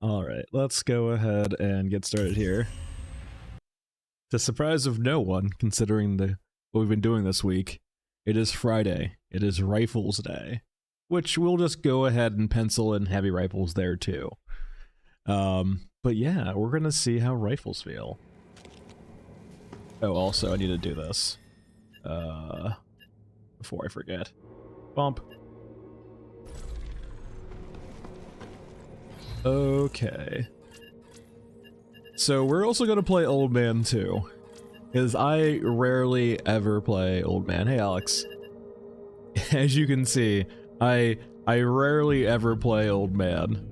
Alright, let's go ahead and get started here. To the surprise of no one, considering what we've been doing this week, it is Friday. It is Rifles Day, which we'll just go ahead and pencil in heavy rifles there too. But yeah, we're gonna see how rifles feel. Oh, also, I need to do this. Before I forget. Bump. Okay. So we're also going to play Old Man too, because I rarely ever play Old Man. Hey Alex. As you can see, I rarely ever play Old Man.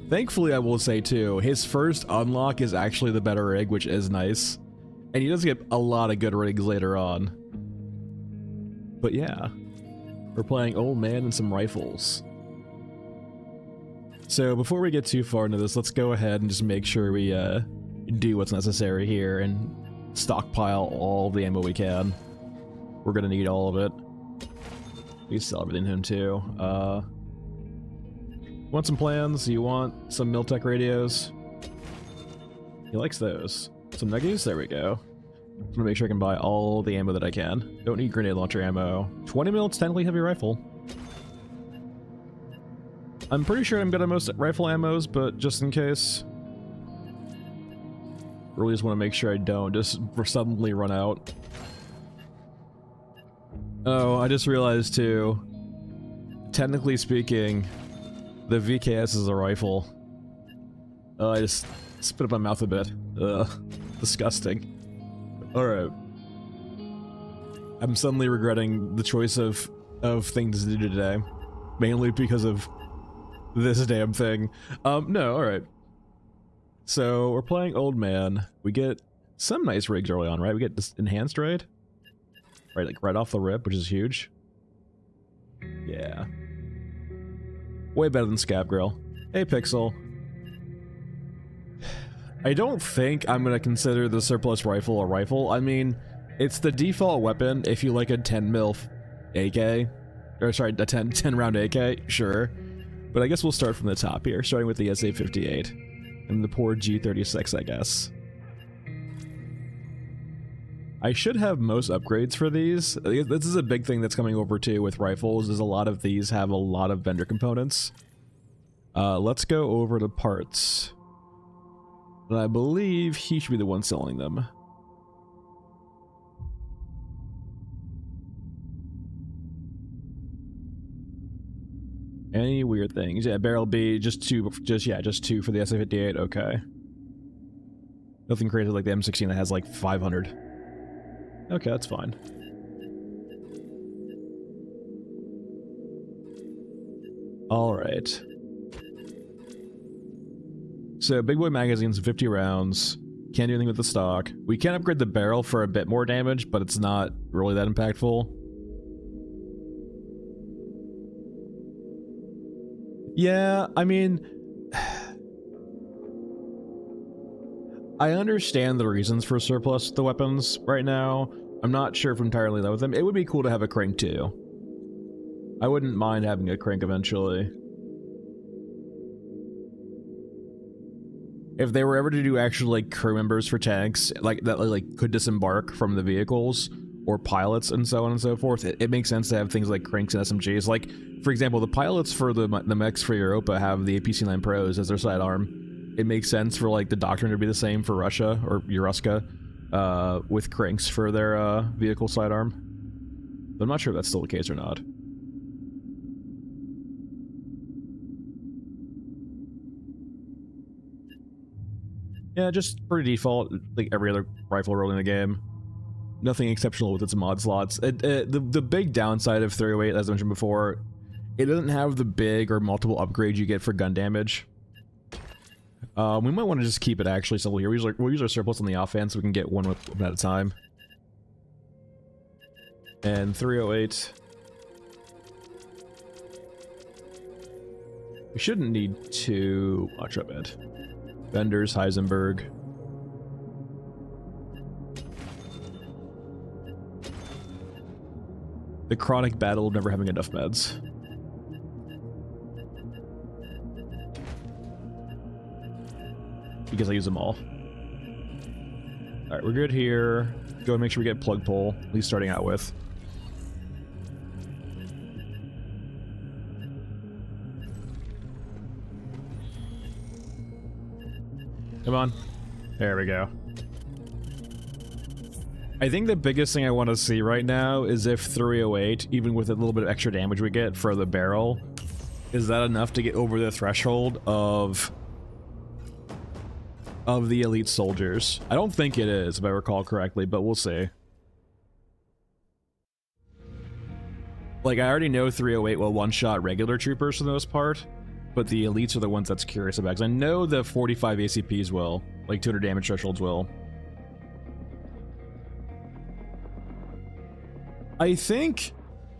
Thankfully, I will say too, his first unlock is actually the better rig, which is nice. And he does get a lot of good rigs later on. But yeah, we're playing Old Man and some rifles. So before we get too far into this, let's go ahead and just make sure we do what's necessary here and stockpile all the ammo we can. We're gonna need all of it. We sell everything to him too. Want some plans? You want some Miltech radios? He likes those. Some nuggies? There we go. I'm gonna make sure I can buy all the ammo that I can. Don't need grenade launcher ammo. 20 mil, it's technically heavy rifle. I'm pretty sure I'm good at most rifle ammos, but just in case. Really just want to make sure I don't just suddenly run out. Oh, I just realized too, technically speaking, the VKS is a rifle. I just spit up my mouth a bit. Ugh, disgusting. Alright. I'm suddenly regretting the choice of things to do today. Mainly because of this damn thing. No, alright. So, we're playing Old Man. We get some nice rigs early on, right? We get this enhanced raid? Right, like right off the rip, which is huge. Yeah. Way better than Scab Grill. Hey, Pixel. I don't think I'm gonna consider the surplus rifle a rifle. I mean, it's the default weapon if you like a 10 mil AK. Or sorry, a 10 round AK, sure. But I guess we'll start from the top here, starting with the SA-58. And the poor G36, I guess. I should have most upgrades for these. This is a big thing that's coming over too with rifles, is a lot of these have a lot of vendor components. Let's go over to parts. And I believe he should be the one selling them. Any weird things? Yeah, barrel B, just two for the SA-58, okay. Nothing crazy like the M16 that has like 500. Okay, that's fine. Alright. So, big boy magazines, 50 rounds. Can't do anything with the stock. We can upgrade the barrel for a bit more damage, but it's not really that impactful. Yeah, I mean, I understand the reasons for surplus the weapons right now. I'm not sure if I'm entirely in love with them. It would be cool to have a crank too. I wouldn't mind having a crank eventually. If they were ever to do actual like crew members for tanks, like that like could disembark from the vehicles, or pilots and so on and so forth, it makes sense to have things like cranks and SMGs. Like, for example, the pilots for the mechs for Europa have the APC-9 Pros as their sidearm. It makes sense for like the doctrine to be the same for Russia or Euruska, with cranks for their vehicle sidearm. But I'm not sure if that's still the case or not. Yeah, just pretty default, like every other rifle rolling in the game. Nothing exceptional with its mod slots. The big downside of 308, as I mentioned before, it doesn't have the big or multiple upgrades you get for gun damage. We might want to just keep it actually simple here. We'll use our surplus on the offense so we can get one weapon at a time. And 308. We shouldn't need too much of it. Vendors, Heisenberg. The chronic battle of never having enough meds. because I use them all. Alright, we're good here. Go and make sure we get plug pull, at least starting out with. Come on. There we go. I think the biggest thing I want to see right now is if 308, even with a little bit of extra damage we get for the barrel, is that enough to get over the threshold of the elite soldiers? I don't think it is, if I recall correctly, but we'll see. Like, I already know 308 will one-shot regular troopers for the most part, but the elites are the ones that's curious about, because I know the 45 ACPs will, like 200 damage thresholds will. I think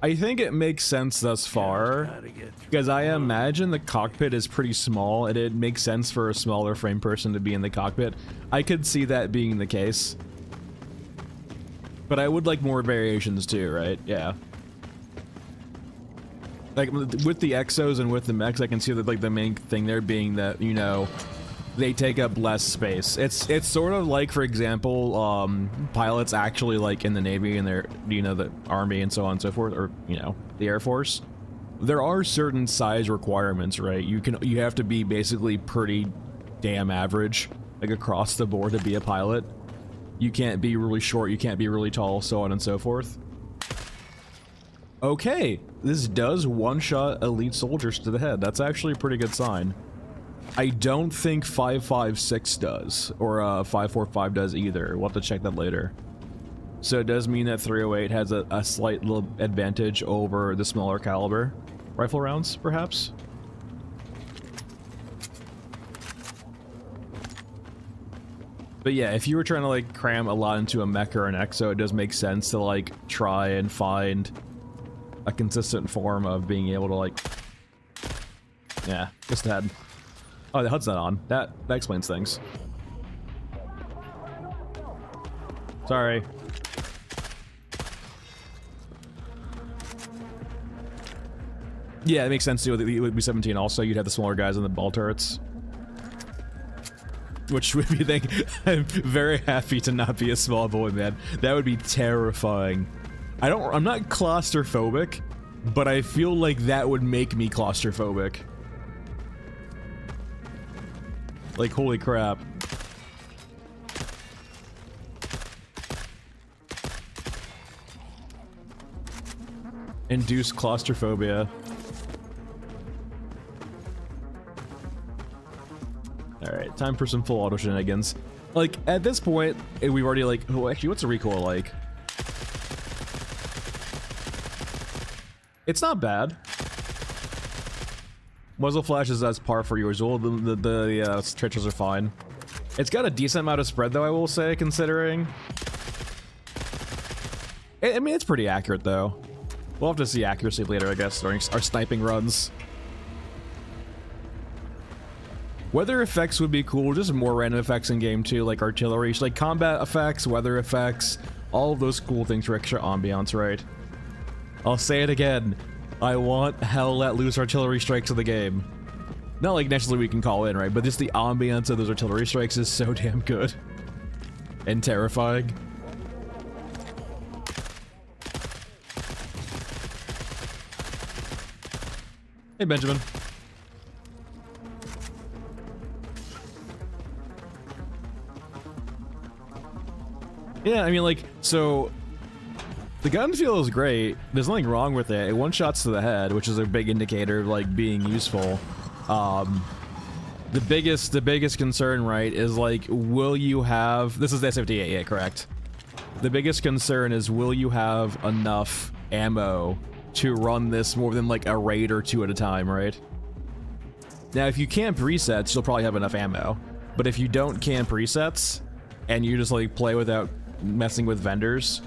it makes sense thus far, because I imagine the cockpit is pretty small, and it makes sense for a smaller frame person to be in the cockpit. I could see that being the case. But I would like more variations too, right? Yeah. Like, with the exos and with the mechs, I can see that, like, the main thing there being that, you know, they take up less space. It's sort of like, for example, pilots actually, like, in the Navy and their, you know, the Army and so on and so forth, or, you know, the Air Force. There are certain size requirements, right? You have to be basically pretty damn average, like, across the board to be a pilot. You can't be really short, you can't be really tall, so on and so forth. Okay, this does one-shot elite soldiers to the head. That's actually a pretty good sign. I don't think 5.56 does, or 5.45 does either. We'll have to check that later. So it does mean that 308 has a slight little advantage over the smaller caliber rifle rounds, perhaps? But yeah, if you were trying to, like, cram a lot into a mech or an exo, it does make sense to, like, try and find a consistent form of being able to, like... Yeah, just the head. Oh, the HUD's not on. That explains things. Sorry. Yeah, it makes sense too. It would be 17 also. You'd have the smaller guys in the ball turrets. Which would be, think, I'm very happy to not be a small boy, man. That would be terrifying. I'm not claustrophobic, but I feel like that would make me claustrophobic. Like, holy crap. Induce claustrophobia. Alright, time for some full auto shenanigans. Like, at this point, we've already, like... Oh, actually, what's the recoil like? It's not bad. Muzzle flash is as par for usual. The stretches are fine. It's got a decent amount of spread, though, I will say, considering. I mean, it's pretty accurate, though. We'll have to see accuracy later, I guess, during our sniping runs. Weather effects would be cool. Just more random effects in game, too, like artillery, like combat effects, weather effects, all of those cool things for extra ambiance, right? I'll say it again. I want hell let loose artillery strikes in the game. Not like necessarily we can call in, right? But just the ambience of those artillery strikes is so damn good. And terrifying. Hey, Benjamin. Yeah, I mean, like, so... The gun feel is great. There's nothing wrong with it. It one-shots to the head, which is a big indicator of, like, being useful. The biggest concern, right, is, like, will you have... This is the S58, yeah, correct. The biggest concern is, will you have enough ammo to run this more than, like, a raid or two at a time, right? Now, if you camp resets, you'll probably have enough ammo. But if you don't camp resets, and you just, like, play without messing with vendors...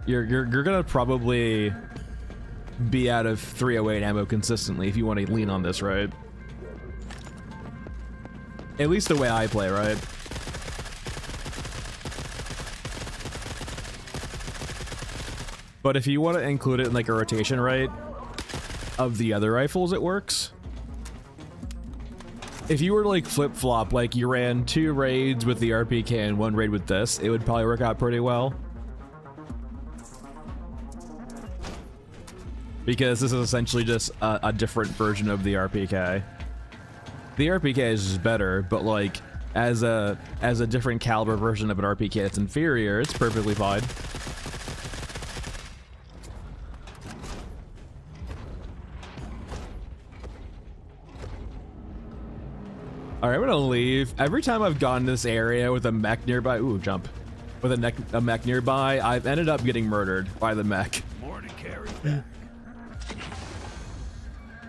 You're gonna probably be out of 308 ammo consistently if you want to lean on this, right? At least the way I play, right? But if you want to include it in like a rotation, right, of the other rifles, it works. If you were to like flip-flop, like you ran 2 raids with the RPK and 1 raid with this, it would probably work out pretty well. Because this is essentially just a different version of the RPK. The RPK is just better, but like as a different caliber version of an RPK that's inferior, it's perfectly fine. All right, I'm gonna leave. Every time I've gone to this area with a mech nearby, ooh, jump, with a mech nearby, I've ended up getting murdered by the mech. More to carry back.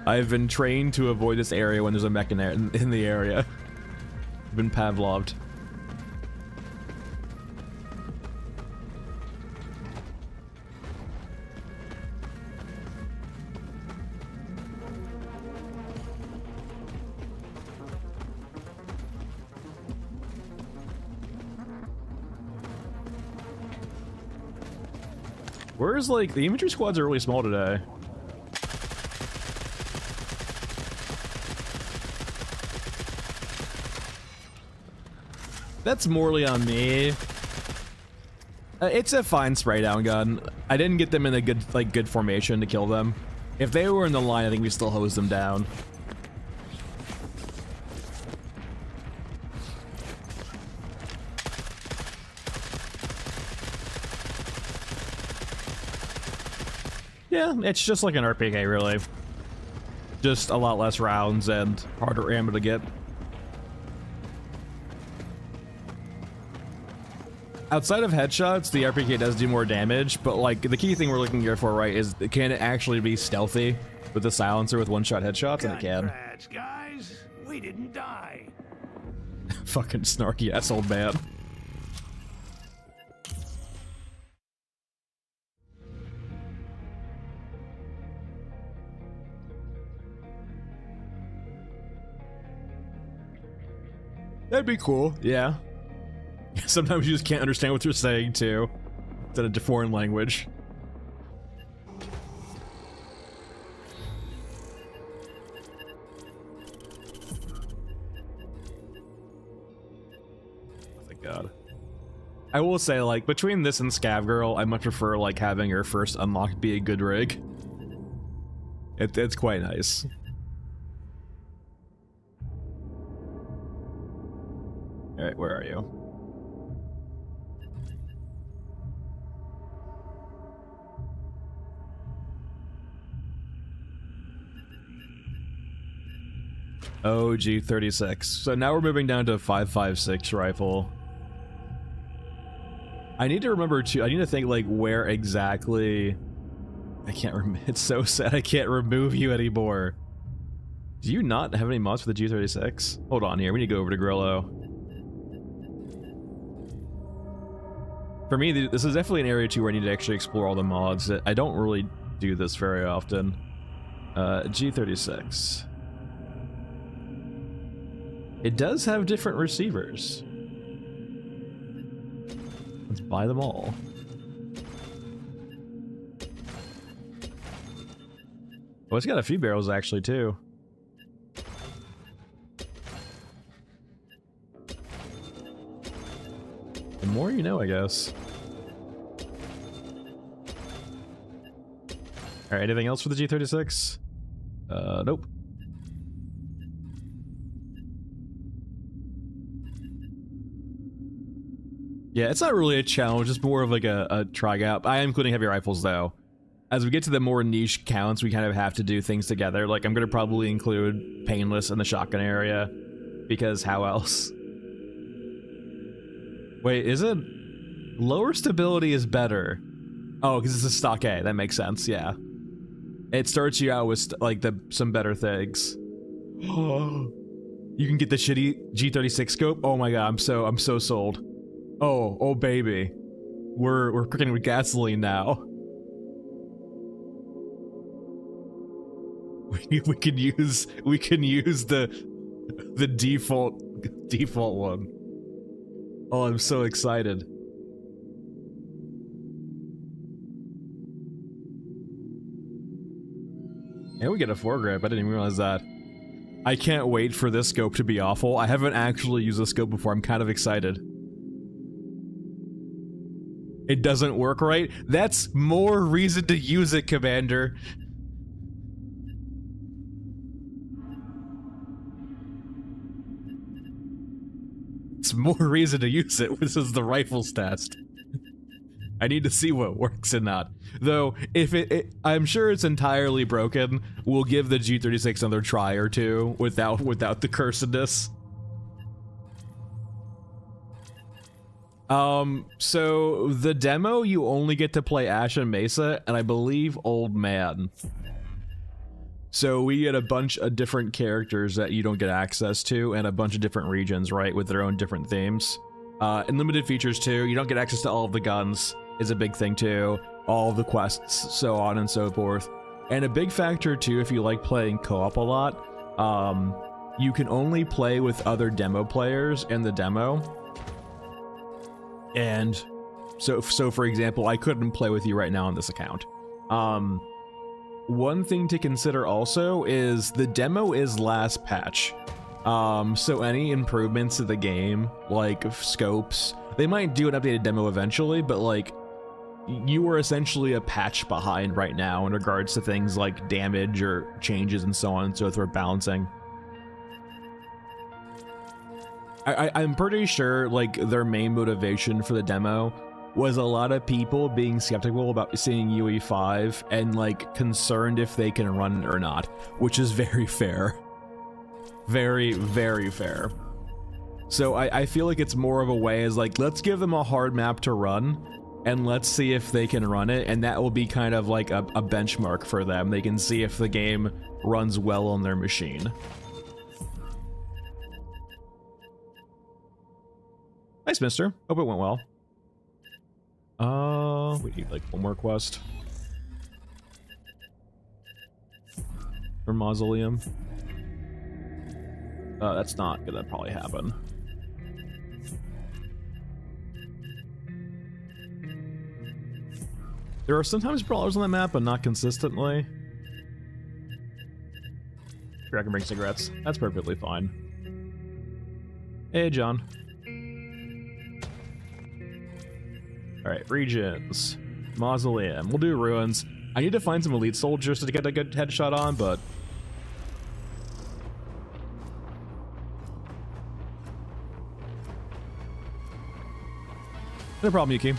I've been trained to avoid this area when there's a mech in the area. I've been Pavloved. Where's like the infantry squads are really small today. That's morally on me. It's a fine spray down gun. I didn't get them in a good formation to kill them. If they were in the line, I think we still hose them down. Yeah, it's just like an RPK, really. Just a lot less rounds and harder ammo to get. Outside of headshots, the RPK does do more damage, but like the key thing we're looking here for, right, is can it actually be stealthy with the silencer with one-shot headshots? And it can. Congrats, guys. We didn't die. Fucking snarky ass old man. That'd be cool, yeah. Sometimes you just can't understand what they're saying, too. It's in a foreign language. Oh, thank God. I will say, like, between this and Scav Girl, I much prefer, like, having her first unlocked be a good rig. It's quite nice. Alright, where are you? Oh, G36. So now we're moving down to a 5.56 rifle. I need to remember too. I need to think like where exactly. I can't remember. It's so sad. I can't remove you anymore. Do you not have any mods for the G36? Hold on here. We need to go over to Grillo. For me, this is definitely an area too where I need to actually explore all the mods. I don't really do this very often. G36. It does have different receivers. Let's buy them all. Oh, it's got a few barrels actually too. The more you know, I guess. Alright, anything else for the G36? Nope. Yeah, it's not really a challenge, it's more of like a try out. I am including heavy rifles though. As we get to the more niche counts, we kind of have to do things together. Like, I'm gonna probably include Painless in the shotgun area, because how else? Wait, is it? Lower stability is better. Oh, because it's a stock A, that makes sense, yeah. It starts you out with like some better things. You can get the shitty G36 scope? Oh my god, I'm so sold. Oh baby. We're cooking with gasoline now. We can use the default one. Oh, I'm so excited. And we get a foregrip. I didn't even realize that. I can't wait for this scope to be awful. I haven't actually used this scope before. I'm kind of excited. It doesn't work right? That's more reason to use it, Commander. It's more reason to use it. This is the rifles test. I need to see what works and not. Though, if I'm sure it's entirely broken, we'll give the G36 another try or two without the cursedness. So the demo, you only get to play Ash and Mesa, and I believe Old Man. So we get a bunch of different characters that you don't get access to, and a bunch of different regions, right, with their own different themes. And limited features too. You don't get access to all of the guns, is a big thing too. All of the quests, so on and so forth. And a big factor too, if you like playing co-op a lot, you can only play with other demo players in the demo. And so for example, I couldn't play with you right now on this account. One thing to consider also is the demo is last patch. So any improvements to the game, like scopes, they might do an updated demo eventually, but like, you are essentially a patch behind right now in regards to things like damage or changes and so on and so forth, balancing. I'm pretty sure like their main motivation for the demo was a lot of people being skeptical about seeing UE5 and like concerned if they can run it or not, which is very fair. Very, very fair. So I feel like it's more of a way as like, let's give them a hard map to run and let's see if they can run it, and that will be kind of like a benchmark for them. They can see if the game runs well on their machine. Nice, mister. Hope it went well. We need like one more quest. For Mausoleum. That's not gonna probably happen. There are sometimes brawlers on the map, but not consistently. Sure, I can bring cigarettes. That's perfectly fine. Hey, John. Alright, regions. Mausoleum. We'll do ruins. I need to find some elite soldiers to get a good headshot on, but... no problem, Yuki.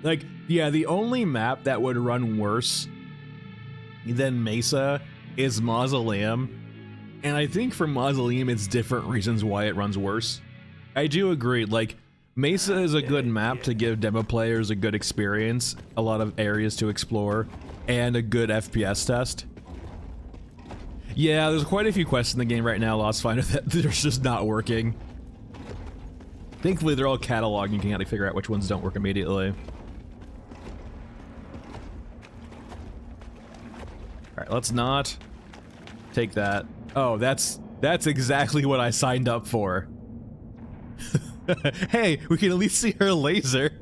Like, yeah, the only map that would run worse than Mesa is Mausoleum. And I think for Mausoleum, it's different reasons why it runs worse. I do agree, like, Mesa is a good map to give demo players a good experience, a lot of areas to explore, and a good FPS test. Yeah, there's quite a few quests in the game right now, Lost Finder, that they're just not working. Thankfully, they're all cataloged, and you can kind of figure out which ones don't work immediately. Alright, let's not take that. Oh, that's exactly what I signed up for. Hey, we can at least see her laser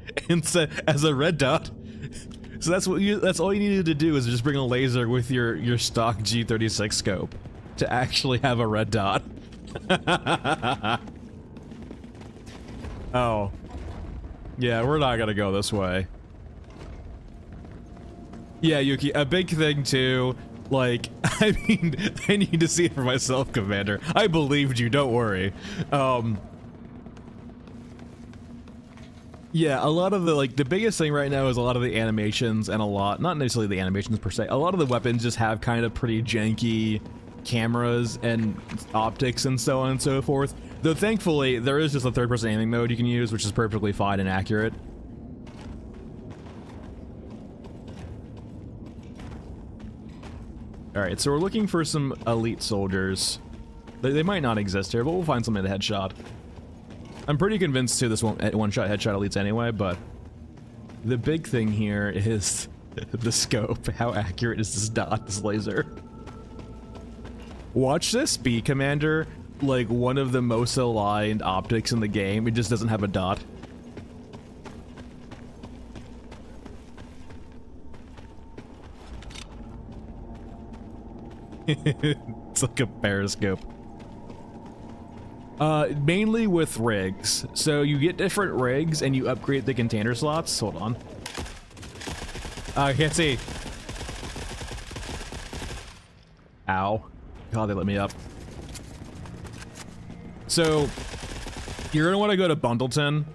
as a red dot. So that's all you needed to do is just bring a laser with your stock G36 scope to actually have a red dot. Oh. Yeah, we're not gonna go this way. Yeah, Yuki, a big thing too, like, I mean, I need to see it for myself, Commander. I believed you, don't worry. Yeah, a lot of the, like, the biggest thing right now is a lot of the animations and not necessarily the animations per se, a lot of the weapons just have kind of pretty janky cameras and optics and so on and so forth. Though thankfully, there is just a third-person aiming mode you can use, which is perfectly fine and accurate. Alright, so we're looking for some elite soldiers. They might not exist here, but we'll find something to headshot. I'm pretty convinced too this won't one-shot headshot elites anyway, but the big thing here is the scope. How accurate is this dot, this laser? Watch this be, Commander, like one of the most aligned optics in the game. It just doesn't have a dot. It's like a periscope. Mainly with rigs. So you get different rigs and you upgrade the container slots. Hold on. I can't see. Ow. God, they let me up. So you're gonna want to go to Bundleton,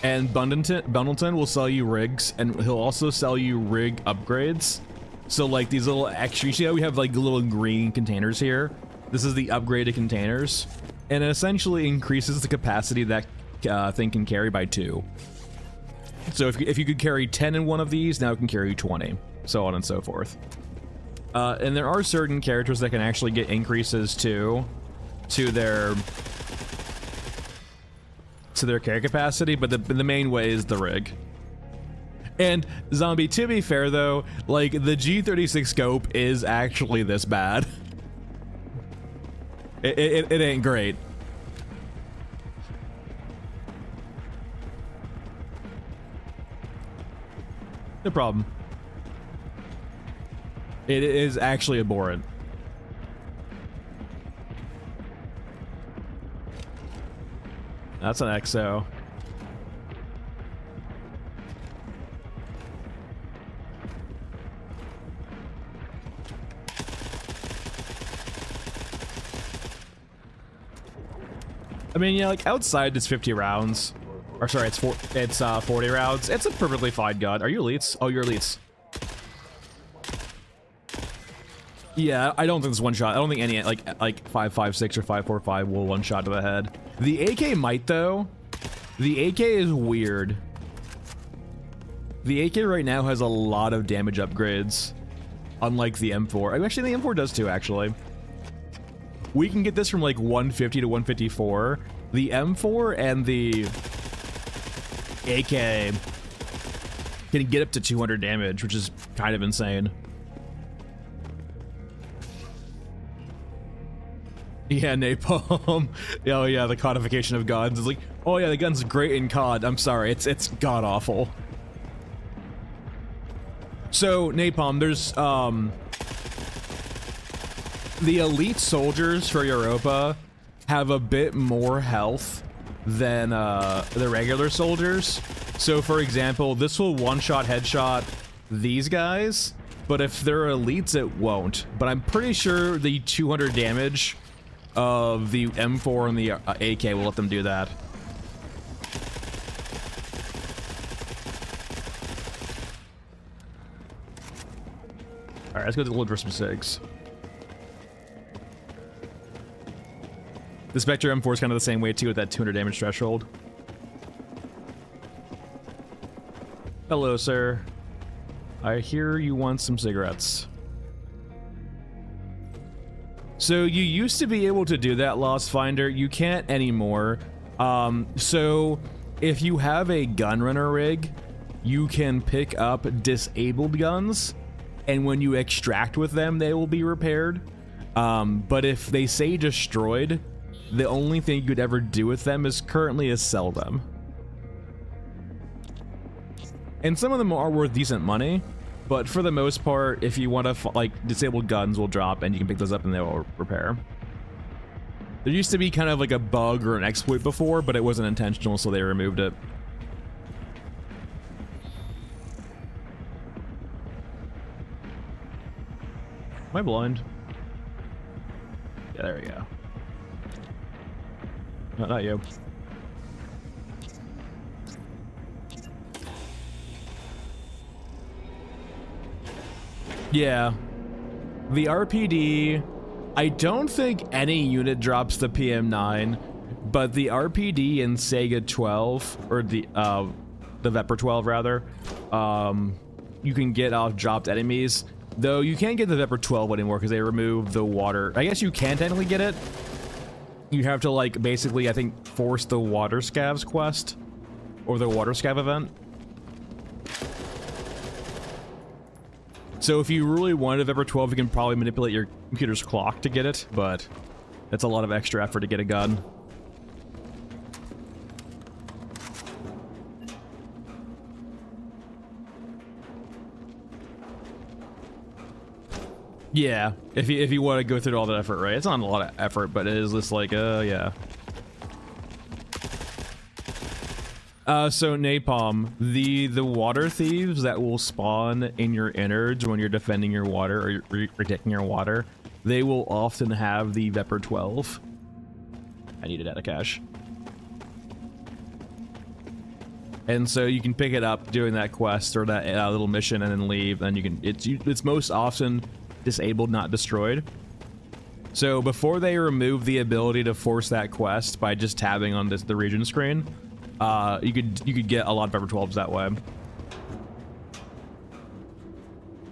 and Bundleton will sell you rigs, and he'll also sell you rig upgrades. So like these little extra, you see how we have like little green containers here? This is the upgraded containers, and it essentially increases the capacity that thing can carry by 2. So if you could carry 10 in one of these, now it can carry 20, so on and so forth. And there are certain characters that can actually get increases to their carry capacity, but the main way is the rig. And Zombie, to be fair though, like the G36 scope is actually this bad. It ain't great. No problem. It is actually abhorrent. That's an XO. I mean, yeah, like outside it's 50 rounds. Or sorry, it's 40 rounds. It's a perfectly fine gun. Are you elites? Oh, you're elites. Yeah, I don't think it's one shot. I don't think any like 5.56 or 5.45 will one shot to the head. The AK might though. The AK is weird. The AK right now has a lot of damage upgrades, unlike the M4. Actually, the M4 does too. Actually, we can get this from like 150 to 154. The M4 and the AK can get up to 200 damage, which is kind of insane. Yeah, napalm. Oh yeah, the codification of guns is like, oh yeah, the gun's great in COD. I'm sorry, it's god awful. So napalm, there's the elite soldiers for Europa have a bit more health than the regular soldiers. So for example, this will one-shot headshot these guys, but if they're elites, it won't. But I'm pretty sure the 200 damage of the M4 and the AK will let them do that. Alright, let's go to the load for some SIGs. The Spectre M4 is kind of the same way too, with that 200 damage threshold. Hello, sir. I hear you want some cigarettes. So you used to be able to do that, Lost Finder. You can't anymore. So if you have a gunrunner rig, you can pick up disabled guns, and when you extract with them, they will be repaired. But if they say destroyed, the only thing you could ever do with them is currently sell them. And some of them are worth decent money. But for the most part, if you want to, like, disabled guns will drop and you can pick those up and they will repair. There used to be kind of like a bug or an exploit before, but it wasn't intentional, so they removed it. Am I blind? Yeah, there we go. No, not you. Yeah. The RPD, I don't think any unit drops the PM9, but the RPD in Sega 12, or the Vepr 12 rather, you can get off dropped enemies. Though you can't get the Vepr 12 anymore because they removed the water. I guess you can technically get it. You have to, like, basically, I think, force the water scavs quest, or the water scav event. So if you really wanted a Vepr 12, you can probably manipulate your computer's clock to get it, but it's a lot of extra effort to get a gun. Yeah, if you want to go through all that effort, right? It's not a lot of effort, but it is just like, yeah. So napalm, the water thieves that will spawn in your innards when you're defending your water or you're protecting your water, they will often have the Vepr 12. I need a data cache. And so you can pick it up doing that quest or that little mission and then leave, and you can, it's most often disabled, not destroyed. So before they remove the ability to force that quest by just tabbing on the region screen, you could get a lot of Vepr 12s that way.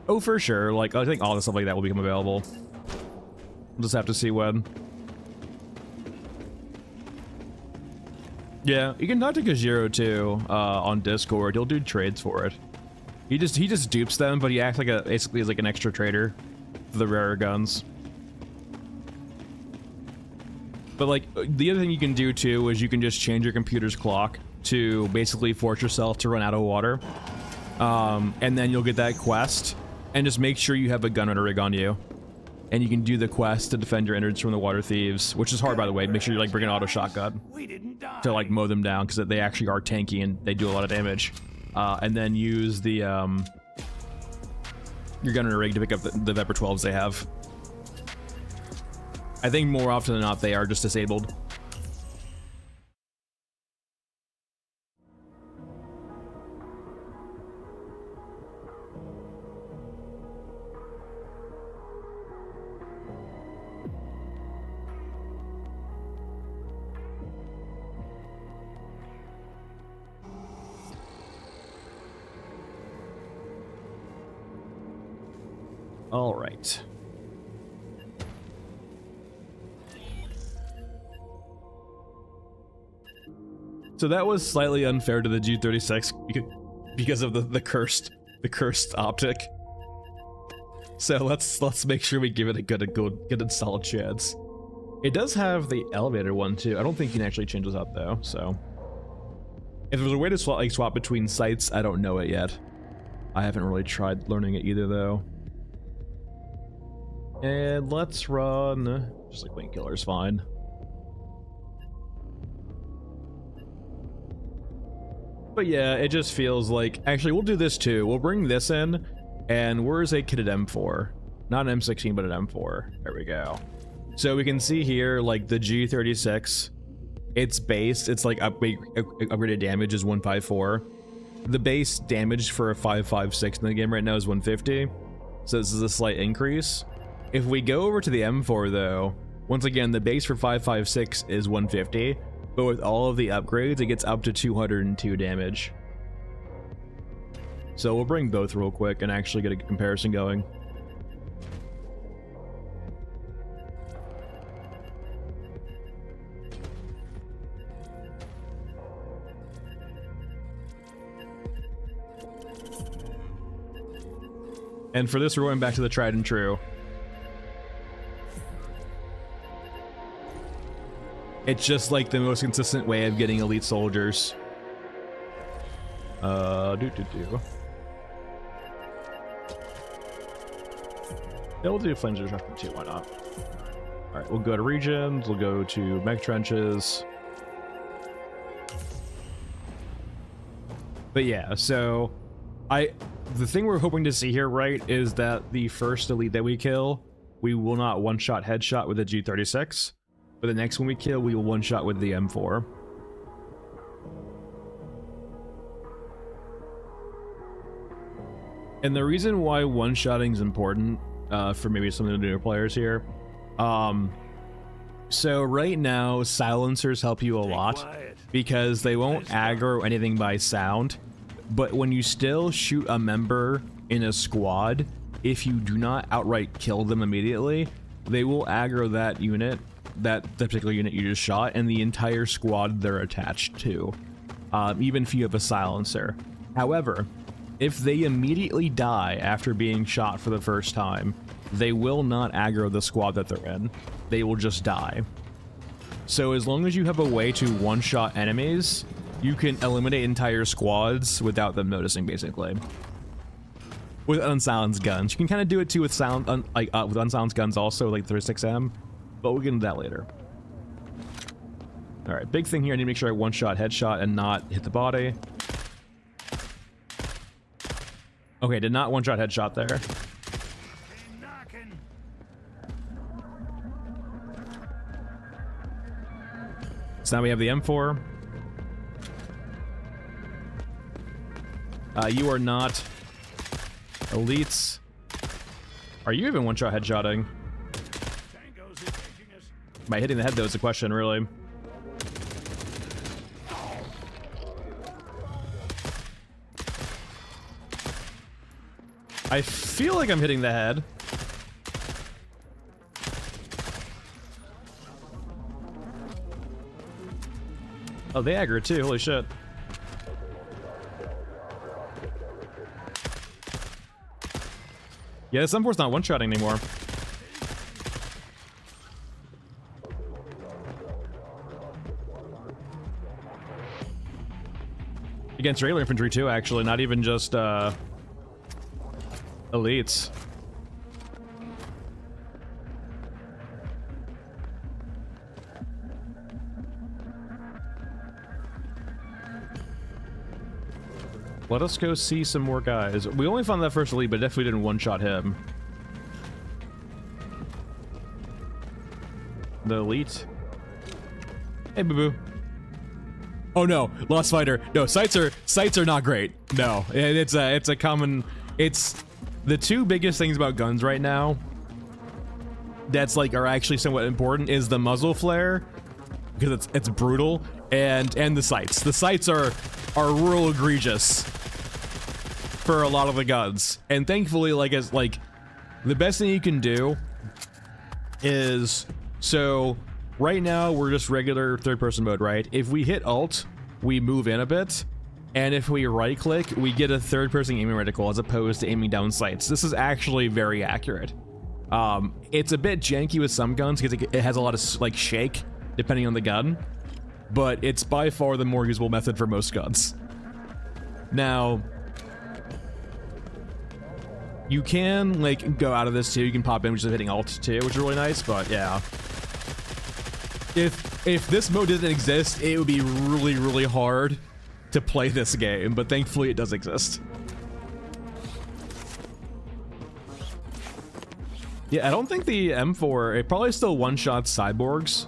Oh, for sure. Like, I think all the stuff like that will become available. We'll just have to see when. Yeah, you can talk to Kajiro too on Discord. He'll do trades for it. He just dupes them, but he acts like basically is like an extra trader for the rarer guns. But like the other thing you can do too is you can just change your computer's clock to basically force yourself to run out of water, and then you'll get that quest, and just make sure you have a gunrunner rig on you, and you can do the quest to defend your innards from the water thieves, which is hard, by the way. Make sure you like bring an auto shotgun to like mow them down, because they actually are tanky and they do a lot of damage. And then use the your gunrunner rig to pick up the Vepr 12s they have. I think more often than not they are just disabled. All right. So that was slightly unfair to the G36 because of the cursed optic. So let's make sure we give it a good and solid chance. It does have the elevator one too. I don't think you can actually change those out though. So if there's a way to swap between sites, I don't know it yet. I haven't really tried learning it either though. And let's run just like Wing Killer's fine. But yeah, it just feels like, actually we'll do this too. We'll bring this in, and where's a kitted M4? Not an M16, but an M4. There we go. So we can see here, like the G36, its base, it's like upgraded damage is 154. The base damage for a 556 in the game right now is 150. So this is a slight increase. If we go over to the M4 though, once again, the base for 556 is 150. But with all of the upgrades, it gets up to 202 damage. So we'll bring both real quick and actually get a comparison going. And for this, we're going back to the tried and true. It's just like the most consistent way of getting elite soldiers. Yeah, we'll do flames disruption too, why not? Alright, we'll go to regions, we'll go to mech trenches. But yeah, so the thing we're hoping to see here, right, is that the first elite that we kill, we will not one-shot headshot with the G36. But the next one we kill, we will one-shot with the M4. And the reason why one-shotting is important, for maybe some of the newer players here, so right now, silencers help you a lot, because they won't aggro anything by sound, but when you still shoot a member in a squad, if you do not outright kill them immediately, they will aggro that unit, the particular unit you just shot, and the entire squad they're attached to, even if you have a silencer. However, if they immediately die after being shot for the first time, they will not aggro the squad that they're in. They will just die. So as long as you have a way to one-shot enemies, you can eliminate entire squads without them noticing, basically. with unsilenced guns. You can kind of do it too with with unsilenced guns also, like 36M, but we'll get into that later. All right, big thing here. I need to make sure I one-shot headshot and not hit the body. Okay, did not one-shot headshot there. So now we have the M4. You are not elites. Are you even one-shot headshotting? By hitting the head, though, is the question, really. I feel like I'm hitting the head. Oh, they aggro too, holy shit. Yeah, this M4's not one-shotting anymore. Against regular infantry too, actually, not even just elites. Let us go see some more guys. We only found that first elite, but definitely didn't one-shot him. The elite. Hey, boo-boo. Oh no, lost fighter. No, sights are not great. No, it's a common. It's the two biggest things about guns right now. That's like are actually somewhat important is the muzzle flare, because it's brutal, and the sights. The sights are real egregious for a lot of the guns, and thankfully, the best thing you can do is, so right now we're just regular third-person mode, right? If we hit Alt, we move in a bit, and if we right-click, we get a third-person aiming reticle as opposed to aiming down sights. This is actually very accurate. It's a bit janky with some guns because it has a lot of like shake depending on the gun, but it's by far the more usable method for most guns. Now, you can like go out of this too. You can pop in, which is hitting Alt too, which is really nice. But yeah, if this mode didn't exist, it would be really hard to play this game. But thankfully, it does exist. Yeah, I don't think the M4. It probably still one-shots cyborgs.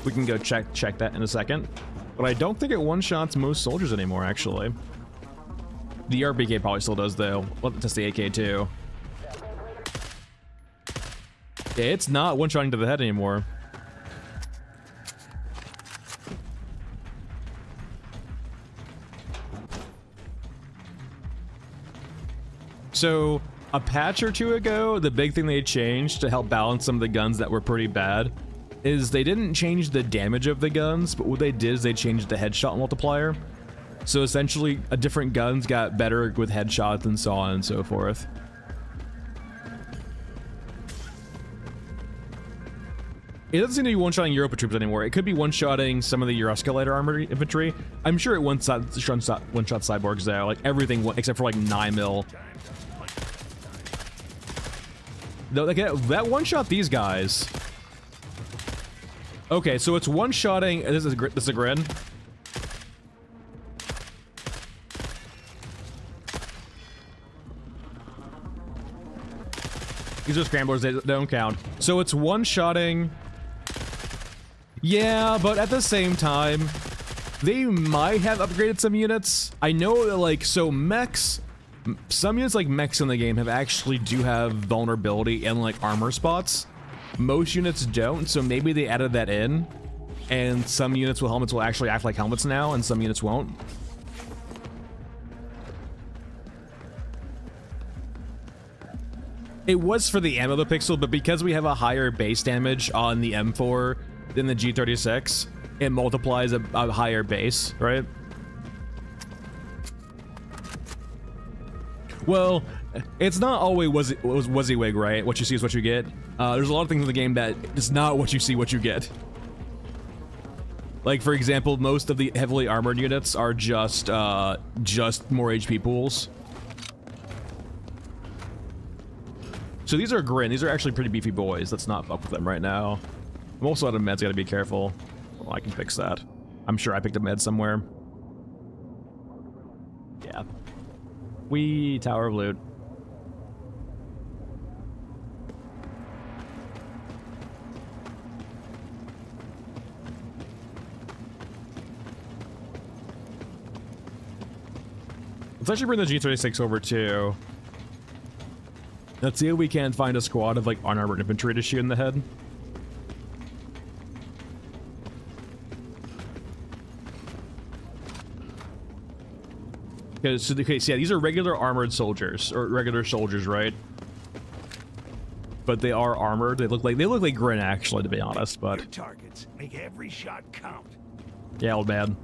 We can go check that in a second. But I don't think it one-shots most soldiers anymore. Actually, the RPK probably still does though. We'll test the AK too. Yeah, it's not one-shotting to the head anymore. So, a patch or two ago, the big thing they changed to help balance some of the guns that were pretty bad is they didn't change the damage of the guns, but what they did is they changed the headshot multiplier. So essentially, different guns got better with headshots and so on and so forth. It doesn't seem to be one-shotting Europa troops anymore. It could be one-shotting some of the Euroscalator armored infantry. I'm sure it one-shot cyborgs there, like everything except for like 9mm. No, like that one-shot these guys. Okay, so it's one-shotting. This is a grin. These are scramblers. They don't count. So it's one-shotting. Yeah, but at the same time, they might have upgraded some units. I know that, like, so mechs, some units like mechs in the game do have vulnerability in like armor spots. Most units don't, so maybe they added that in, and some units with helmets will actually act like helmets now, and some units won't. It was for the ammo pixel, but because we have a higher base damage on the M4 than the G36, it multiplies a higher base, right? Well, it's not always WYSIWYG, right? What you see is what you get. There's a lot of things in the game that is not what you see, what you get. Like, for example, most of the heavily armored units are just more HP pools. So these are Grin. These are actually pretty beefy boys. Let's not fuck with them right now. I'm also out of meds. Gotta be careful. Well, I can fix that. I'm sure I picked a med somewhere. Yeah. Tower of Loot. Let's actually bring the G36 over too. Let's see if we can find a squad of like unarmored infantry to shoot in the head. Okay, so yeah, these are regular armored soldiers or regular soldiers, right? But they are armored. They look like Grin actually, to be honest. But Your targets make every shot count. yeah, old man.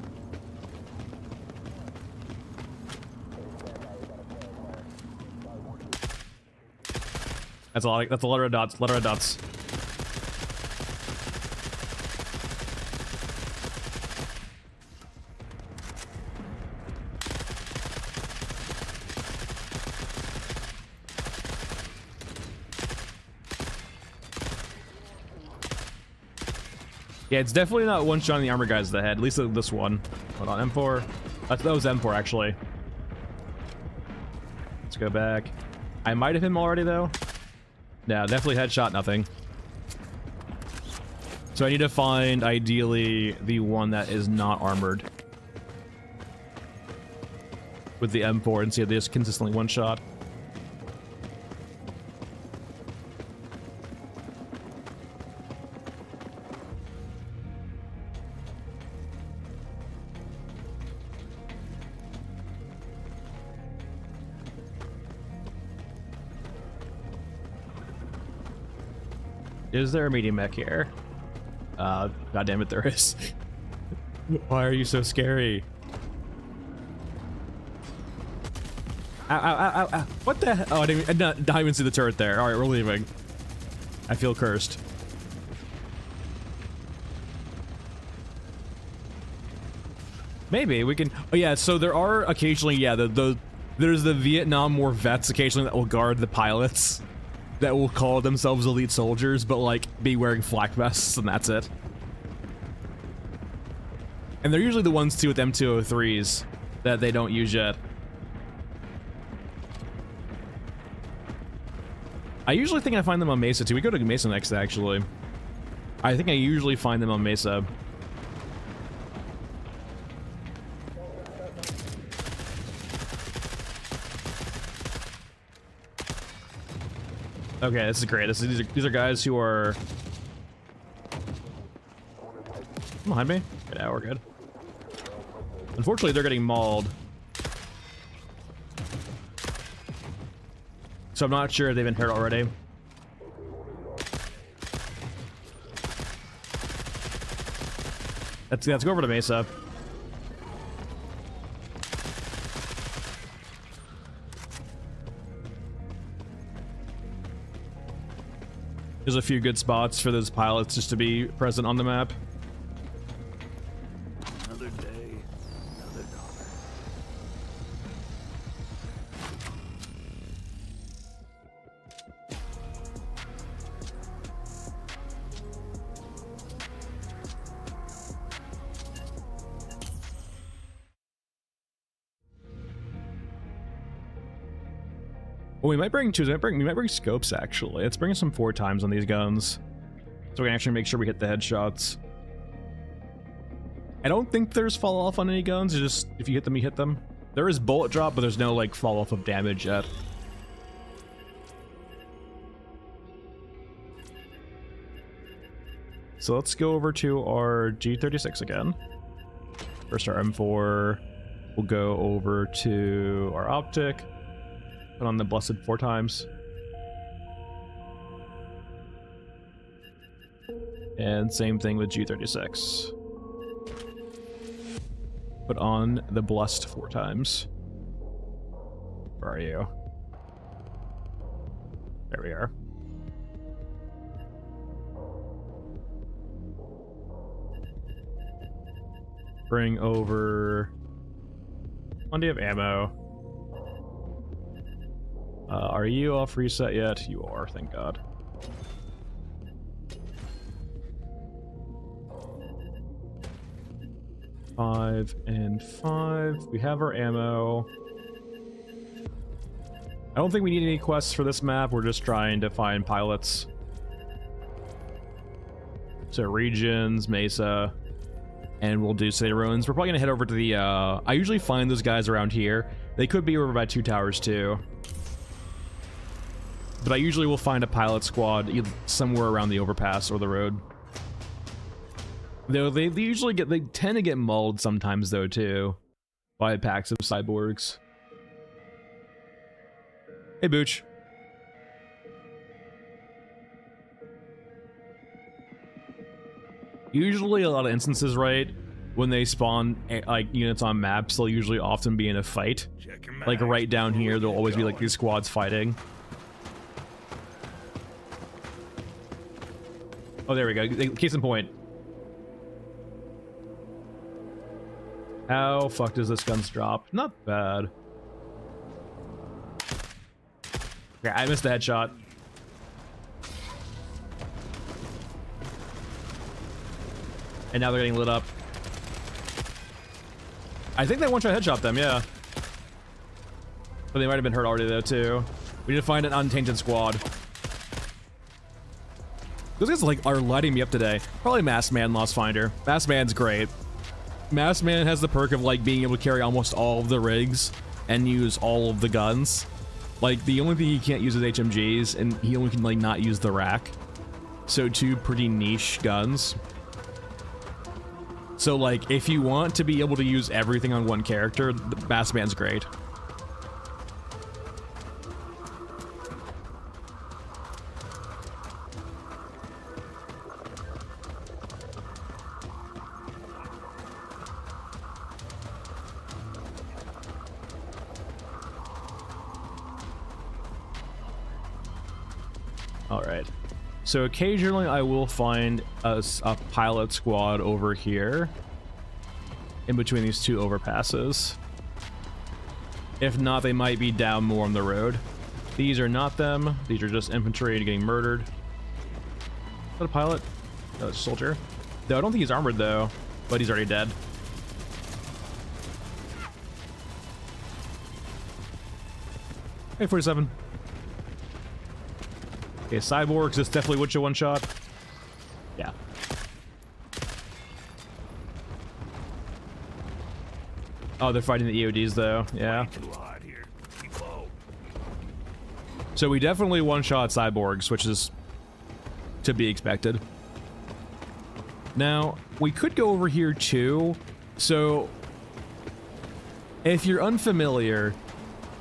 That's a lot. That's a lot of dots. Lot of dots. Yeah, it's definitely not one-shotting the armor guys in the head. At least this one. Hold on, M4. That was M4 actually. Let's go back. I might have hit him already though. Yeah, definitely headshot, nothing. So I need to find, ideally, the one that is not armored. With the M4 and see if they just consistently one-shot. Is there a medium mech here? God damn it, there is. Why are you so scary? Ow, ow, ow, ow, ow. What the hell? Oh, I didn't even see the turret there. Alright, we're leaving. I feel cursed. Maybe we can... Oh yeah, so there are occasionally, yeah, there's the Vietnam War vets occasionally that will guard the pilots. That will call themselves elite soldiers, but like be wearing flak vests, and that's it. And they're usually the ones too with M203s that they don't use yet. I usually think I find them on Mesa too. We go to Mesa next, actually. I think I usually find them on Mesa. Okay, this is great. These are guys who are... Behind me? Yeah, we're good. Unfortunately, they're getting mauled. So I'm not sure if they've been hurt already. Let's go over to Mesa. There's a few good spots for those pilots just to be present on the map. Another day, another dollar. Well, we might bring two. We might bring scopes actually. Let's bring some 4 times on these guns, so we can actually make sure we hit the headshots. I don't think there's fall off on any guns. It's just if you hit them, you hit them. There is bullet drop, but there's no like fall off of damage yet. So let's go over to our G36 again. First our M4. We'll go over to our optic. Put on the blessed 4 times. And same thing with G36. Put on the blessed 4 times. Where are you? There we are. Bring over plenty of ammo. Are you off reset yet? You are, thank God. Five and 5. We have our ammo. I don't think we need any quests for this map. We're just trying to find pilots. So regions, Mesa, and we'll do City Ruins. We're probably gonna head over to the, I usually find those guys around here. They could be over by Two Towers too. But I usually will find a pilot squad somewhere around the overpass or the road. Though they usually they tend to get mauled sometimes though too, by packs of cyborgs. Hey Booch. Usually a lot of instances, right, when they spawn like units on maps, they'll usually often be in a fight. Like right down here, there'll always be like these squads fighting. Oh, there we go. Case in point. How fuck does this gun's drop? Not bad. Yeah, I missed the headshot. And now they're getting lit up. I think they one-shot headshot them, yeah. But they might have been hurt already though too. We need to find an untainted squad. Those guys like are lighting me up today. Probably Masked Man, Lost Finder. Masked Man's great. Masked Man has the perk of like being able to carry almost all of the rigs and use all of the guns. Like the only thing he can't use is HMGs, and he only can like not use the rack. So two pretty niche guns. So like if you want to be able to use everything on one character, the Masked Man's great. Alright, so occasionally I will find a pilot squad over here in between these two overpasses. If not, they might be down more on the road. These are not them. These are just infantry and getting murdered. Is that a pilot? No, it's a soldier. No, I don't think he's armored though, but he's already dead. Hey, 47. Okay, cyborgs, this definitely would you one shot. Yeah. Oh, they're fighting the EODs though. Yeah. So we definitely one shot cyborgs, which is to be expected. Now, we could go over here too. So if you're unfamiliar,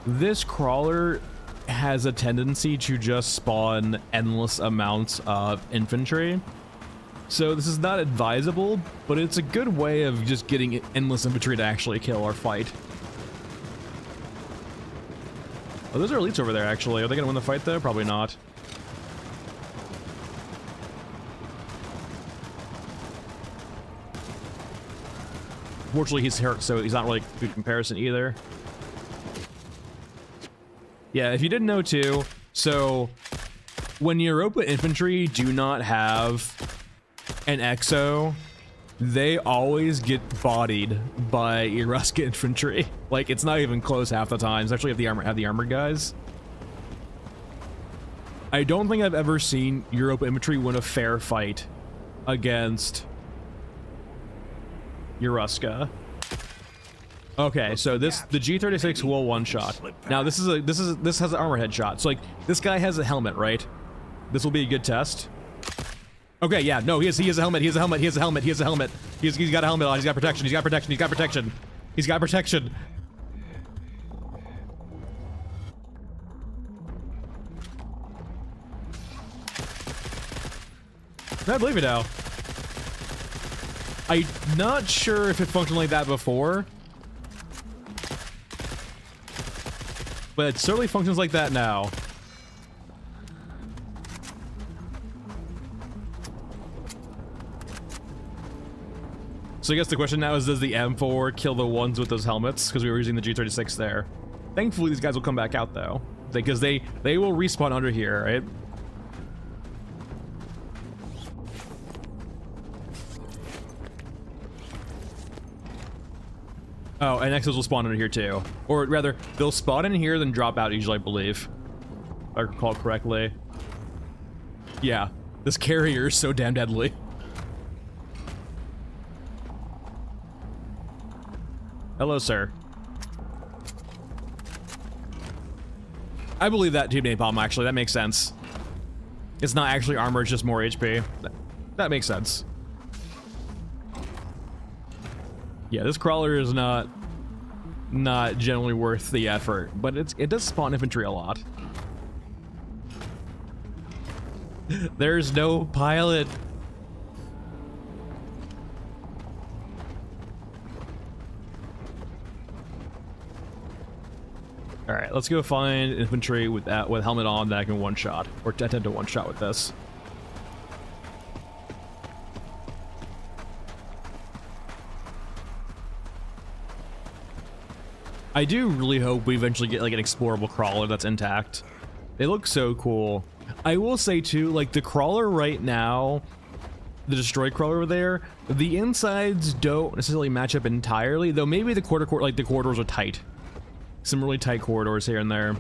this crawler has a tendency to just spawn endless amounts of infantry. So this is not advisable, but it's a good way of just getting endless infantry to actually kill or fight. Oh, those are elites over there actually. Are they gonna win the fight though? Probably not. Fortunately, he's hurt, so he's not really a good comparison either. Yeah, if you didn't know too, so when Europa infantry do not have an exo, they always get bodied by Eruska infantry. Like, it's not even close half the time, especially if the armored guys. I don't think I've ever seen Europa infantry win a fair fight against Eruska. Okay, so the G36 will one shot. Now this has an armor headshot. So like this guy has a helmet, right? This will be a good test. Okay, yeah, no, he has a helmet. He has a helmet. He has a helmet. He has a helmet. He's got a helmet on. He's got protection. He's got protection. He's got protection. He's got protection. I believe it now. I'm not sure if it functioned like that before, but it certainly functions like that now. So I guess the question now is, does the M4 kill the ones with those helmets? Because we were using the G36 there. Thankfully, these guys will come back out, though. because they will respawn under here, right? Oh, and Exos will spawn under here too. Or rather, they'll spawn in here, then drop out usually, I believe. If I recall correctly. Yeah, this carrier is so damn deadly. Hello, sir. I believe that team napalm, actually. That makes sense. It's not actually armor, it's just more HP. That makes sense. Yeah, this crawler is not generally worth the effort, but it does spawn infantry a lot. There's no pilot. All right, let's go find infantry with helmet on that can one-shot, or attempt to one-shot with this. I do really hope we eventually get like an explorable crawler that's intact. They look so cool. I will say too, like the crawler right now, the destroyed crawler over there, the insides don't necessarily match up entirely, though maybe the corridors are tight. Some really tight corridors here and there.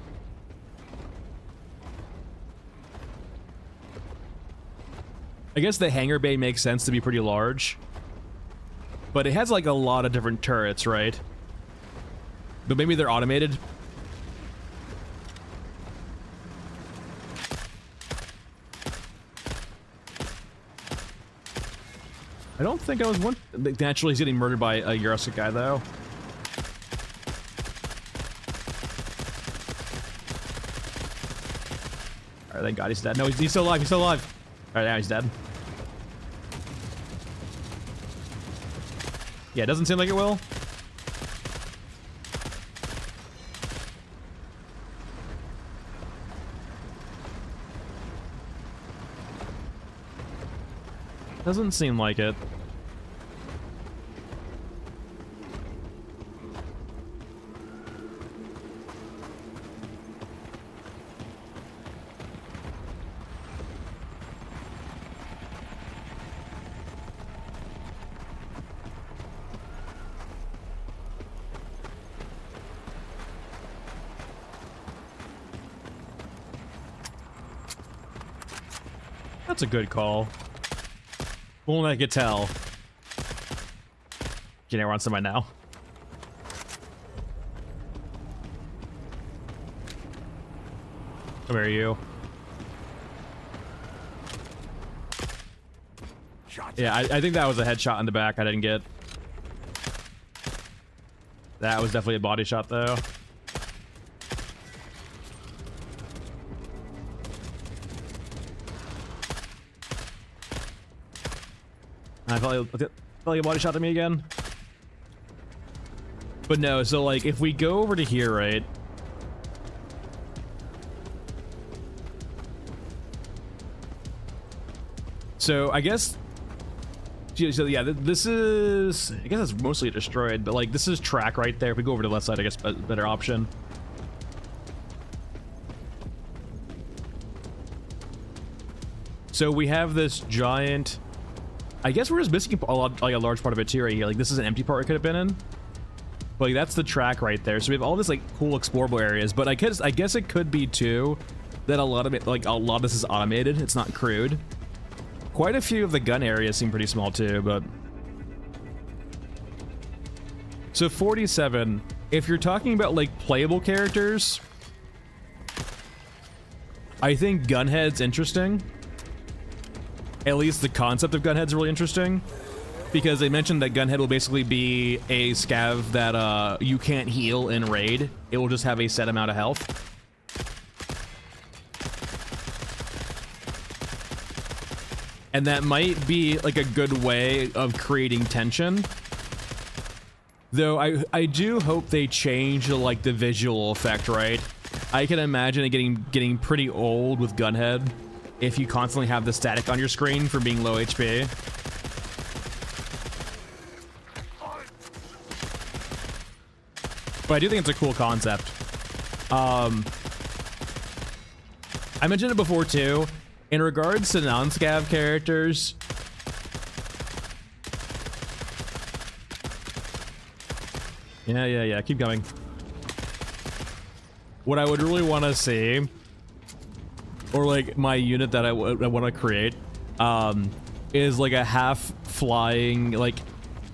I guess the hangar bay makes sense to be pretty large, but it has like a lot of different turrets, right? But maybe they're automated. I don't think I was one. Naturally, he's getting murdered by a Euroscope guy, though. Alright, thank God he's dead. No, he's still alive. He's still alive. Alright, now he's dead. Yeah, it doesn't seem like it will. Doesn't seem like it. That's a good call. Only I could tell. You never want somebody now. Come here, you. Yeah, I think that was a headshot in the back I didn't get. That was definitely a body shot, though. I felt like a body shot to me again. But no, so like if we go over to here, right? So I guess, so yeah, this is, I guess it's mostly destroyed, but like this is track right there. If we go over to the left side, I guess a better option. So we have this giant, I guess we're just missing a large part of it too right here. Like this is an empty part it could have been in. But like that's the track right there. So we have all this like cool explorable areas. But I guess it could be too that a lot of it, like a lot of this is automated. It's not crewed. Quite a few of the gun areas seem pretty small too, but. So 47, if you're talking about like playable characters, I think Gunhead's interesting. At least the concept of Gunhead's really interesting, because they mentioned that Gunhead will basically be a scav that you can't heal in raid. It will just have a set amount of health. And that might be like a good way of creating tension. Though I do hope they change like the visual effect, right? I can imagine it getting pretty old with Gunhead if you constantly have the static on your screen for being low HP. But I do think it's a cool concept. I mentioned it before too. In regards to non-scav characters, yeah, keep going. What I would really want to see, or like my unit that I want to create, is like a half flying, like,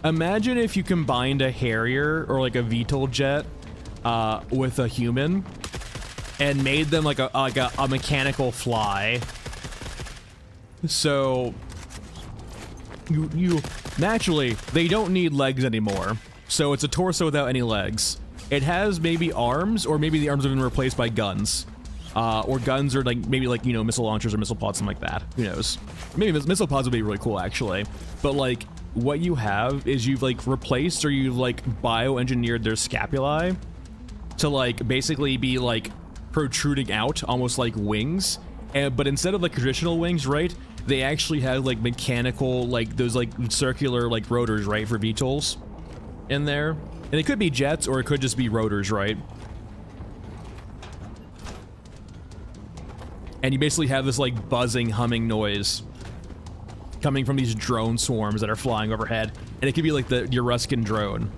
imagine if you combined a Harrier or like a VTOL jet with a human and made them like a mechanical fly. So you naturally, they don't need legs anymore. So it's a torso without any legs. It has maybe arms, or maybe the arms have been replaced by guns. Or guns, or like maybe like, you know, missile launchers or missile pods, something like that. Who knows? Maybe missile pods would be really cool actually. But like, what you have is you've like replaced, or you've like bioengineered their scapulae to like basically be like protruding out almost like wings. But instead of like traditional wings, right, they actually have like mechanical, like those like circular like rotors, right, for VTOLs in there. And it could be jets, or it could just be rotors, right? And you basically have this like buzzing, humming noise coming from these drone swarms that are flying overhead. And it could be like the Euruscan drone.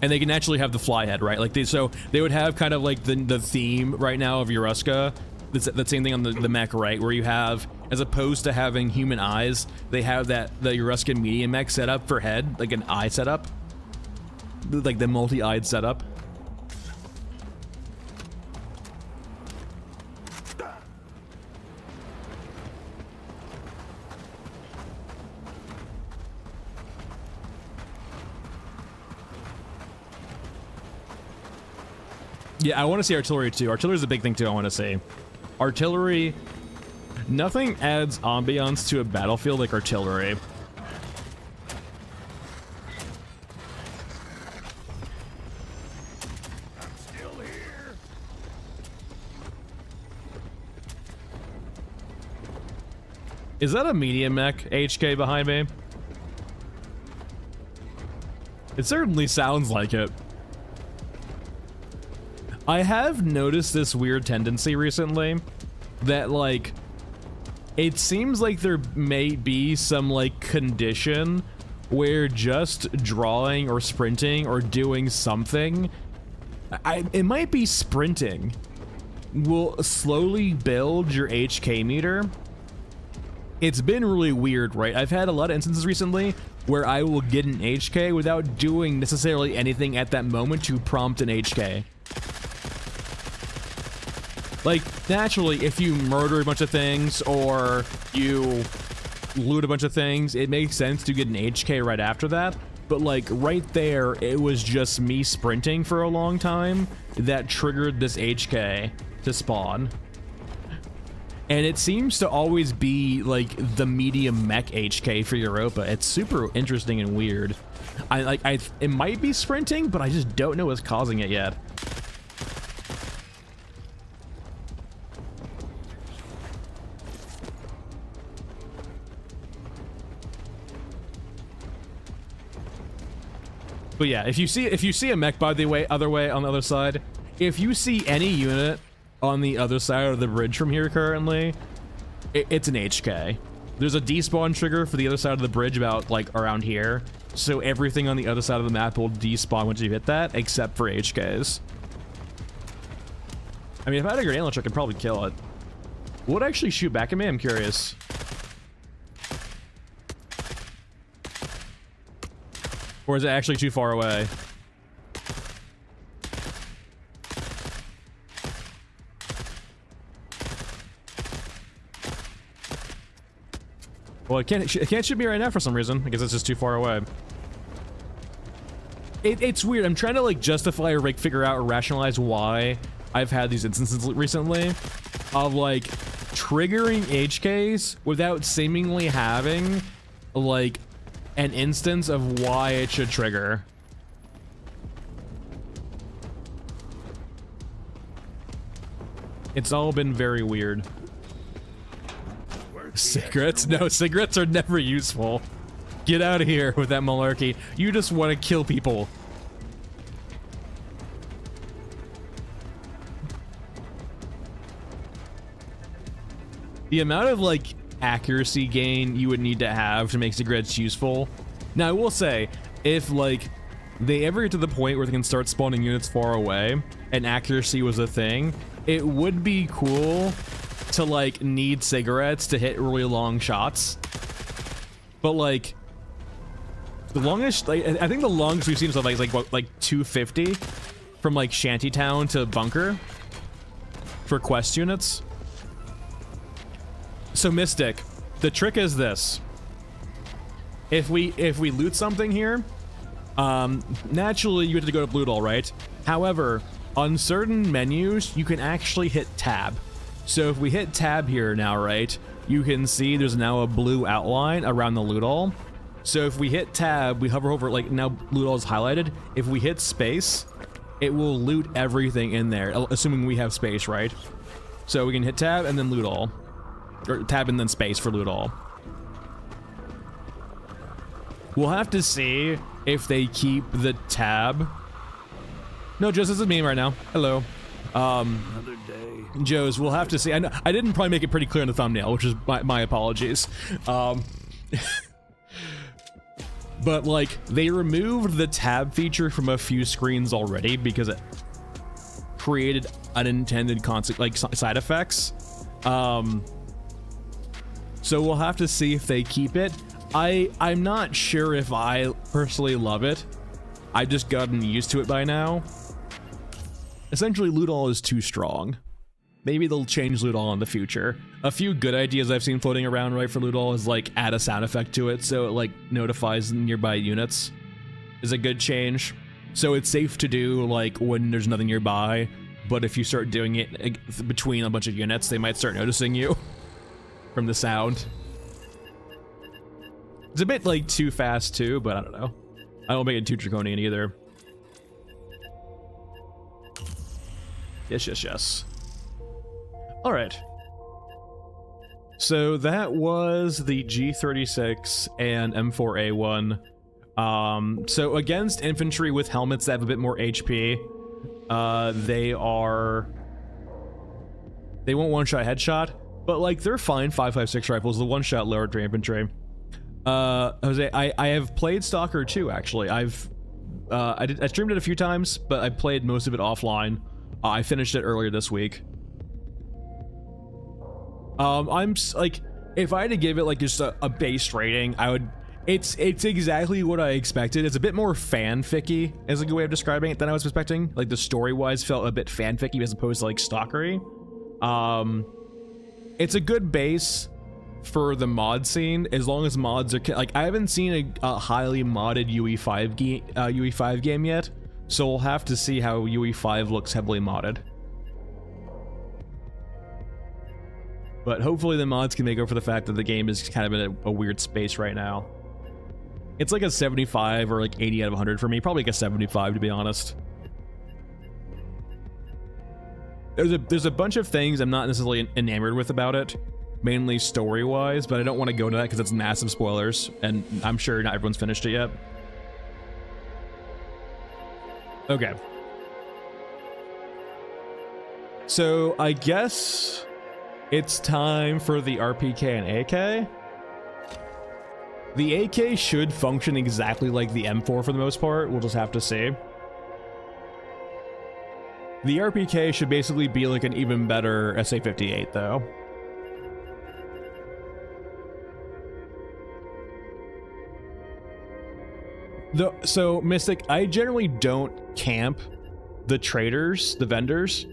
And they can actually have the fly head, right? Like so they would have kind of like the theme right now of Eurusca. The same thing on the mech, right? Where you have, as opposed to having human eyes, they have the Euruscan medium mech set up for head, like an eye setup. Like the multi-eyed setup. Yeah, I want to see artillery too. Artillery is a big thing too, I want to see. Artillery, nothing adds ambiance to a battlefield like artillery. I'm still here. Is that a medium mech HK behind me? It certainly sounds like it. I have noticed this weird tendency recently that, like, it seems like there may be some, like, condition where just drawing or sprinting or doing something, it might be sprinting, will slowly build your HK meter. It's been really weird, right? I've had a lot of instances recently where I will get an HK without doing necessarily anything at that moment to prompt an HK. Like, naturally, if you murder a bunch of things or you loot a bunch of things, it makes sense to get an HK right after that. But, like, right there, it was just me sprinting for a long time that triggered this HK to spawn. And it seems to always be, like, the medium mech HK for Europa. It's super interesting and weird. It might be sprinting, but I just don't know what's causing it yet. But yeah, if you see a mech, by the way, on the other side, if you see any unit on the other side of the bridge from here currently, it's an HK. There's a despawn trigger for the other side of the bridge about, like, around here. So everything on the other side of the map will despawn once you hit that, except for HKs. I mean, if I had a grenade launcher, I could probably kill it. Would it actually shoot back at me? I'm curious. Or is it actually too far away? Well, it can't shoot me right now for some reason. I guess it's just too far away. It's weird. I'm trying to, like, justify or, like, figure out or rationalize why I've had these instances recently of, like, triggering HKs without seemingly having, like, an instance of why it should trigger. It's all been very weird. Cigarettes? No, cigarettes are never useful. Get out of here with that malarkey. You just want to kill people. the amount of like accuracy gain you would need to have to make cigarettes useful. Now I will say, if like they ever get to the point where they can start spawning units far away and accuracy was a thing, it would be cool to like need cigarettes to hit really long shots. But like the longest, like, I think the longest we've seen stuff is like what, like 250 from like Shantytown to bunker for quest units. So Mystic, the trick is this: if we loot something here, naturally you have to go to loot all, right? However, on certain menus you can actually hit tab. So if we hit tab here now, right, you can see there's now a blue outline around the loot all. So if we hit tab, we hover over, like now loot all is highlighted. If we hit space, it will loot everything in there, assuming we have space, right? So we can hit tab and then loot all. Or tab and then space for loot all. We'll have to see if they keep the tab. No, Joe's, this is me right now. Hello. Another day. Joe's, we'll have to see. I know, I didn't probably make it pretty clear in the thumbnail, which is my apologies. But like, they removed the tab feature from a few screens already because it created unintended side effects. So we'll have to see if they keep it. I'm not sure if I personally love it. I've just gotten used to it by now. Essentially, loot all is too strong. Maybe they'll change loot all in the future. A few good ideas I've seen floating around, right, for loot all is like add a sound effect to it so it like notifies nearby units. Is a good change. So it's safe to do like when there's nothing nearby, but if you start doing it between a bunch of units, they might start noticing you from the sound. It's a bit like too fast too, but I don't know. I don't make it too draconian either. Yes. All right. So that was the G36 and M4A1. So against infantry with helmets that have a bit more HP, they won't one-shot headshot, but like they're fine 5.56 rifles, the one-shot lower to infantry. Jose, I have played Stalker 2 actually. I streamed it a few times, but I played most of it offline. I finished it earlier this week. I'm like, if I had to give it like just a base rating, I would. It's exactly what I expected. It's a bit more fanficky, is a good way of describing it, than I was expecting. Like the story-wise felt a bit fanficky as opposed to like stalkery. It's a good base for the mod scene, as long as mods are like, I haven't seen a highly modded UE5 game yet, so we'll have to see how UE5 looks heavily modded. But hopefully the mods can make up for the fact that the game is kind of in a weird space right now. It's like a 75 or like 80 out of 100 for me, probably like a 75 to be honest. There's a bunch of things I'm not necessarily enamored with about it, mainly story-wise, but I don't want to go into that because it's massive spoilers, and I'm sure not everyone's finished it yet. Okay. So I guess it's time for the RPK and AK. The AK should function exactly like the M4 for the most part, we'll just have to see. The RPK should basically be like an even better SA-58 though. So, Mystic, I generally don't camp the traders, the vendors,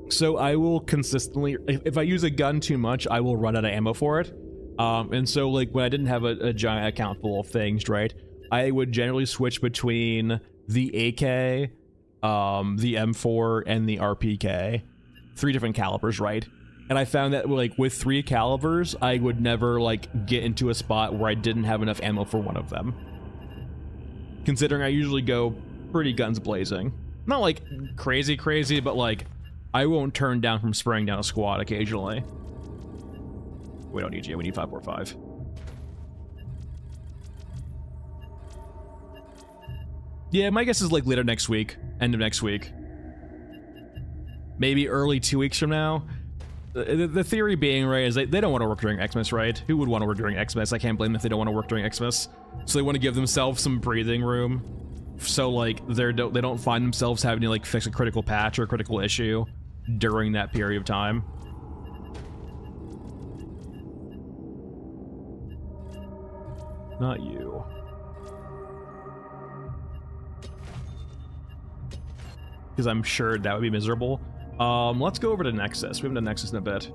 so I will consistently, if I use a gun too much, I will run out of ammo for it. And so, like, when I didn't have a giant account full of things, right, I would generally switch between the AK, the M4, and the RPK. 3 different calibers, right? And I found that, like, with 3 calibers, I would never, like, get into a spot where I didn't have enough ammo for one of them. Considering I usually go pretty guns blazing. Not like crazy, but like I won't turn down from spraying down a squad occasionally. We don't need you, we need 545. Yeah, my guess is like later next week, end of next week. Maybe early 2 weeks from now. the theory being, right, is they don't want to work during Xmas, right? Who would want to work during Xmas? I can't blame them if they don't want to work during Xmas. So they want to give themselves some breathing room, so like they don't find themselves having to like fix a critical patch or a critical issue during that period of time. Not you. Because I'm sure that would be miserable. Let's go over to Nexus. We haven't done Nexus in a bit.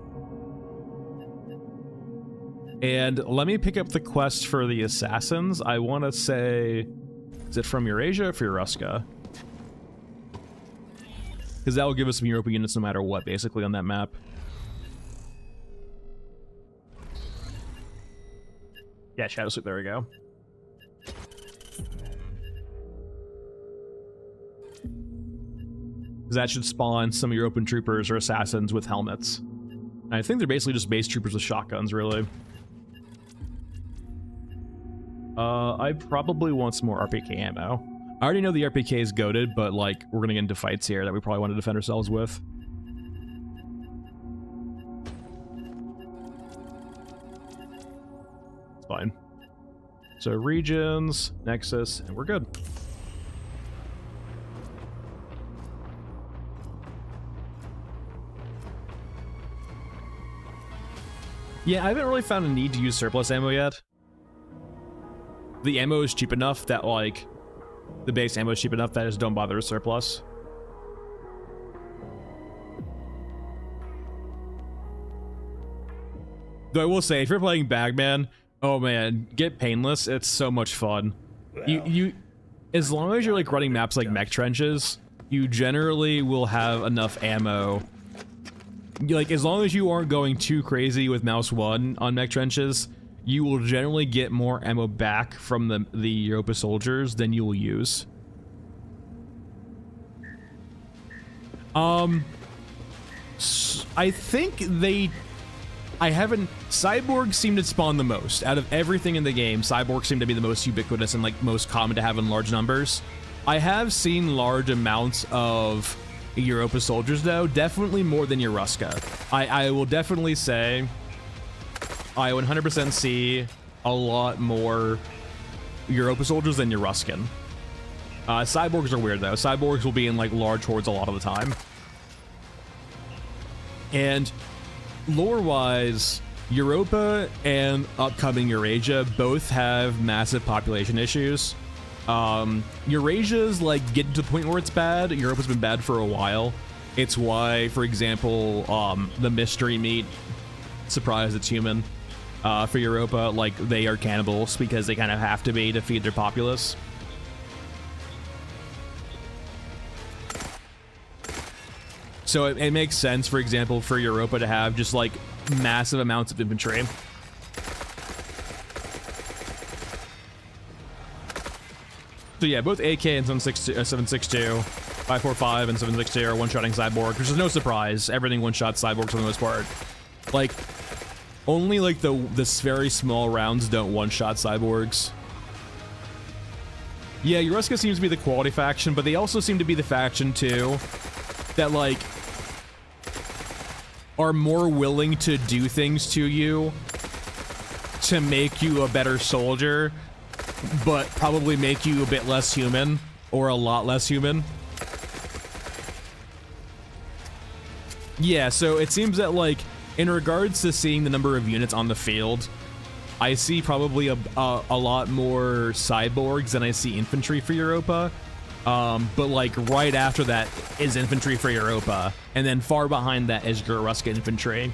And let me pick up the quest for the assassins. I want to say, is it from Eurasia or Furuska? Because that will give us some Europa units no matter what, basically, on that map. Yeah, Shadow Sweep, there we go. That should spawn some European troopers or assassins with helmets. And I think they're basically just base troopers with shotguns, really. I probably want some more RPK ammo. I already know the RPK is goated, but like we're gonna get into fights here that we probably want to defend ourselves with. It's fine. So regions, Nexus, and we're good. Yeah, I haven't really found a need to use surplus ammo yet. The ammo is cheap enough that, like, the base ammo is cheap enough that I just don't bother with surplus. Though I will say, if you're playing Bagman, oh man, get Painless. It's so much fun. You, as long as you're like running maps like mech trenches, you generally will have enough ammo. Like, as long as you aren't going too crazy with mouse 1 on mech trenches, you will generally get more ammo back from the Europa soldiers than you will use. I think cyborgs seem to spawn the most. Out of everything in the game, cyborgs seem to be the most ubiquitous and like most common to have in large numbers. I have seen large amounts of Europa soldiers though, definitely more than Euruska. I will definitely say I 100% see a lot more Europa soldiers than Euruskan. Cyborgs are weird though. Cyborgs will be in like large hordes a lot of the time. And lore-wise, Europa and upcoming Eurasia both have massive population issues. Eurasia's like getting to the point where it's bad. Europa's been bad for a while. It's why, for example, the mystery meat, surprise, it's human. For Europa, like, they are cannibals because they kind of have to be to feed their populace. So it makes sense, for example, for Europa to have just like massive amounts of infantry. So yeah, both AK and 762, 545 and 762 are one-shotting cyborg, which is no surprise. Everything one-shots cyborgs for the most part. Like, only like this very small rounds don't one-shot cyborgs. Yeah, Euruska seems to be the quality faction, but they also seem to be the faction too that like are more willing to do things to you to make you a better soldier, but probably make you a bit less human, or a lot less human. Yeah, so it seems that, like, in regards to seeing the number of units on the field, I see probably a lot more cyborgs than I see infantry for Europa. But, like, right after that is infantry for Europa, and then far behind that is Euruska infantry.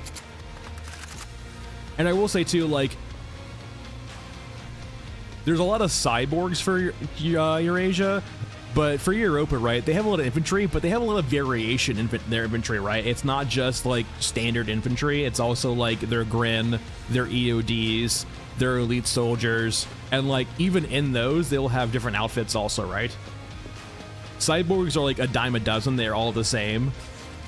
And I will say, too, like, there's a lot of cyborgs for Eurasia, but for Europa, right, they have a lot of infantry, but they have a lot of variation in their infantry, right? It's not just, like, standard infantry. It's also, like, their Grin, their EODs, their elite soldiers, and, like, even in those, they'll have different outfits also, right? Cyborgs are, like, a dime a dozen. They're all the same.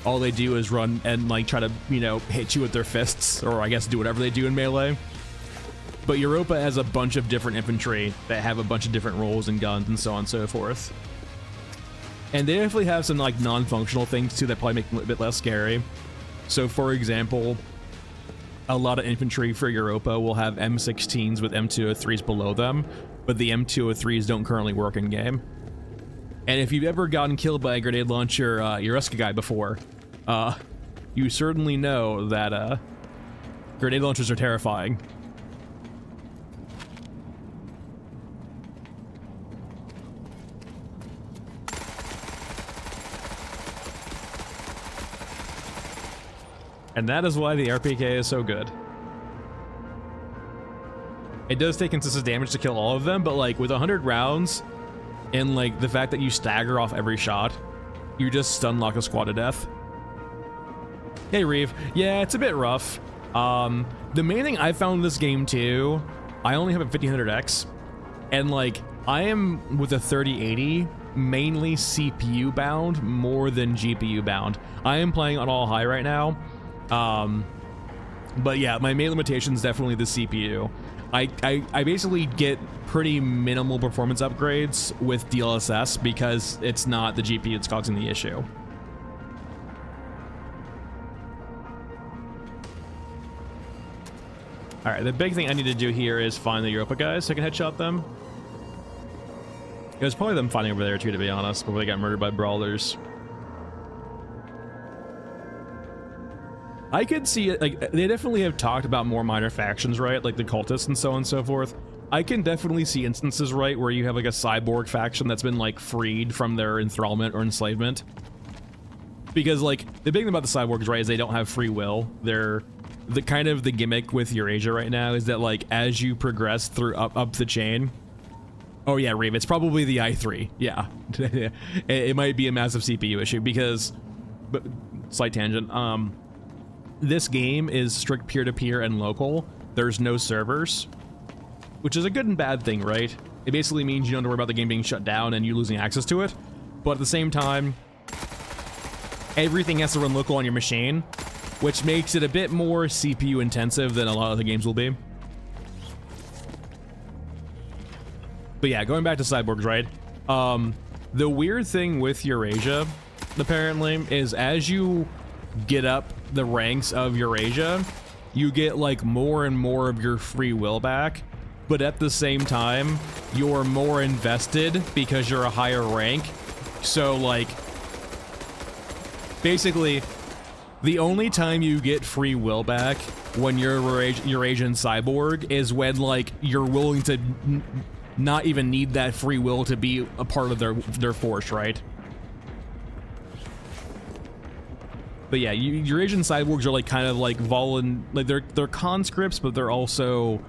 All they do is run and, like, try to, you know, hit you with their fists, or I guess do whatever they do in melee. But Europa has a bunch of different infantry that have a bunch of different roles and guns and so on and so forth. And they definitely have some like non-functional things too that probably make them a bit less scary. So for example, a lot of infantry for Europa will have M16s with M203s below them, but the M203s don't currently work in game. And if you've ever gotten killed by a grenade launcher Yuruska guy before, you certainly know that grenade launchers are terrifying. And that is why the RPK is so good. It does take consistent damage to kill all of them, but like with 100 rounds and like the fact that you stagger off every shot, you just stun lock a squad to death. Hey Reeve, yeah, it's a bit rough. The main thing I found in this game too, I only have a 1500X, and like I am with a 3080 mainly CPU bound more than GPU bound. I am playing on all high right now. But yeah, my main limitation is definitely the CPU. I basically get pretty minimal performance upgrades with DLSS because it's not the GPU that's causing the issue. All right, the big thing I need to do here is find the Europa guys so I can headshot them. It was probably them fighting over there too, to be honest, before they got murdered by brawlers. I could see it, like, they definitely have talked about more minor factions, right? Like the cultists and so on and so forth. I can definitely see instances, right, where you have like a cyborg faction that's been like freed from their enthrallment or enslavement. Because like, the big thing about the cyborgs, right, is they don't have free will. They're the kind of the gimmick with Eurasia right now is that like, as you progress through up the chain. Oh yeah, Reeve, it's probably the i3. Yeah, it might be a massive CPU issue because, but slight tangent, this game is strict peer-to-peer and local. There's no servers, which is a good and bad thing, right? It basically means you don't have to worry about the game being shut down and you losing access to it. But at the same time, everything has to run local on your machine, which makes it a bit more CPU intensive than a lot of the games will be. But yeah, going back to cyborgs, right? The weird thing with Eurasia, apparently, is as you get up the ranks of Eurasia, you get like more and more of your free will back, but at the same time you're more invested because you're a higher rank. So like basically the only time you get free will back when you're Eurasian cyborg is when like you're willing to not even need that free will to be a part of their force, right? But yeah, Eurasian cyborgs are like kind of like like they're conscripts, but they're also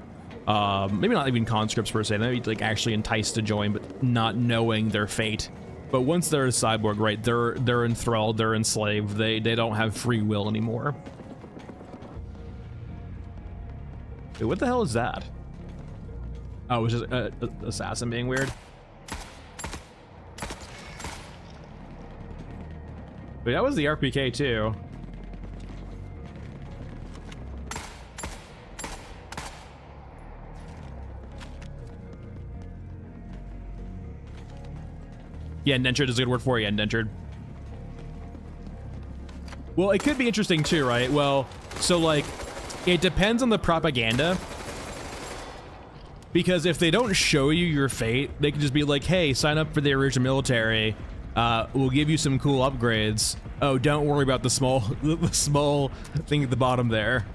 maybe not even conscripts per se. They're like actually enticed to join, but not knowing their fate. But once they're a cyborg, right, they're enthralled, they're enslaved. They don't have free will anymore. Wait, what the hell is that? Oh, it was just an assassin being weird. But that was the RPK too. Yeah, indentured is a good word for you, indentured. Well, it could be interesting too, right? Well, so like, it depends on the propaganda. Because if they don't show you your fate, they can just be like, hey, sign up for the original military. We'll give you some cool upgrades. Oh, don't worry about the small thing at the bottom there.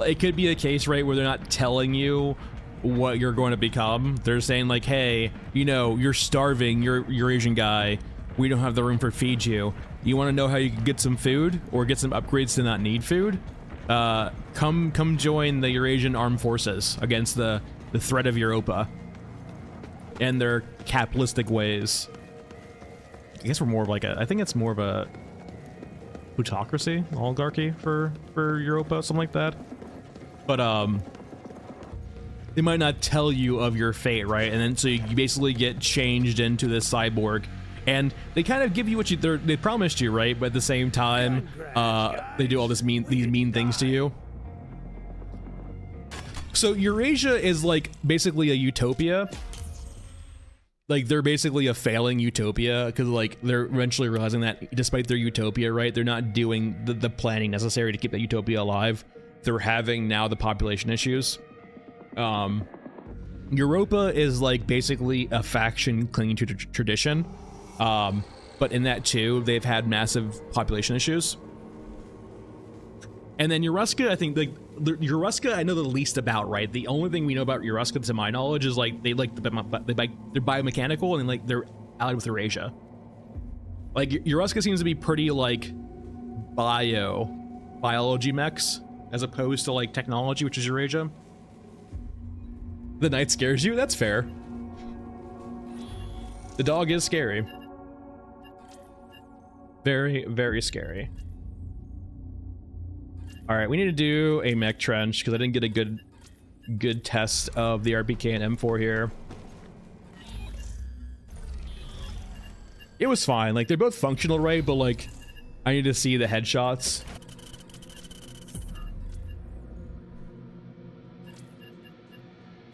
It could be a case, right, where they're not telling you what you're going to become. They're saying like, hey, you know, you're starving, you're Asian guy. We don't have the room for feed you. You want to know how you can get some food or get some upgrades to not need food? Come join the Eurasian Armed Forces against the threat of Europa and their capitalistic ways. I guess we're more of like I think it's more of a plutocracy, oligarchy for Europa, something like that. But they might not tell you of your fate, right? And then so you basically get changed into this cyborg, and they kind of give you what they promised you, right? But at the same time, they do all these mean things to you. So Eurasia is like basically a utopia. like they're basically a failing utopia because like they're eventually realizing that despite their utopia, right, they're not doing the planning necessary to keep that utopia alive. They're having now the population issues. Europa is like basically a faction clinging to tradition, but in that too, they've had massive population issues. And then Euruska, I think like Euruska, I know the least about, right? The only thing we know about Euruska, to my knowledge, is like they're biomechanical and like they're allied with Eurasia. Like Euruska seems to be pretty like biology mechs as opposed to like technology, which is Eurasia. The knight scares you? That's fair. The dog is scary. Very, very scary. All right, we need to do a mech trench because I didn't get a good test of the RPK and M4 here. It was fine. Like they're both functional, right? But like, I need to see the headshots.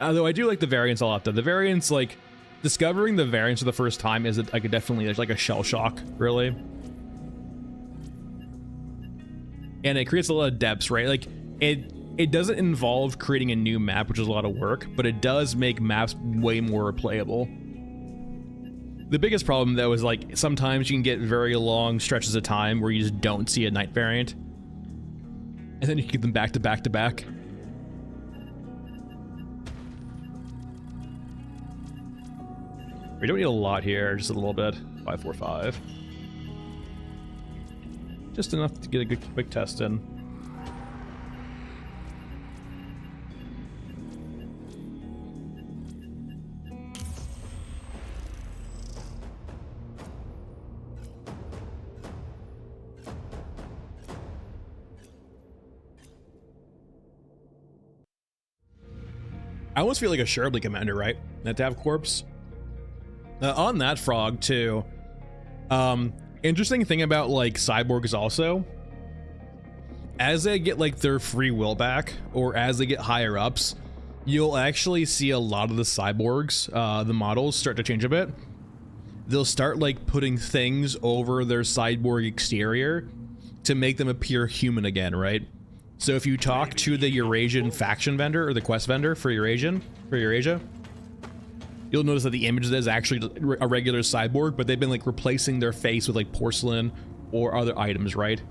Although I do like the variants a lot, though. The variants, like discovering the variants for the first time is like definitely like a shell shock, really. And it creates a lot of depths, right? Like it doesn't involve creating a new map, which is a lot of work, but it does make maps way more playable. The biggest problem though is like sometimes you can get very long stretches of time where you just don't see a knight variant, and then you keep them back to back to back. We don't need a lot here, just a little bit. 545. Just enough to get a good quick test in. I almost feel like a Sherbley commander, right? Not to have corpse. On that frog too. Interesting thing about like cyborgs also, as they get like their free will back or as they get higher ups, you'll actually see a lot of the cyborgs, the models start to change a bit. They'll start like putting things over their cyborg exterior to make them appear human again, right? So if you talk to the Eurasian faction vendor or the quest vendor for Eurasia, you'll notice that the image is actually a regular cyborg, but they've been like replacing their face with like porcelain or other items, right?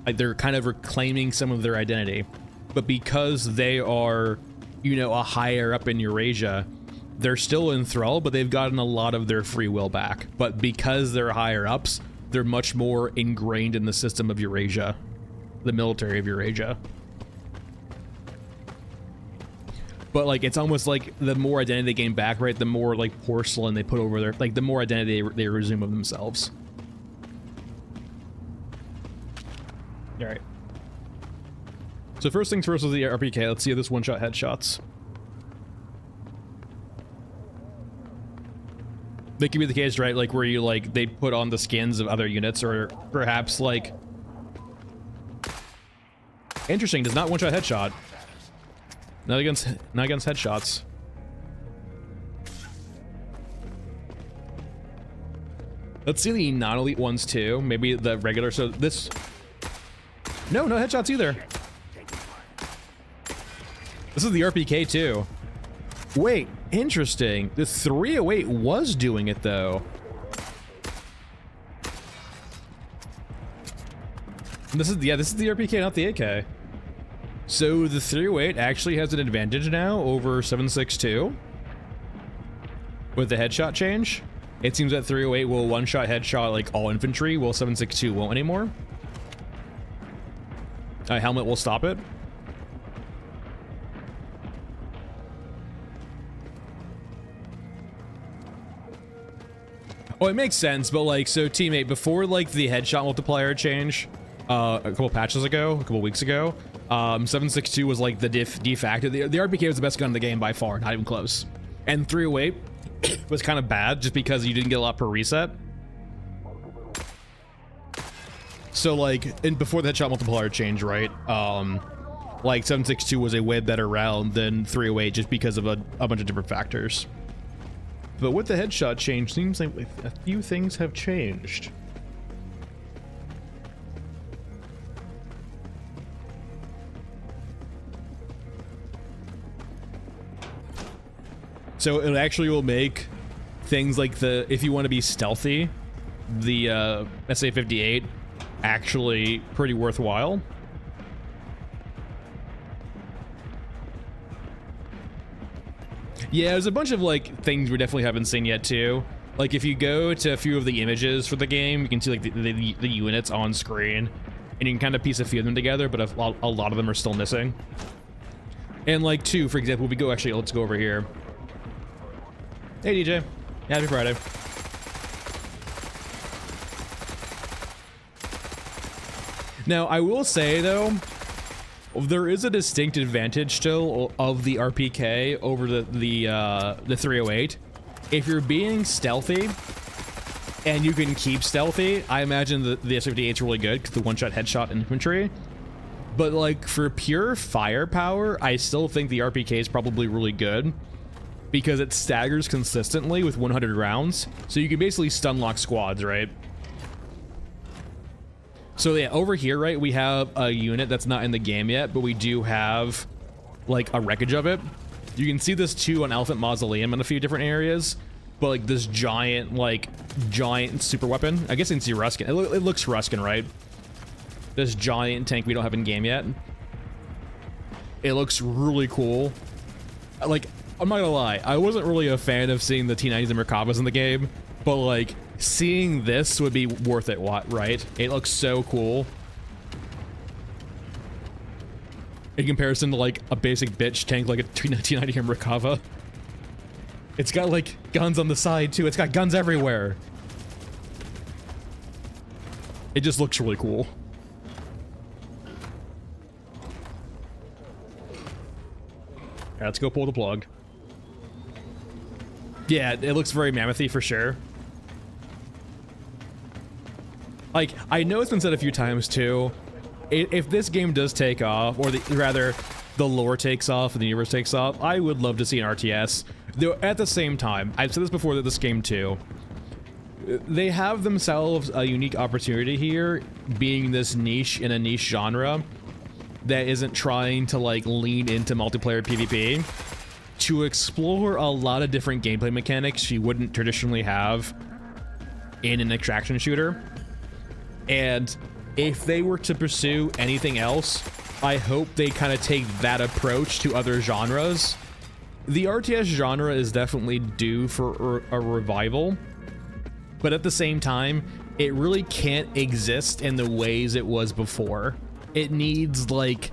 Like they're kind of reclaiming some of their identity. But because they are, you know, a higher up in Eurasia, they're still enthralled, but they've gotten a lot of their free will back. But because they're higher ups, they're much more ingrained in the system of Eurasia, the military of Eurasia. But like it's almost like the more identity they gain back, right, the more like porcelain they put over their, like the more identity they resume of themselves. All right. So first things first is the RPK. Let's see if this one-shot headshots. That could be the case, right? Like where you like they put on the skins of other units, or perhaps like. Interesting. Does not one-shot headshot. Not against headshots. Let's see the non-elite ones too. Maybe the regular. So this. No headshots either. This is the RPK too. Wait, interesting. The 308 was doing it though. This is the RPK, not the AK. So the 308 actually has an advantage now over 762 with the headshot change. It seems that 308 will one-shot headshot like all infantry, while 762 won't anymore. Helmet will stop it. Oh, it makes sense, but like, so teammate, before like the headshot multiplier change, a couple patches ago, a couple weeks ago, 762 was like the de facto. The RPK was the best gun in the game by far, not even close. And 308 was kind of bad just because you didn't get a lot per reset. So like, and before the headshot multiplier change, right? Like 762 was a way better round than 308 just because of a bunch of different factors. But with the headshot change, seems like a few things have changed. So it actually will make things like if you want to be stealthy, the SA-58 actually pretty worthwhile. Yeah, there's a bunch of like things we definitely haven't seen yet too. Like if you go to a few of the images for the game, you can see like the units on screen, and you can kind of piece a few of them together, but a lot of them are still missing. And like two, for example, let's go over here. Hey DJ, happy Friday. Now I will say though, there is a distinct advantage still of the RPK over the 308. If you're being stealthy and you can keep stealthy, I imagine the S58 is really good because the one-shot headshot infantry. But like for pure firepower, I still think the RPK is probably really good because it staggers consistently with 100 rounds. So you can basically stun lock squads, right? So yeah, over here, right, we have a unit that's not in the game yet, but we do have like a wreckage of it. You can see this too on Elephant Mausoleum in a few different areas, but like this giant super weapon. I guess you can see Ruskin. It looks Ruskin, right? This giant tank we don't have in game yet. It looks really cool. Like, I'm not gonna lie, I wasn't really a fan of seeing the T90s and Merkavas in the game, but like seeing this would be worth it, right? It looks so cool in comparison to like a basic bitch tank like a T90 and Merkava. It's got like guns on the side too. It's got guns everywhere. It just looks really cool. Right, let's go pull the plug. Yeah, it looks very mammoth-y for sure. Like, I know it's been said a few times too, if this game does take off, or rather, the lore takes off and the universe takes off, I would love to see an RTS. Though at the same time, I've said this before that this game too, they have themselves a unique opportunity here, being this niche in a niche genre that isn't trying to like lean into multiplayer PvP, to explore a lot of different gameplay mechanics you wouldn't traditionally have in an extraction shooter. And if they were to pursue anything else, I hope they kind of take that approach to other genres. The RTS genre is definitely due for a revival, but at the same time, it really can't exist in the ways it was before. It needs like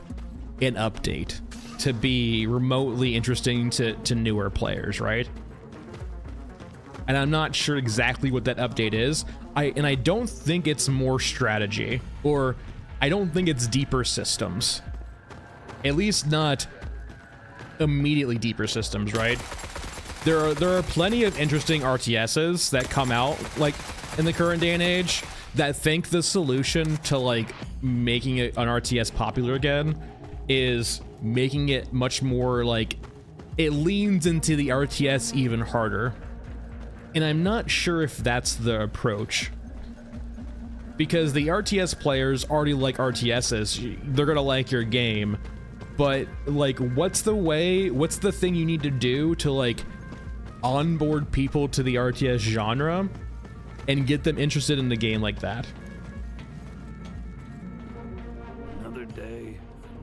an update to be remotely interesting to newer players, right? And I'm not sure exactly what that update is. I don't think it's more strategy, or I don't think it's deeper systems. At least not immediately deeper systems, right? There are plenty of interesting RTSs that come out like in the current day and age that think the solution to like making an RTS popular again is making it much more like it leans into the RTS even harder. And I'm not sure if that's the approach, because the RTS players already like RTSs. They're gonna like your game, but like what's the thing you need to do to like onboard people to the RTS genre and get them interested in the game like that? Another day,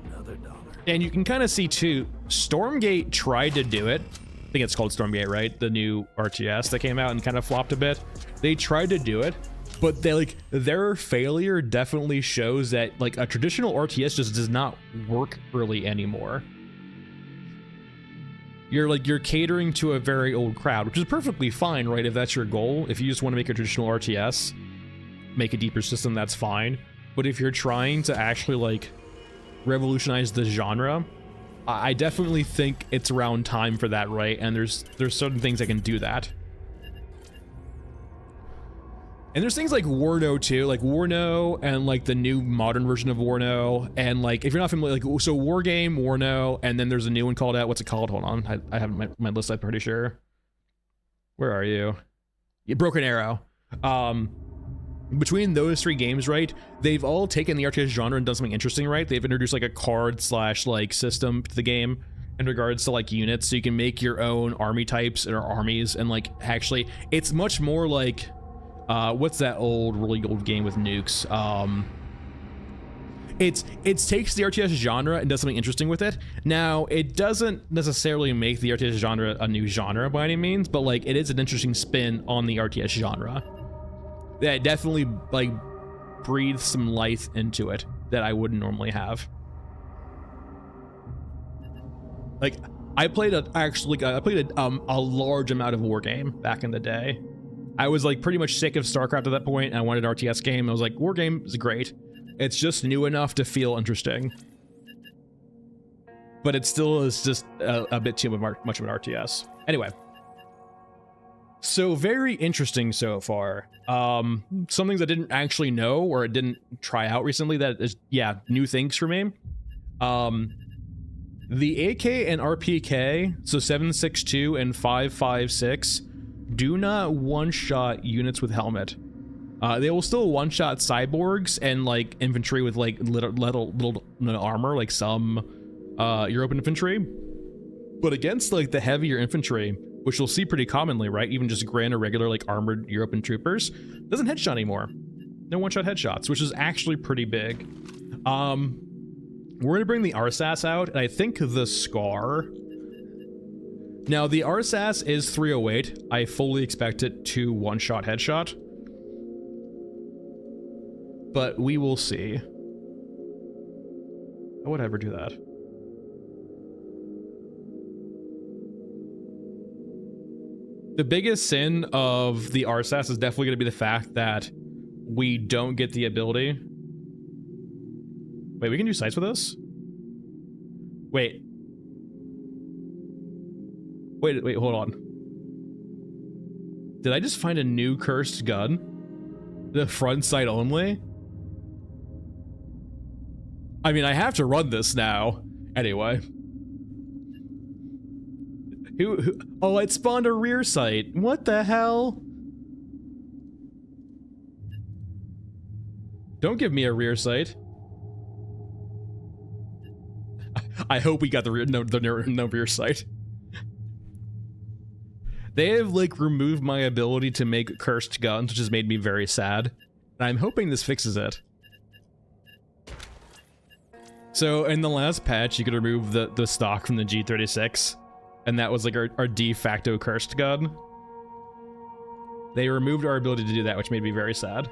another dollar. And you can kind of see too, Stormgate tried to do it. I think it's called Stormgate, right? The new RTS that came out and kind of flopped a bit. They tried to do it, but they like their failure definitely shows that like a traditional RTS just does not work really anymore. You're catering to a very old crowd, which is perfectly fine, right? If that's your goal, if you just want to make a traditional RTS, make a deeper system, that's fine. But if you're trying to actually like revolutionize the genre, I definitely think it's around time for that, right? And there's certain things that can do that. And there's things like Warno too, like Warno and like the new modern version of Warno. And like, if you're not familiar, like, so Wargame, Warno, and then there's a new one called out. What's it called? Hold on. I have my list, I'm pretty sure. Where are you? Yeah, Broken Arrow. Between those 3 games, right, they've all taken the RTS genre and done something interesting, right? They've introduced like a card slash like system to the game in regards to like units, so you can make your own army types or armies, and like actually it's much more like what's that really old game with nukes? It takes the RTS genre and does something interesting with it. Now, it doesn't necessarily make the RTS genre a new genre by any means, but like it is an interesting spin on the RTS genre. That definitely like breathes some life into it that I wouldn't normally have. Like I played a large amount of war game back in the day. I was like pretty much sick of StarCraft at that point, and I wanted an RTS game. I was like, war game is great. It's just new enough to feel interesting, but it still is just a bit too much of an RTS. Anyway. So very interesting so far. Some things I didn't actually know or didn't try out recently that is, yeah, new things for me. The AK and RPK, so 7.62 and 5.56, do not one-shot units with helmet. They will still one-shot cyborgs and like infantry with like little armor, like some European infantry. But against like the heavier infantry, which we'll see pretty commonly, right? Even just grand or regular like armored European troopers, doesn't headshot anymore. No one-shot headshots, which is actually pretty big. We're gonna bring the RSAS out, and I think the Scar. Now the RSAS is 308. I fully expect it to one-shot headshot, but we will see. I would ever do that. The biggest sin of the RSAS is definitely going to be the fact that we don't get the ability. Wait, we can do sights with this? Wait, hold on. Did I just find a new cursed gun? The front sight only? I mean, I have to run this now. Anyway. Who? Oh, it spawned a rear sight. What the hell? Don't give me a rear sight. I hope we got the no rear sight. They have like removed my ability to make cursed guns, which has made me very sad. And I'm hoping this fixes it. So in the last patch, you could remove the stock from the G36. And that was like our de facto cursed gun. They removed our ability to do that, which made me very sad.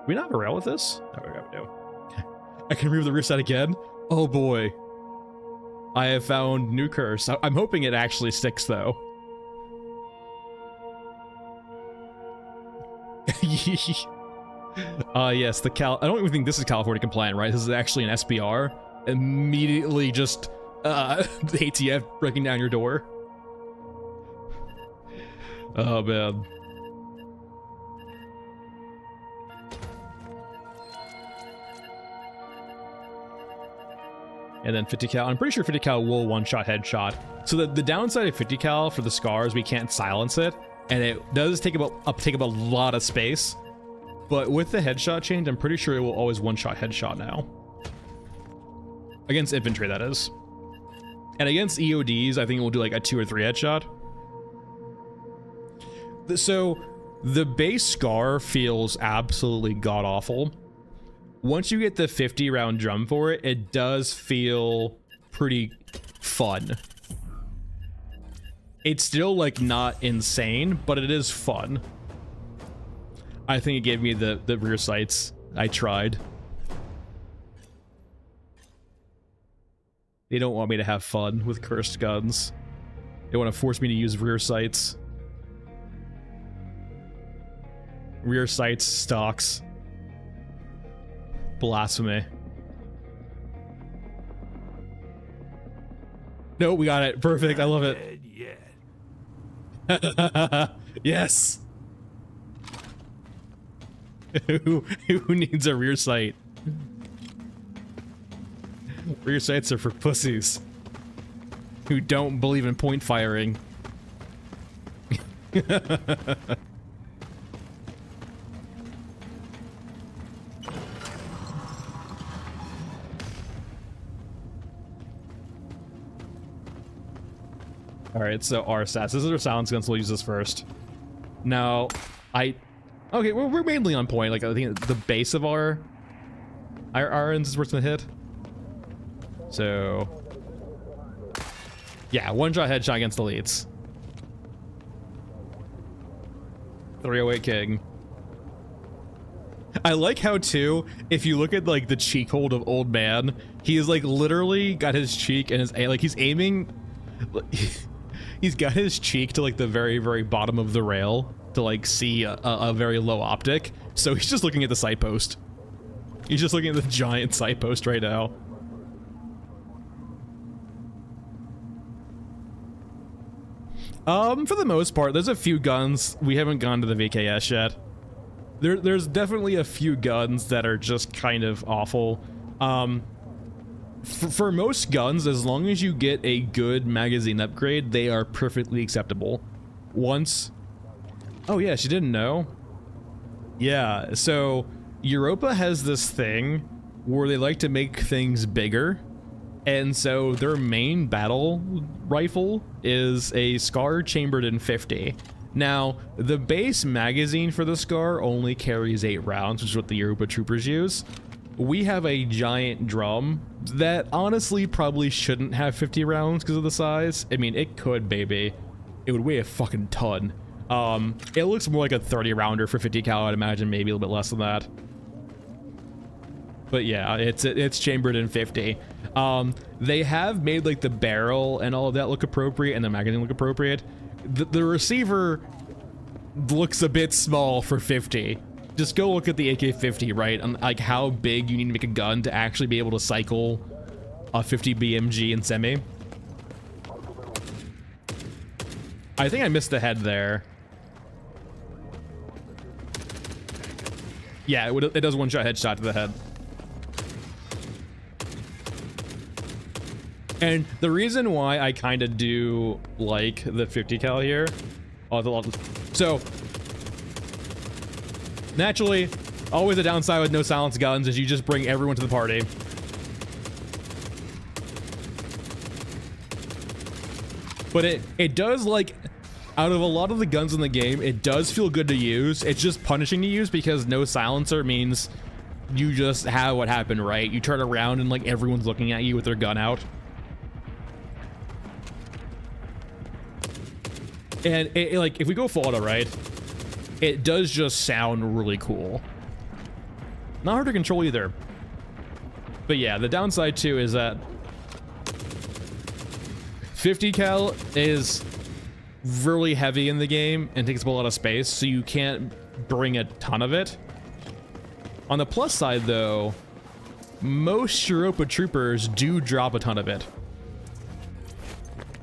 Do we not have a rail with this? No, we do. I can remove the rear sight again? Oh boy. I have found new curse. I'm hoping it actually sticks though. Yes, I don't even think this is California compliant, right? This is actually an SBR. Immediately just, the ATF breaking down your door. Oh, man. And then 50 cal. I'm pretty sure 50 cal will one-shot headshot. So the downside of 50 cal for the Scar is we can't silence it. And it does take up a lot of space, but with the headshot change, I'm pretty sure it will always one-shot headshot now. Against infantry, that is. And against EODs, I think it will do like a 2 or 3 headshot. So the base Scar feels absolutely god-awful. Once you get the 50-round drum for it, it does feel pretty fun. It's still, like, not insane, but it is fun. I think it gave me the rear sights. I tried. They don't want me to have fun with cursed guns. They want to force me to use rear sights. Rear sights, stocks. Blasphemy. No, we got it. Perfect. I love it. Yes. Who needs a rear sight? Rear sights are for pussies who don't believe in point firing. Alright, so our stats. This is our silence guns, so we'll use this first. Now, okay, we're mainly on point. Like, I think the base of our irons is worth the hit. So, yeah, one-shot headshot against elites. 308 King. I like how, too, if you look at, like, the cheek hold of Old Man, he is, like, literally got his cheek and his, like, he's aiming... He's got his cheek to like the very, very bottom of the rail to like see a very low optic. So he's just looking at the sight post. He's just looking at the giant sight post right now. For the most part, there's a few guns. We haven't gone to the VKS yet. There's definitely a few guns that are just kind of awful. For most guns, as long as you get a good magazine upgrade, they are perfectly acceptable. Once... Oh yeah, she didn't know. Yeah, so Europa has this thing where they like to make things bigger. And so their main battle rifle is a Scar chambered in 50. Now, the base magazine for the Scar only carries 8 rounds, which is what the Europa troopers use. We have a giant drum that honestly probably shouldn't have 50 rounds because of the size. I mean, it could, baby. It would weigh a fucking ton. It looks more like a 30 rounder for 50 cal, I'd imagine, maybe a little bit less than that. But yeah, it's chambered in 50. They have made like the barrel and all of that look appropriate and the magazine look appropriate. The receiver looks a bit small for 50. Just go look at the AK-50, right? And like how big you need to make a gun to actually be able to cycle a 50 BMG in semi. I think I missed the head there. Yeah, it does one-shot headshot to the head. And the reason why I kind of do like the 50 cal here, so naturally, always a downside with no silence guns is you just bring everyone to the party. But it does, like, out of a lot of the guns in the game, it does feel good to use. It's just punishing to use because no silencer means you just have what happened, right? You turn around and, like, everyone's looking at you with their gun out. And, like, if we go full auto, right? It does just sound really cool. Not hard to control either. But yeah, the downside too is that 50 cal is really heavy in the game and takes up a lot of space, so you can't bring a ton of it. On the plus side though, most Europa troopers do drop a ton of it.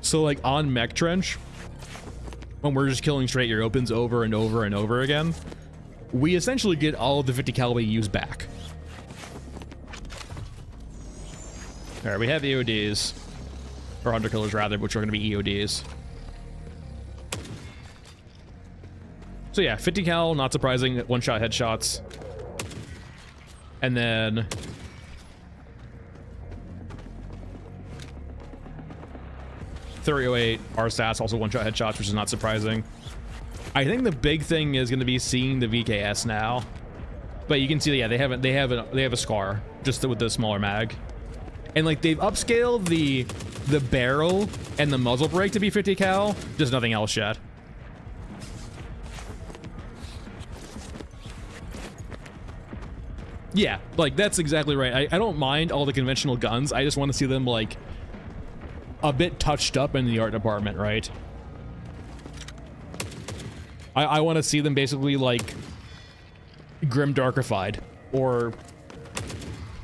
So like on Mech Trench, when we're just killing straight Europans over and over and over again, we essentially get all of the 50 cal we use back. Alright, we have EODs. Or Underkillers rather, which are going to be EODs. So yeah, 50 cal, not surprising, one-shot headshots. And then... .308 RSATs, also one-shot headshots, which is not surprising. I think the big thing is going to be seeing the VKS now, but you can see that yeah, they have a Scar just with the smaller mag, and like they've upscaled the barrel and the muzzle brake to be 50 cal, just nothing else yet. Yeah, like that's exactly right. I don't mind all the conventional guns. I just want to see them like a bit touched up in the art department, right? I want to see them basically like grim darkified or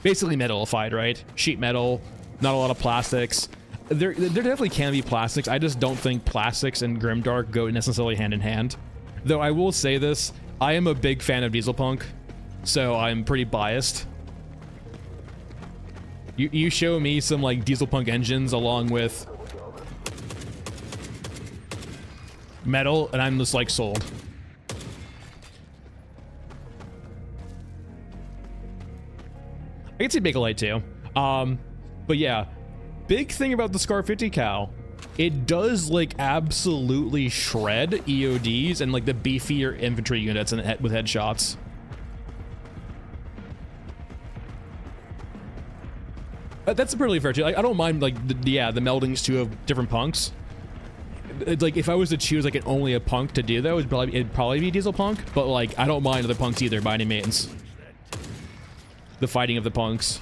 basically metalified, right? Sheet metal, not a lot of plastics. There definitely can be plastics. I just don't think plastics and grim dark go necessarily hand in hand. Though I will say this, I am a big fan of Dieselpunk, so I'm pretty biased. You show me some like diesel punk engines along with metal, and I'm just like sold. I can see Bakelite too. But yeah, big thing about the Scar 50 cal, it does like absolutely shred EODs and like the beefier infantry units and with headshots. That's pretty fair too. Like, I don't mind like the meldings too of different punks. Like if I was to choose like only a punk to do that, it'd probably be diesel punk. But like I don't mind other punks either by any means. The fighting of the punks.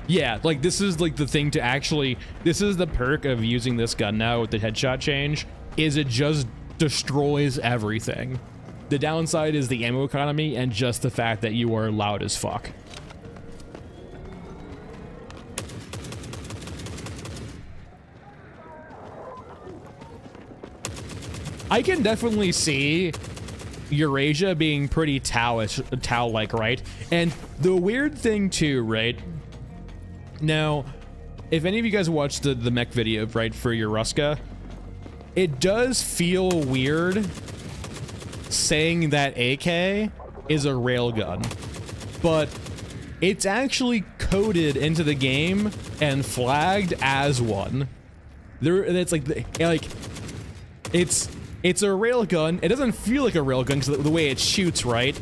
Yeah, like this is like the thing to actually. This is the perk of using this gun now with the headshot change. Is it just destroys everything. The downside is the ammo economy and just the fact that you are loud as fuck. I can definitely see Eurasia being pretty Tau-like, right? And the weird thing too, right? Now, if any of you guys watched the mech video, right, for Euruska, it does feel weird saying that AK is a railgun, but it's actually coded into the game and flagged as one. It's like it's a railgun. It doesn't feel like a railgun because the way it shoots, right?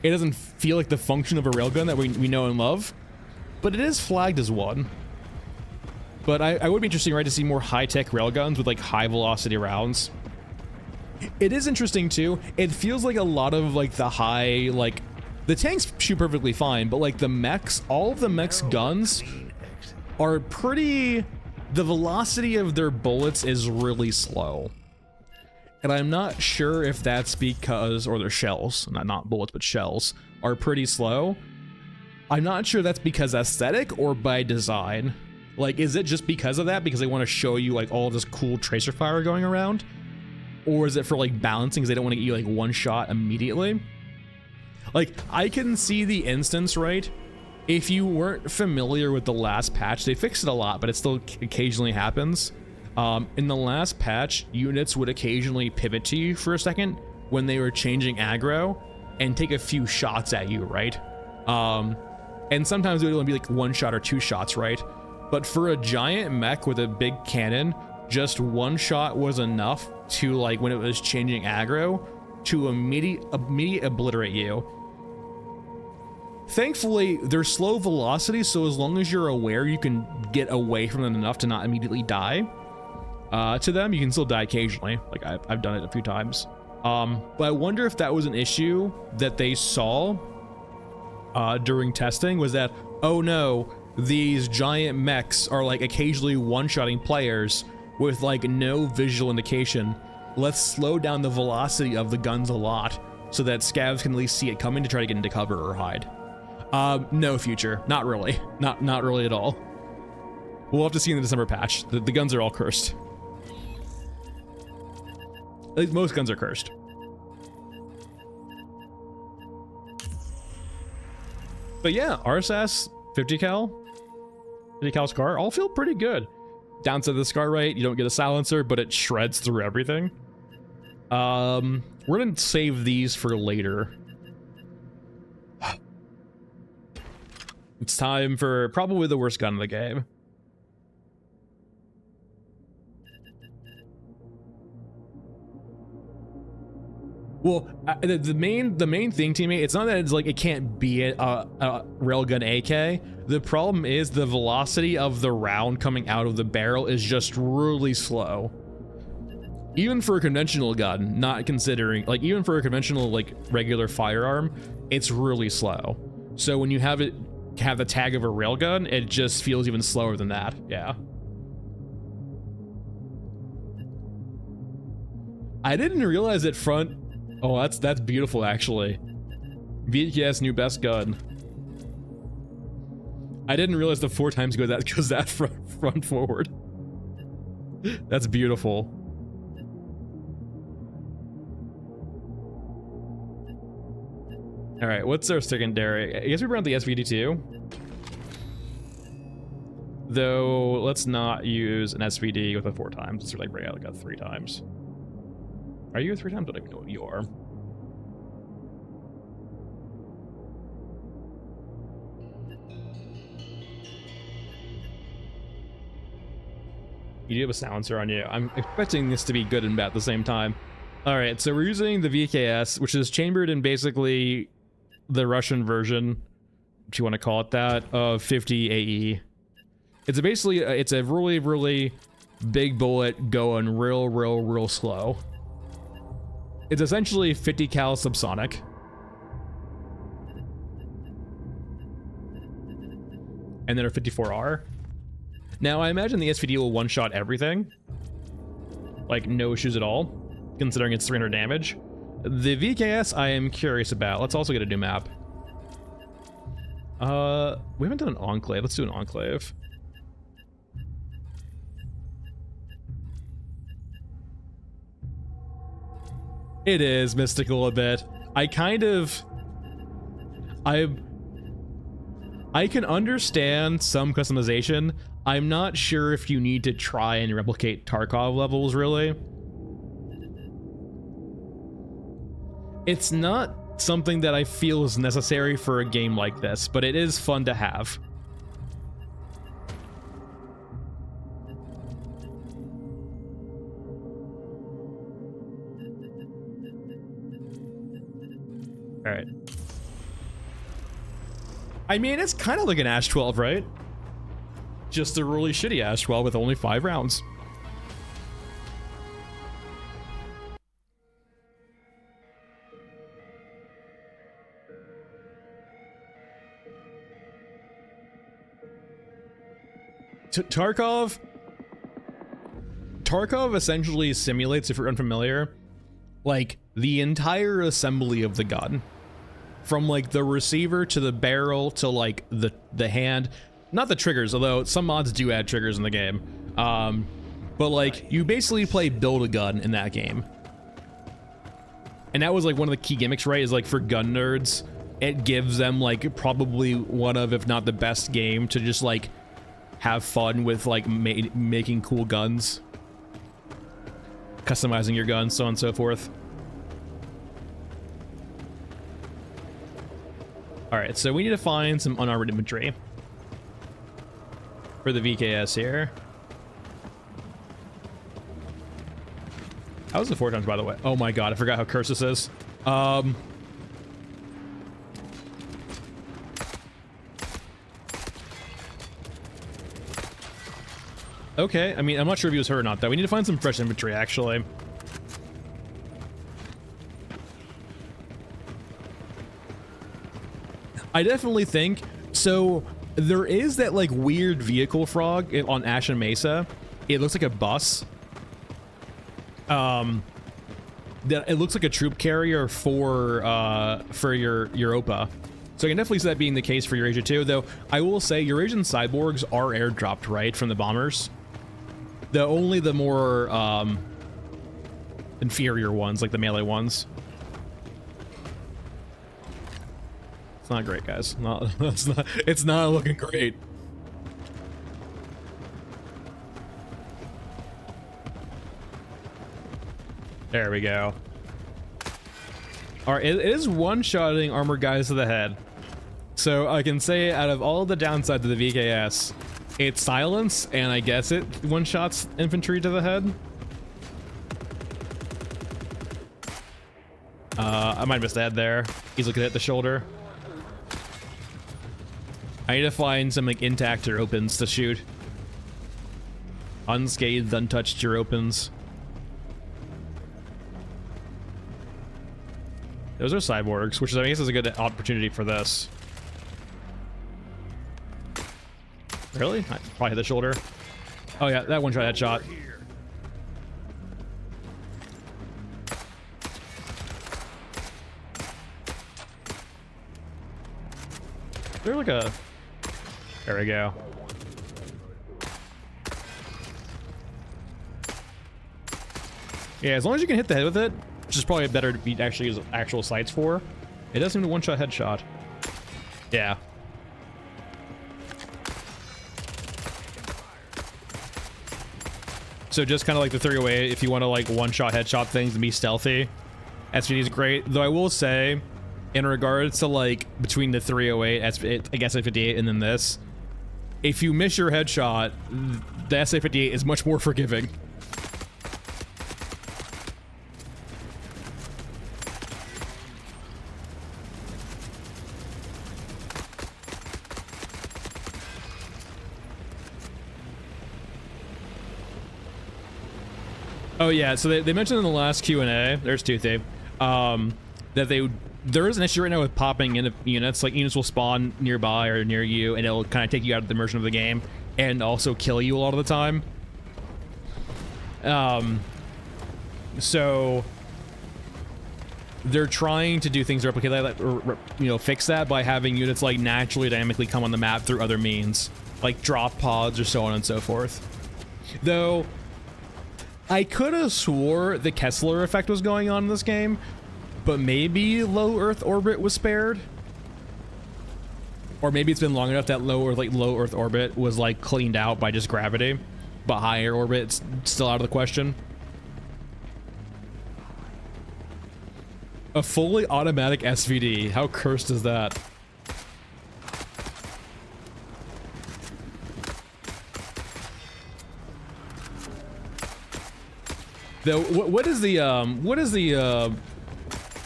It doesn't feel like the function of a railgun that we know and love, but it is flagged as one. But I would be interesting, right, to see more high-tech railguns with like high velocity rounds. It is interesting too. It feels like a lot of like the high, like the tanks shoot perfectly fine, but like the mechs, all of the mechs guns are pretty, the velocity of their bullets is really slow. And I'm not sure if that's because, or their shells, not bullets, but shells, are pretty slow. I'm not sure that's because aesthetic or by design. Like, is it just because of that? Because they want to show you like all this cool tracer fire going around? Or is it for like balancing because they don't want to get you like one shot immediately? Like, I can see the instance, right? If you weren't familiar with the last patch, they fixed it a lot, but it still occasionally happens. In the last patch, units would occasionally pivot to you for a second when they were changing aggro and take a few shots at you, right? And sometimes it would only be like one shot or two shots, right? But for a giant mech with a big cannon, just one shot was enough to, like, when it was changing aggro, to immediate obliterate you. Thankfully, they're slow velocity, so as long as you're aware, you can get away from them enough to not immediately die. To them, you can still die occasionally. Like, I've done it a few times. But I wonder if that was an issue that they saw during testing, was that, oh no, these giant mechs are like occasionally one-shotting players with like no visual indication. Let's slow down the velocity of the guns a lot so that scavs can at least see it coming to try to get into cover or hide. No, future, not really, not really at all. We'll have to see in the December patch. The guns are all cursed. At least most guns are cursed. But yeah, RSS 50 cal Scar all feel pretty good. Downside of the Scar, right? You don't get a silencer, but it shreds through everything. We're gonna save these for later. It's time for probably the worst gun in the game. Well, the main thing, teammate, it's not that it's like it can't be a railgun AK. The problem is the velocity of the round coming out of the barrel is just really slow. Even for a conventional gun, not considering, like, even for a conventional, like, regular firearm, it's really slow. So when you have the tag of a railgun, it just feels even slower than that. Yeah. I didn't realize that front. Oh, that's beautiful, actually. VKS new best gun. I didn't realize the 4 times goes that front forward. That's beautiful. All right, what's our secondary? I guess we brought the SVD2. Though, let's not use an SVD with a 4 times. Let's like bring out like a 3 times. Are you a 3 times? I don't even know what you are. You do have a silencer on you. I'm expecting this to be good and bad at the same time. All right, so we're using the VKS, which is chambered in basically the Russian version, if you want to call it that, of 50 AE. It's basically, it's a really, really big bullet going real slow. It's essentially 50 cal subsonic. And then a 54R. Now, I imagine the SVD will one-shot everything. Like, no issues at all, considering it's 300 damage. The VKS, I am curious about. Let's also get a new map. We haven't done an Enclave. Let's do an Enclave. It is mystical a bit. I can understand some customization. I'm not sure if you need to try and replicate Tarkov levels, really. It's not something that I feel is necessary for a game like this, but it is fun to have. All right. I mean, it's kind of like an Ash 12, right? Just a really shitty Ash 12 with only 5 rounds. Tarkov essentially simulates, if you're unfamiliar, like the entire assembly of the gun. From like the receiver to the barrel to like the hand, not the triggers, although some mods do add triggers in the game. But like you basically play build a gun in that game. And that was like one of the key gimmicks, right? Is like for gun nerds, it gives them like probably one of, if not the best game to just like have fun with, like making cool guns, customizing your guns, so on and so forth. All right, so we need to find some unarmored infantry for the VKS here. How was the 4 times, by the way? Oh my god, I forgot how cursed this is. Okay, I mean, I'm not sure if he was hurt or not, though. We need to find some fresh infantry, actually. I definitely think so. There is that like weird vehicle frog on Ashen Mesa. It looks like a bus. That it looks like a troop carrier for your Europa. So I can definitely see that being the case for Eurasia too. Though I will say Eurasian cyborgs are airdropped right from the bombers. Only the more inferior ones, like the melee ones. It's not great, guys. It's not looking great. There we go. All right, it is one-shotting armored guys to the head. So I can say out of all the downsides of the VKS, it's silence, and I guess it one-shots infantry to the head. I might have missed the head there. He's looking at the shoulder. I need to find some like intact Europans to shoot. Unscathed, untouched Europans. Those are cyborgs, which I guess is a good opportunity for this. Really? I probably hit the shoulder. Oh yeah, that one shot, that shot. They're like a... There we go. Yeah, as long as you can hit the head with it, which is probably better to be actually use actual sights for. It does seem to one-shot headshot. Yeah. So just kind of like the 308, if you want to like one-shot headshot things and be stealthy, SVD is great. Though I will say, in regards to like between the 308, I guess S58, and then this, if you miss your headshot, the SA58 is much more forgiving. Oh yeah, so they mentioned in the last Q&A, there's Toothy, that there is an issue right now with popping into units. Like, units will spawn nearby or near you, and it'll kind of take you out of the immersion of the game, and also kill you a lot of the time. So they're trying to do things to replicate that, or, you know, fix that by having units like naturally dynamically come on the map through other means, like drop pods or so on and so forth. Though I could have swore the Kessler effect was going on in this game, but maybe low Earth orbit was spared, or maybe it's been long enough that low Earth orbit was like cleaned out by just gravity, but higher orbit it's still out of the question. A fully automatic SVD, how cursed is that? Though, what is the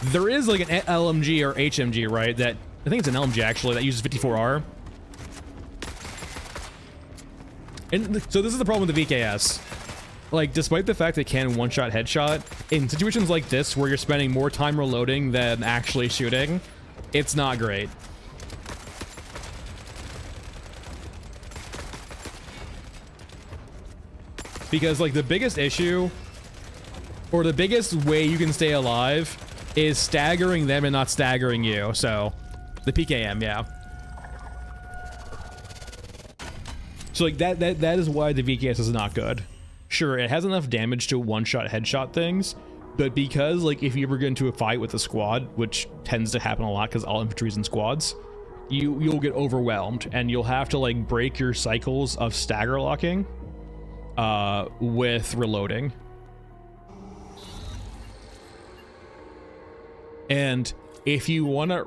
there is like an LMG or HMG, right? That, I think it's an LMG actually, that uses 54R. And so this is the problem with the VKS. Like, despite the fact it can one-shot headshot, in situations like this where you're spending more time reloading than actually shooting, it's not great. Because like the biggest issue, or the biggest way you can stay alive, is staggering them and not staggering you. So the PKM, yeah. So like that is why the VKS is not good. Sure, it has enough damage to one-shot headshot things, but because like if you ever get into a fight with a squad, which tends to happen a lot because all infantry's in squads, you'll get overwhelmed and you'll have to like break your cycles of stagger locking with reloading. And if you wanna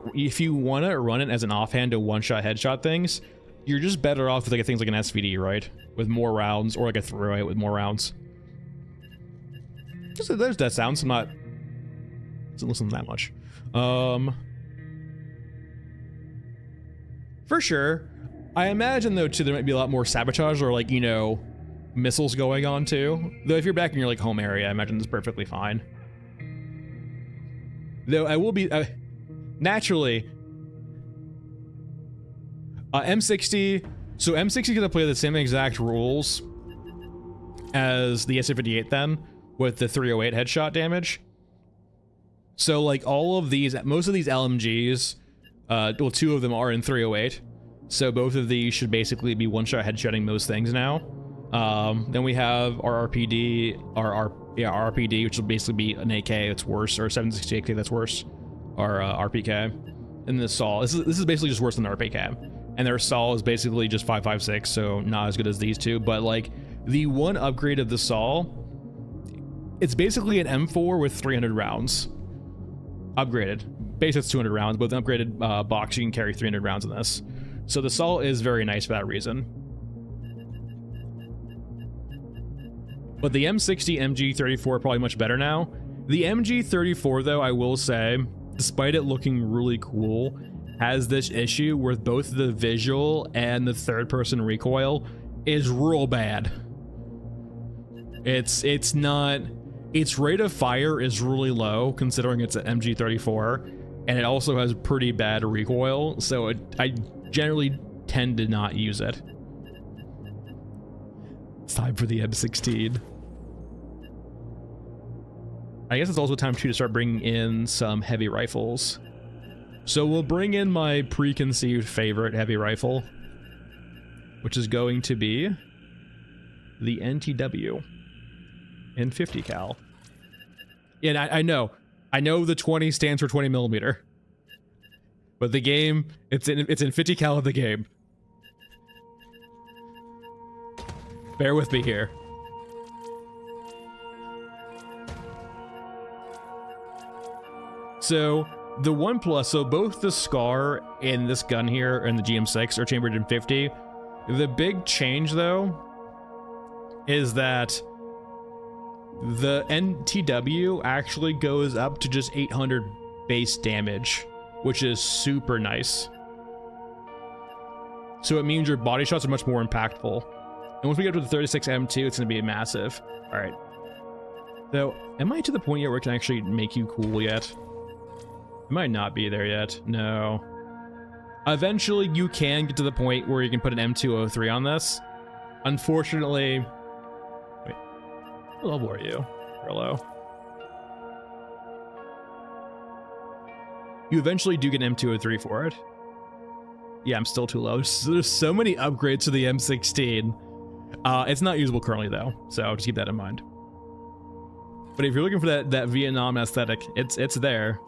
run it as an offhand to one-shot headshot things, you're just better off with like things like an SVD, right? With more rounds, or like a throwaway with more rounds. There's that sounds. I'm not doesn't listen that much. For sure. I imagine though too there might be a lot more sabotage or like, you know, missiles going on too. Though if you're back in your like home area, I imagine it's perfectly fine. Though I will be naturally M60. So M60 is gonna play the same exact rules as the SA58 then, with the 308 headshot damage. So like all of these, most of these LMGs, well, two of them are in 308. So both of these should basically be one-shot headshotting most things now. Then we have our RPD, our RPD, which will basically be an AK that's worse, or 760 AK that's worse, or RPK. And the SAW, this is basically just worse than the RPK. And their SAW is basically just 5.56, so not as good as these two. But like the one upgrade of the SAW, it's basically an M4 with 300 rounds. Upgraded. Base it's 200 rounds, but with an upgraded box, you can carry 300 rounds in this. So the SAW is very nice for that reason. But the M60 MG34 are probably much better now. The MG34, though, I will say, despite it looking really cool, has this issue where both the visual and the third-person recoil is real bad. It's not... Its rate of fire is really low, considering it's an MG34, and it also has pretty bad recoil, so I generally tend to not use it. It's time for the M16. I guess it's also time too to start bringing in some heavy rifles. So we'll bring in my preconceived favorite heavy rifle, which is going to be the NTW in 50 cal. And I know the 20 stands for 20 millimeter. But the game, it's in 50 cal of the game. Bear with me here. So the one plus, so both the Scar and this gun here and the GM6 are chambered in 50. The big change though is that the NTW actually goes up to just 800 base damage, which is super nice. So it means your body shots are much more impactful. And once we get to the 36 M2, it's going to be massive. All right. So, am I to the point yet where it can actually make you cool yet? It might not be there yet. No. Eventually, you can get to the point where you can put an M203 on this. Unfortunately... Wait. What level are you? Hello. You eventually do get an M203 for it. Yeah, I'm still too low. There's so many upgrades to the M16. It's not usable currently, though, so just keep that in mind. But if you're looking for that Vietnam aesthetic, it's there.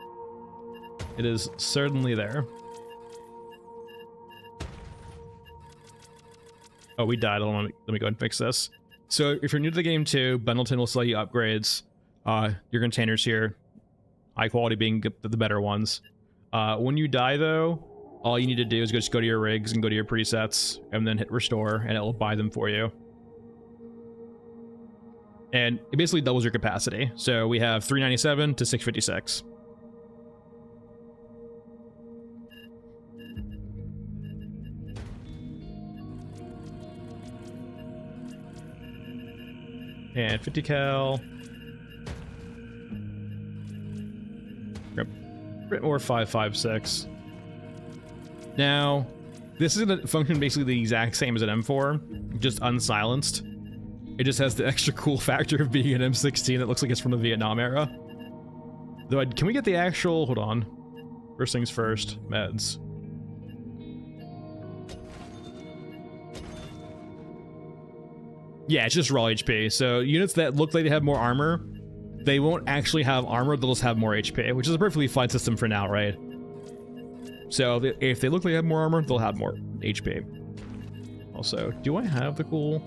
It is certainly there. Oh, we died. Let me go ahead and fix this. So if you're new to the game too, Bundleton will sell you upgrades. Your containers here, high quality being the better ones. When you die though, all you need to do is just go to your rigs and go to your presets and then hit restore and it will buy them for you. And it basically doubles your capacity. So we have 397 to 656. And 50 cal. Or 556. Now, this is going to function basically the exact same as an M4, just unsilenced. It just has the extra cool factor of being an M16 that looks like it's from the Vietnam era. Though, can we get the actual... Hold on. First things first. Meds. Yeah, it's just raw HP. So units that look like they have more armor, they won't actually have armor, they'll just have more HP, which is a perfectly fine system for now, right? So if they look like they have more armor, they'll have more HP. Also, do I have the cool...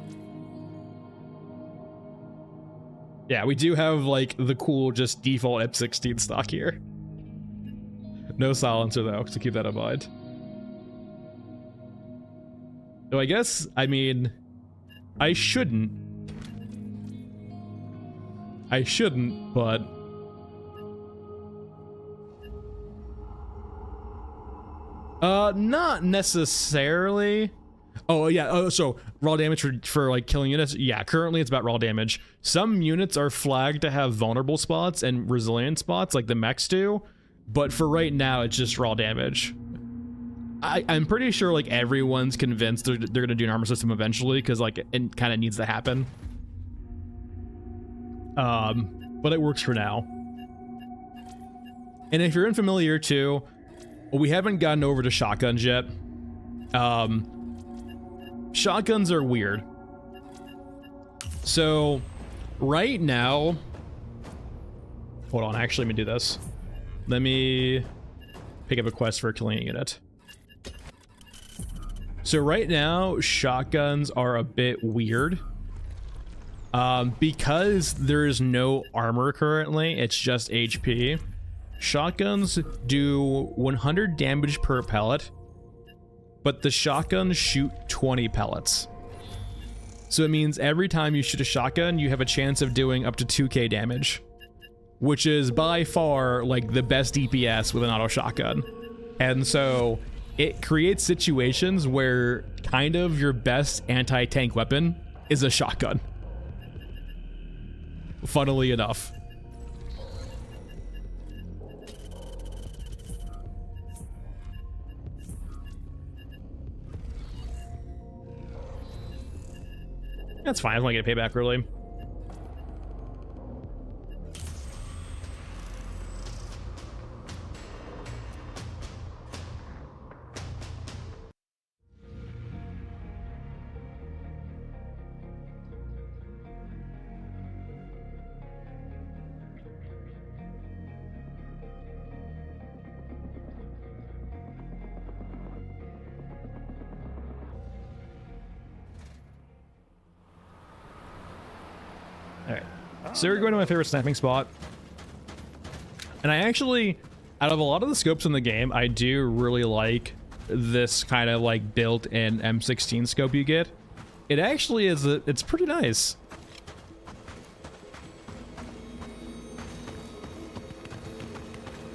Yeah, we do have, like, the cool, just default M16 stock here. No silencer, though, so keep that in mind. So I guess, I mean... I shouldn't, but... Not necessarily. Oh, yeah, so raw damage for like, killing units? Yeah, currently it's about raw damage. Some units are flagged to have vulnerable spots and resilient spots, like the mechs do, but for right now, it's just raw damage. I'm pretty sure like everyone's convinced they're gonna do an armor system eventually because like it kind of needs to happen. But it works for now. And if you're unfamiliar too, we haven't gotten over to shotguns yet. Shotguns are weird. So right now, hold on, actually let me do this. Let me pick up a quest for killing a unit. So right now, shotguns are a bit weird. Because there's no armor currently, it's just HP. Shotguns do 100 damage per pellet, but the shotguns shoot 20 pellets. So it means every time you shoot a shotgun, you have a chance of doing up to 2k damage, which is by far like the best DPS with an auto shotgun. And so it creates situations where kind of your best anti-tank weapon is a shotgun. Funnily enough. That's fine, I want to get payback early. Alright. So we're going to my favorite sniping spot. And I actually, out of a lot of the scopes in the game, I do really like this kind of like built-in M16 scope you get. It actually is, it's pretty nice.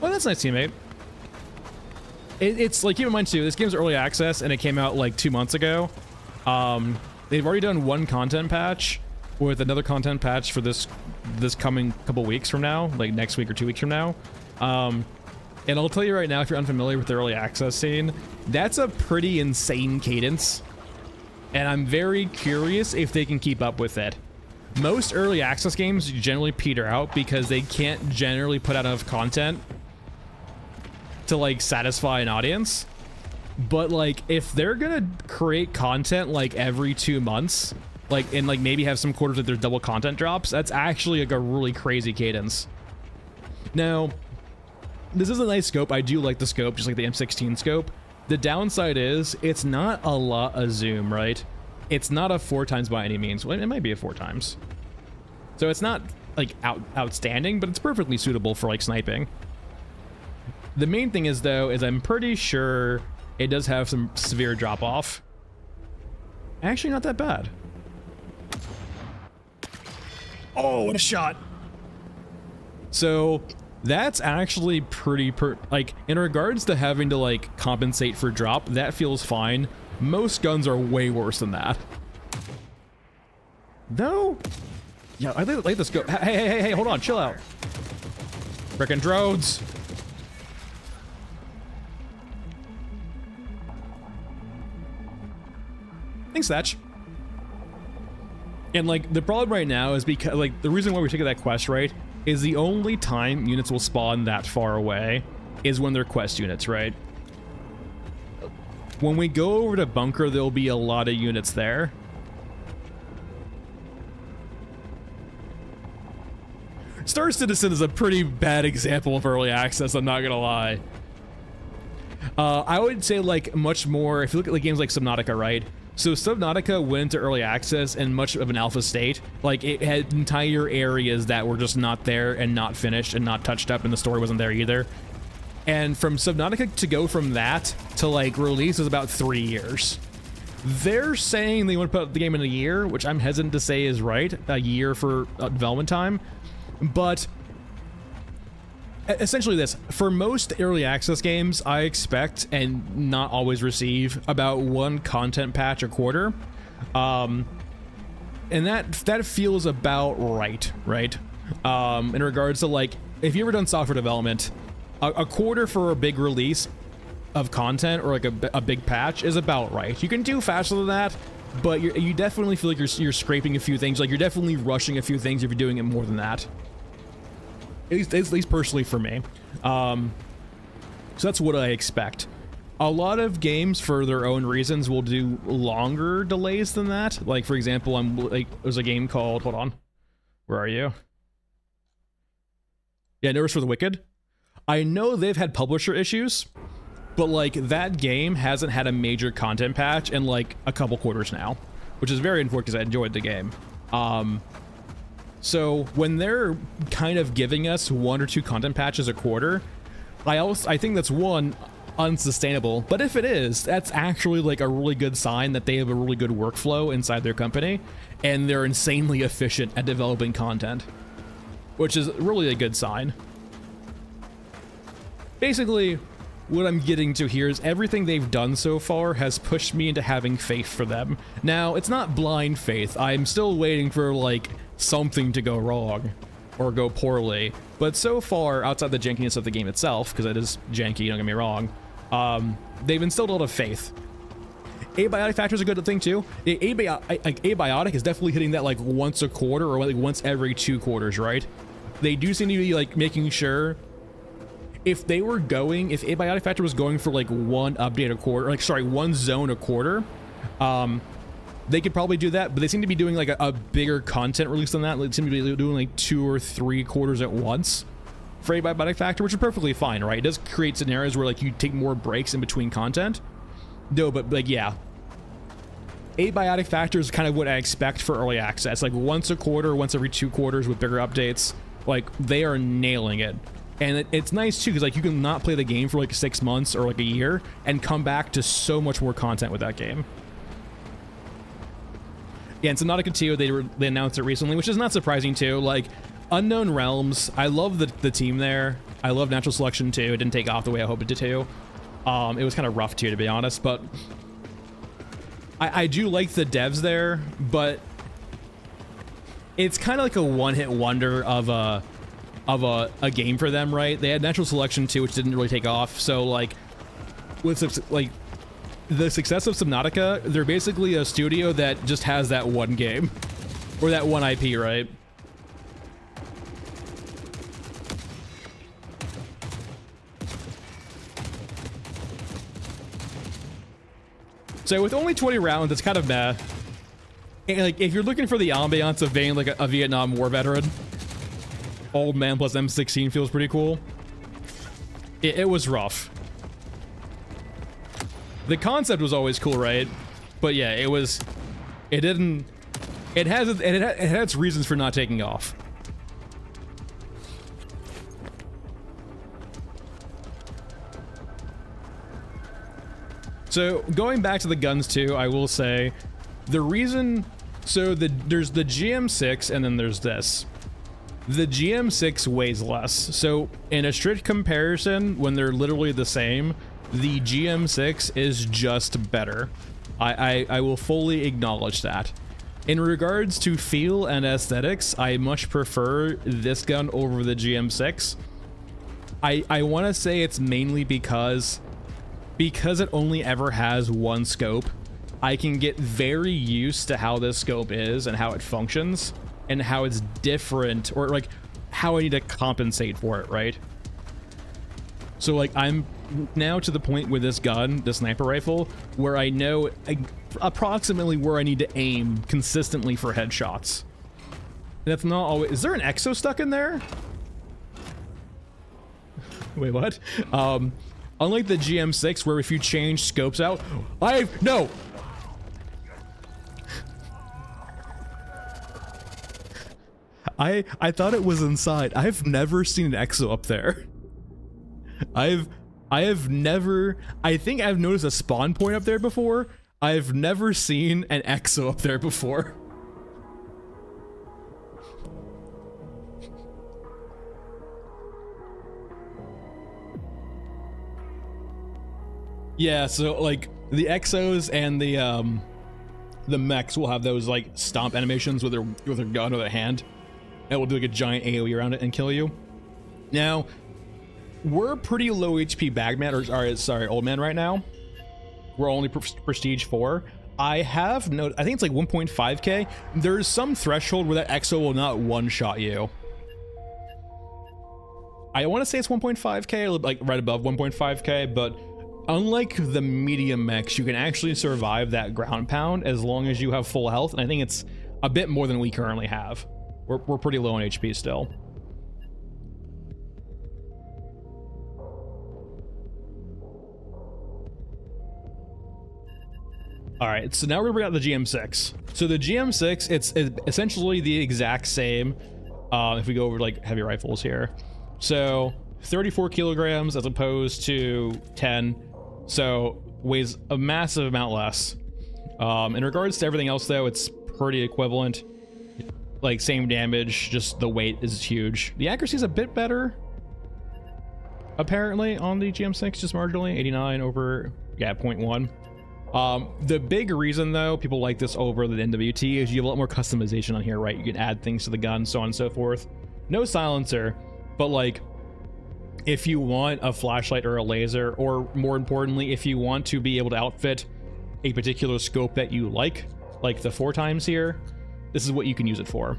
Oh, that's nice, teammate. It's like, keep in mind too, this game's early access and it came out like 2 months ago. They've already done one content patch with another content patch for this coming couple weeks from now, like next week or 2 weeks from now. And I'll tell you right now, if you're unfamiliar with the early access scene, that's a pretty insane cadence. And I'm very curious if they can keep up with it. Most early access games generally peter out because they can't generally put out enough content to like satisfy an audience. But like, if they're gonna create content like every 2 months, like, and like maybe have some quarters that there's double content drops, that's actually like a really crazy cadence. Now, this is a nice scope. I do like the scope, just like the M16 scope. The downside is it's not a lot of zoom, right? It's not a 4x by any means. Well, it might be a 4x. So it's not like outstanding, but it's perfectly suitable for like sniping. The main thing is though, is I'm pretty sure it does have some severe drop off. Actually not that bad. Oh, what a shot. So that's actually pretty like, in regards to having to like compensate for drop, that feels fine. Most guns are way worse than that. No? Yeah, I like this go. Hey, hold on, chill out. Frickin' drones. Thanks, Thatch. And like, the problem right now is because like, the reason why we're taking that quest, right, is the only time units will spawn that far away is when they're quest units, right? When we go over to bunker, there'll be a lot of units there. Star Citizen is a pretty bad example of early access, I'm not gonna lie. I would say like much more, if you look at like games like Subnautica, right? So Subnautica went into early access in much of an alpha state. Like, it had entire areas that were just not there and not finished and not touched up, and the story wasn't there either. And from Subnautica to go from that to like release is about 3 years. They're saying they want to put the game in a year, which I'm hesitant to say is right, a year for development time. But essentially this, for most early access games, I expect and not always receive about one content patch a quarter. And that feels about right? In regards to like, if you've ever done software development, a quarter for a big release of content or like a big patch is about right. You can do faster than that, but you definitely feel like you're scraping a few things. Like, you're definitely rushing a few things if you're doing it more than that. At least personally for me. So that's what I expect. A lot of games, for their own reasons, will do longer delays than that. Like, for example, there's a game called, hold on, where are you? Yeah, No Rest for the Wicked. I know they've had publisher issues, but like, that game hasn't had a major content patch in like a couple quarters now, which is very unfortunate because I enjoyed the game. So when they're kind of giving us 1 or 2 content patches a quarter, I think that's, one, unsustainable. But if it is, that's actually like a really good sign that they have a really good workflow inside their company and they're insanely efficient at developing content, which is really a good sign. Basically, what I'm getting to here is everything they've done so far has pushed me into having faith for them. Now, it's not blind faith. I'm still waiting for like something to go wrong or go poorly, but so far, outside the jankiness of the game itself, because it is janky, don't get me wrong, they've instilled a lot of faith. Abiotic factor is a good thing too. Abiotic is definitely hitting that like once a quarter or like once every 2 quarters, right? They do seem to be like making sure, if Abiotic factor was going for like 1 update a quarter, like, sorry, 1 zone a quarter, they could probably do that, but they seem to be doing like a bigger content release than that. They seem to be doing like 2 or 3 quarters at once for Abiotic factor, which is perfectly fine, right? It does create scenarios where like you take more breaks in between content. No, but like, yeah. abiotic factor is kind of what I expect for early access. Like once a quarter, once every 2 quarters with bigger updates. Like they are nailing it. And it's nice too, because like you can not play the game for like 6 months or like a year and come back to so much more content with that game. Yeah, and Subnautica 2, they announced it recently, which is not surprising too. Like Unknown Realms, I love the team there. I love Natural Selection too. It didn't take off the way I hoped it to too. It was kind of rough too, to be honest, but I do like the devs there, but it's kind of like a one-hit wonder of a game for them, right? They had Natural Selection too, which didn't really take off. So like with like the success of Subnautica, they're basically a studio that just has that one game or that one IP, right? So with only 20 rounds, it's kind of meh. And like if you're looking for the ambiance of being like a Vietnam War veteran, old man plus M16 feels pretty cool. It was rough. The concept was always cool, right? But yeah, it had its reasons for not taking off. So going back to the guns too, I will say the reason, so there's the GM6 and then there's this. The GM6 weighs less. So in a strict comparison, when they're literally the same, the GM6 is just better. I will fully acknowledge that. In regards to feel and aesthetics, I much prefer this gun over the GM6. I want to say it's mainly because it only ever has one scope. I can get very used to how this scope is and how it functions and how it's different, or like how I need to compensate for it, right? So like I'm now to the point with this gun, the sniper rifle, where I know approximately where I need to aim consistently for headshots. And that's not always... Is there an exo stuck in there? Wait, what? Unlike the GM6, where if you change scopes out... No! I thought it was inside. I've never seen an exo up there. I have never... I think I've noticed a spawn point up there before. I've never seen an exo up there before. Yeah, so like the exos and the mechs will have those like stomp animations with their gun or their hand. It will do like a giant AoE around it and kill you. Now, we're pretty low HP bagman, or sorry, old man right now. We're only prestige 4. I have no, I think it's like 1.5k. There's some threshold where that exo will not one-shot you. I want to say it's 1.5k, like right above 1.5k, but unlike the medium mechs, you can actually survive that ground pound as long as you have full health, and I think it's a bit more than we currently have. We're pretty low on HP still. All right, so now we're gonna bring out the GM6. So the GM6, it's essentially the exact same. If we go over like heavy rifles here, so 34 kilograms as opposed to 10, so weighs a massive amount less. In regards to everything else though, it's pretty equivalent. Like same damage, just the weight is huge. The accuracy is a bit better, apparently, on the GM6, just marginally. 89 over, yeah, 0.1. The big reason though people like this over the NWT is you have a lot more customization on here, right? You can add things to the gun, so on and so forth. No silencer, but like if you want a flashlight or a laser, or more importantly, if you want to be able to outfit a particular scope that you like the 4x here, this is what you can use it for.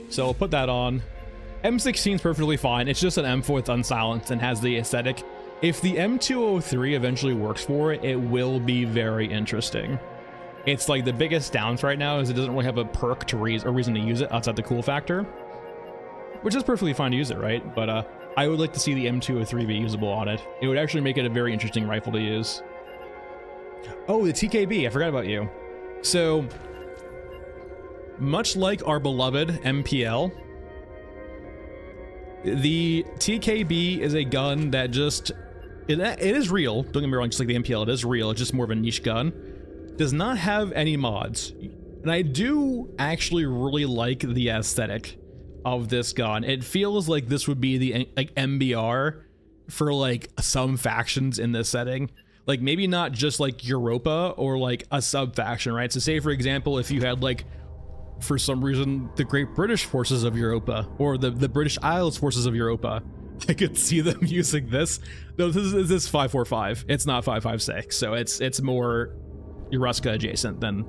So I'll put that on. M16 is perfectly fine. It's just an M4 with unsilenced and has the aesthetic. If the M203 eventually works for it, it will be very interesting. It's like the biggest downs right now is it doesn't really have a perk to reason to use it outside the cool factor, which is perfectly fine to use it, right? But I would like to see the M203 be usable on it. It would actually make it a very interesting rifle to use. Oh, the TKB, I forgot about you. So, much like our beloved MPL, the TKB is a gun that just, it is real, don't get me wrong, just like the MPL, it is real, it's just more of a niche gun. Does not have any mods. And I do actually really like the aesthetic of this gun. It feels like this would be the like MBR for like some factions in this setting. Like maybe not just like Europa or like a sub faction, right? So say for example, if you had like, for some reason, the Great British Forces of Europa or the British Isles Forces of Europa, I could see them using this. No, this is 545. It's not 556. So it's more Eruska adjacent than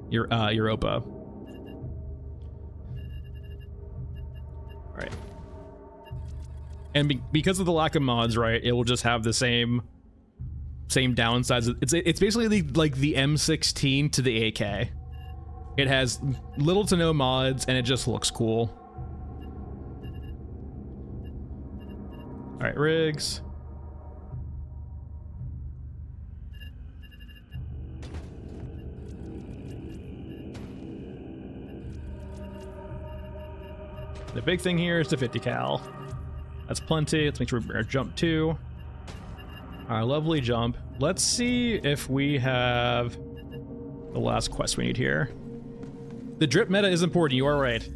Europa. All right. And because of the lack of mods, right, it will just have the same downsides. It's basically like the M16 to the AK. It has little to no mods, and it just looks cool. All right, rigs. The big thing here is the 50 cal. That's plenty. Let's make sure we jump 2. Our lovely jump. Let's see if we have the last quest we need here. The drip meta is important. You are right.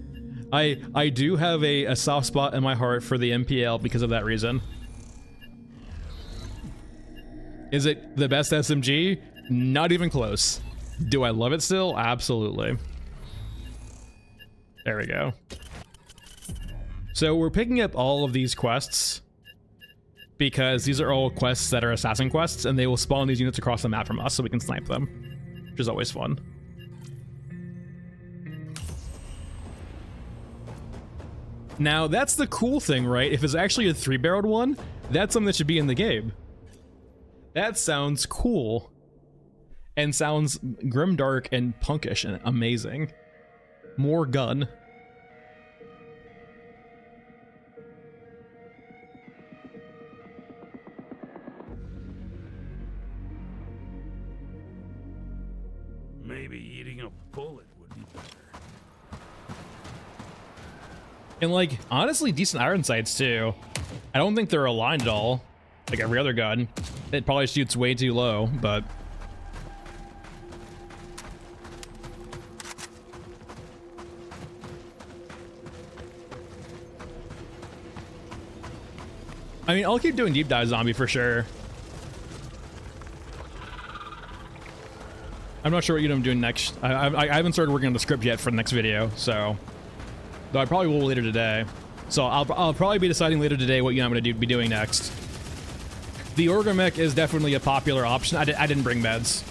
I do have a soft spot in my heart for the MPL because of that reason. Is it the best SMG? Not even close. Do I love it still? Absolutely. There we go. So we're picking up all of these quests because these are all quests that are assassin quests, and they will spawn these units across the map from us so we can snipe them, which is always fun. Now, that's the cool thing, right? If it's actually a 3-barreled one, that's something that should be in the game. That sounds cool and sounds grimdark and punkish and amazing. More gun. Maybe eating a bullet would be better. And like, honestly, decent iron sights too. I don't think they're aligned at all, like every other gun. It probably shoots way too low, but... I mean, I'll keep doing deep dive zombie for sure. I'm not sure what I'm doing next. I haven't started working on the script yet for the next video, so... Though I probably will later today. So I'll probably be deciding later today what I'm going to be doing next. The Orgamech is definitely a popular option. I didn't bring meds.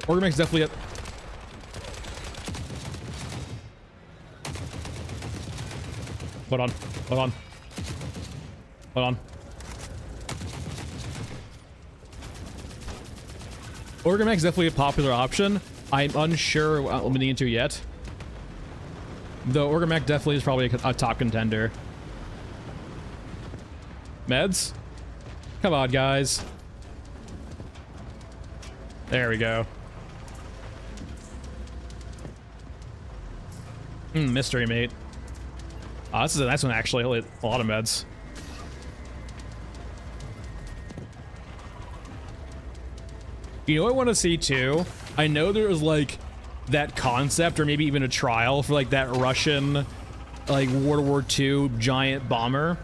Orgamech's definitely a... Hold on. Hold on. Hold on. Orgamech's definitely a popular option. I'm unsure what I'm into yet. Though Orgamech definitely is probably a top contender. Meds? Come on, guys. There we go. Mystery mate. Oh, this is a nice one, actually. A lot of meds. You know what I want to see, too? I know there was, like, that concept, or maybe even a trial for, like, that Russian, like, World War II giant bomber.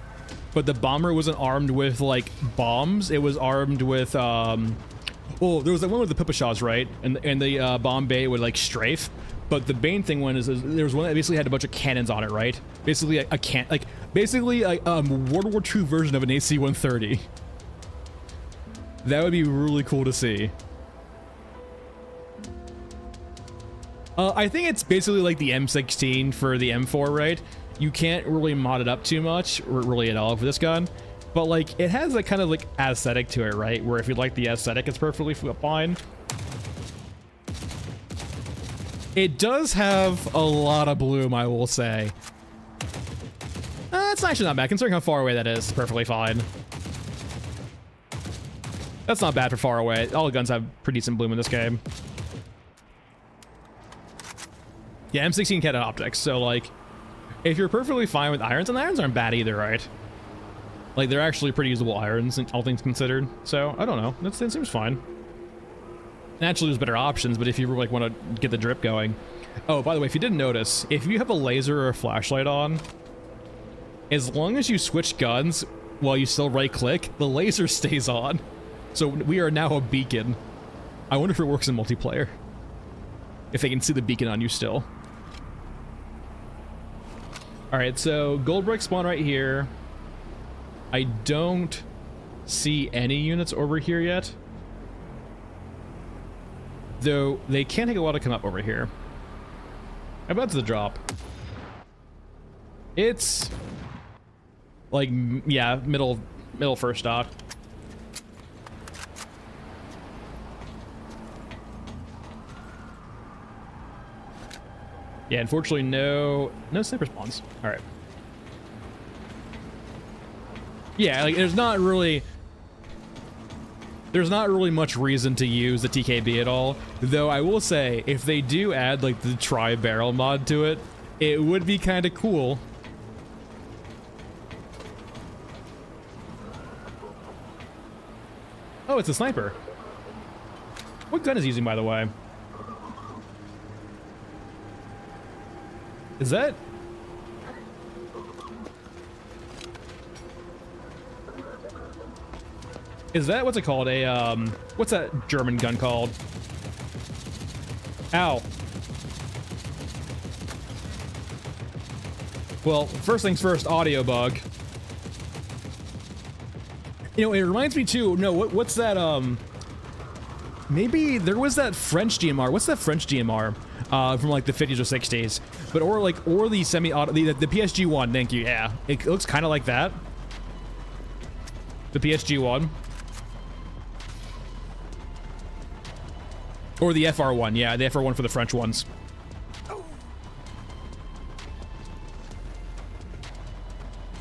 But the bomber wasn't armed with, like, bombs. It was armed with, well, there was the one with the Pipashaws, right? And the bomb bay would, like, strafe. But the main thing one is there was one that basically had a bunch of cannons on it, right? Basically basically a World War II version of an AC-130. That would be really cool to see. I think it's basically like the M16 for the M4, right? You can't really mod it up too much, or really at all for this gun. But like, it has a kind of like aesthetic to it, right? Where if you like the aesthetic, it's perfectly fine. It does have a lot of bloom, I will say. It's actually not bad, considering how far away that is. It's perfectly fine. That's not bad for far away. All the guns have pretty decent bloom in this game. Yeah, M16 cannon optics, so like, if you're perfectly fine with irons, and the irons aren't bad either, right? Like, they're actually pretty usable irons, all things considered. So, I don't know. That seems fine. Naturally, there's better options, but if you like want to get the drip going. Oh, by the way, if you didn't notice, if you have a laser or a flashlight on, as long as you switch guns while you still right-click, the laser stays on. So we are now a beacon. I wonder if it works in multiplayer. If they can see the beacon on you still. Alright, so gold brick spawn right here. I don't see any units over here yet. Though they can take a while to come up over here. How about the drop? It's like, yeah, middle first stock. Yeah, unfortunately, no sniper spawns. All right. Yeah, like there's not really much reason to use the TKB at all. Though I will say, if they do add like the tri-barrel mod to it, it would be kind of cool. Oh, it's a sniper. What gun is he using, by the way? Is that? Is that, what's it called? A, what's that German gun called? Ow. Well, first things first, audio bug. You know, it reminds me too, no, what's that, maybe there was that French DMR. What's that French DMR? From like the 50s or 60s. But, or the semi-auto, the PSG-1, thank you, yeah. It looks kind of like that. The PSG-1. Or the FR1, yeah, the FR1 for the French ones.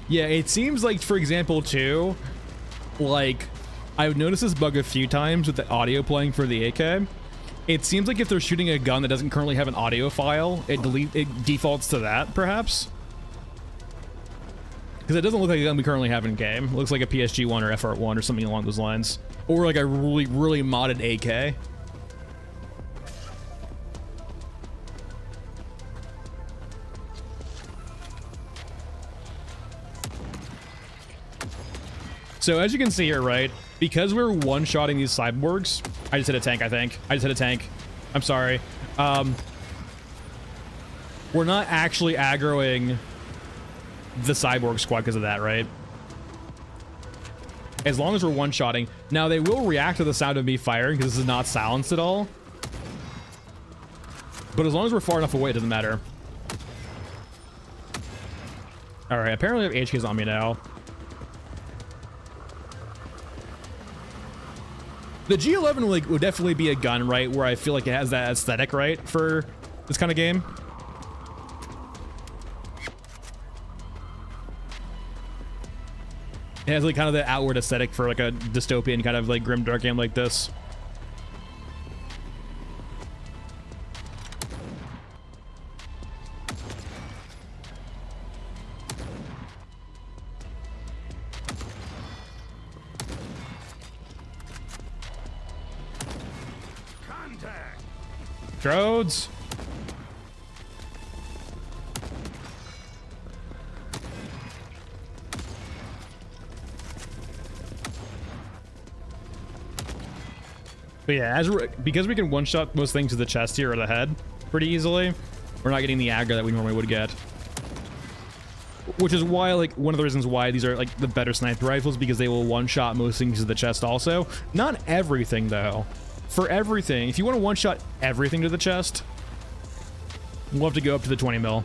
Yeah, it seems like, for example, too, like, I've noticed this bug a few times with the audio playing for the AK. It seems like if they're shooting a gun that doesn't currently have an audio file, it defaults to that, perhaps. Because it doesn't look like a gun we currently have in game. It looks like a PSG-1 or FR1 or something along those lines. Or like a really, really modded AK. So as you can see here, right, because we're one-shotting these cyborgs, I just hit a tank, I think. I just hit a tank. I'm sorry. We're not actually aggroing the cyborg squad because of that, right? As long as we're one-shotting. Now, they will react to the sound of me firing because this is not silenced at all. But as long as we're far enough away, it doesn't matter. All right, apparently I have HKs on me now. The G11 like would definitely be a gun, right, where I feel like it has that aesthetic, right, for this kind of game. It has like kind of the outward aesthetic for like a dystopian kind of like grim dark game like this. Drodes. But yeah, because we can one-shot most things to the chest here or the head pretty easily, we're not getting the aggro that we normally would get. Which is why, like, one of the reasons why these are, like, the better sniper rifles, because they will one-shot most things to the chest also. Not everything, though. For everything, if you want to one-shot everything to the chest, we'll have to go up to the 20 mil.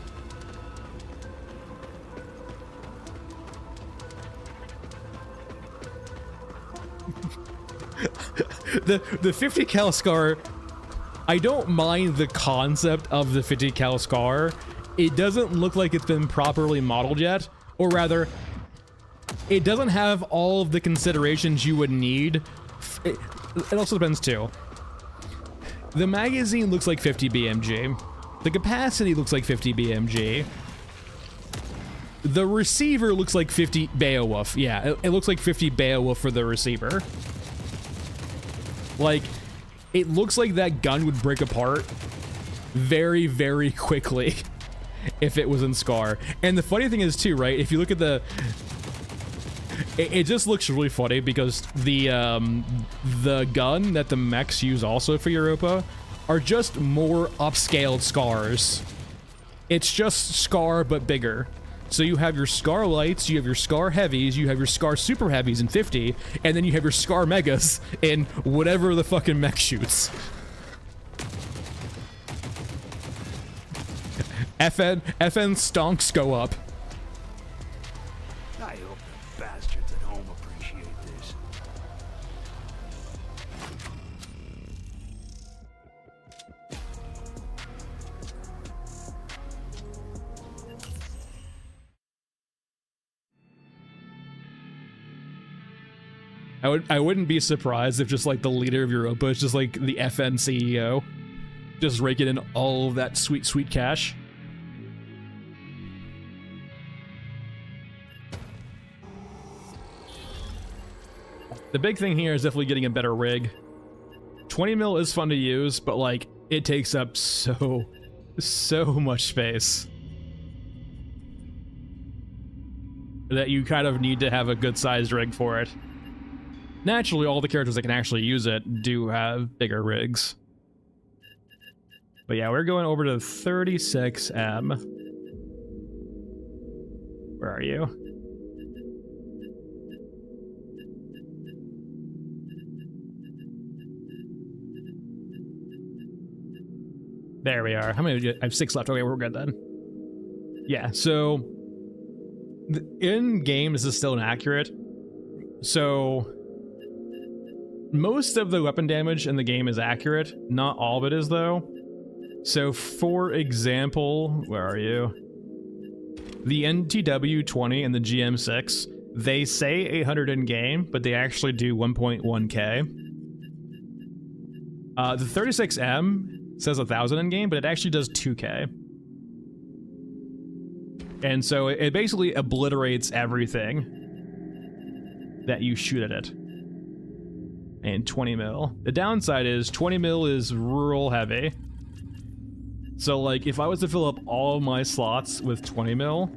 the 50 cal scar, I don't mind the concept of the 50 cal scar. It doesn't look like it's been properly modeled yet, or rather, it doesn't have all of the considerations you would need it also depends too. The magazine looks like 50 BMG. The capacity looks like 50 BMG. The receiver looks like 50 Beowulf. Yeah, it looks like 50 Beowulf for the receiver. Like, it looks like that gun would break apart very, very quickly if it was in Scar. And the funny thing is too, right, if you look at the... It just looks really funny because the gun that the mechs use also for Europa are just more upscaled Scars. It's just Scar but bigger. So you have your Scar Lights, you have your Scar Heavies, you have your Scar Super Heavies in 50, and then you have your Scar Megas in whatever the fucking mech shoots. FN stonks go up. I hope the bastards at home appreciate this. I wouldn't be surprised if just like the leader of Europa is just like the FN CEO, just raking in all of that sweet, sweet cash. The big thing here is definitely getting a better rig. 20 mil is fun to use, but like it takes up so much space that you kind of need to have a good sized rig for it. Naturally, all the characters that can actually use it do have bigger rigs. But yeah, we're going over to 36M. Where are you? There we are. How many? I have 6 left. Okay, we're good then. Yeah, so in game, this is still inaccurate. So most of the weapon damage in the game is accurate. Not all of it is, though. So, for example, where are you? The NTW-20 and the GM6, they say 800 in-game, but they actually do 1.1k. The 36M says 1,000 in-game, but it actually does 2k. And so it basically obliterates everything that you shoot at it. And 20 mil. The downside is 20 mil is rural heavy. So like if I was to fill up all of my slots with 20 mil,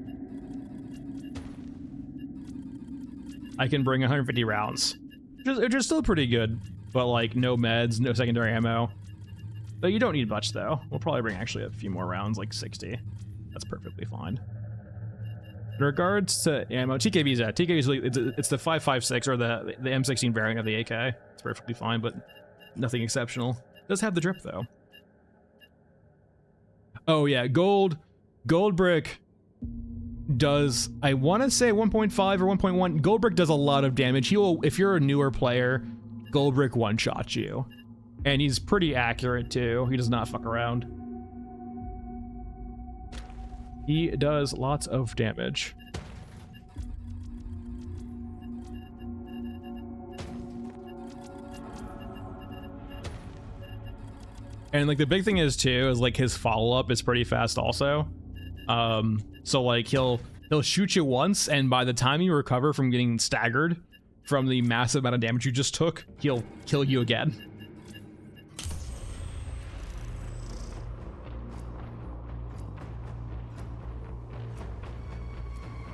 I can bring 150 rounds. Which is still pretty good, but like no meds, no secondary ammo. But you don't need much though. We'll probably bring actually a few more rounds, like 60. That's perfectly fine. In regards to ammo, TKV's at TKV's it's the 5.56 or the M16 variant of the AK. It's perfectly fine, but nothing exceptional. It does have the drip though. Oh yeah, gold brick does, I want to say 1.5 or 1.1. Gold brick does a lot of damage. He will, if you're a newer player, gold brick one-shots you, and he's pretty accurate too. He does not fuck around. He does lots of damage. And like the big thing is too, is like his follow-up is pretty fast also. So like he'll shoot you once, and by the time you recover from getting staggered from the massive amount of damage you just took, he'll kill you again.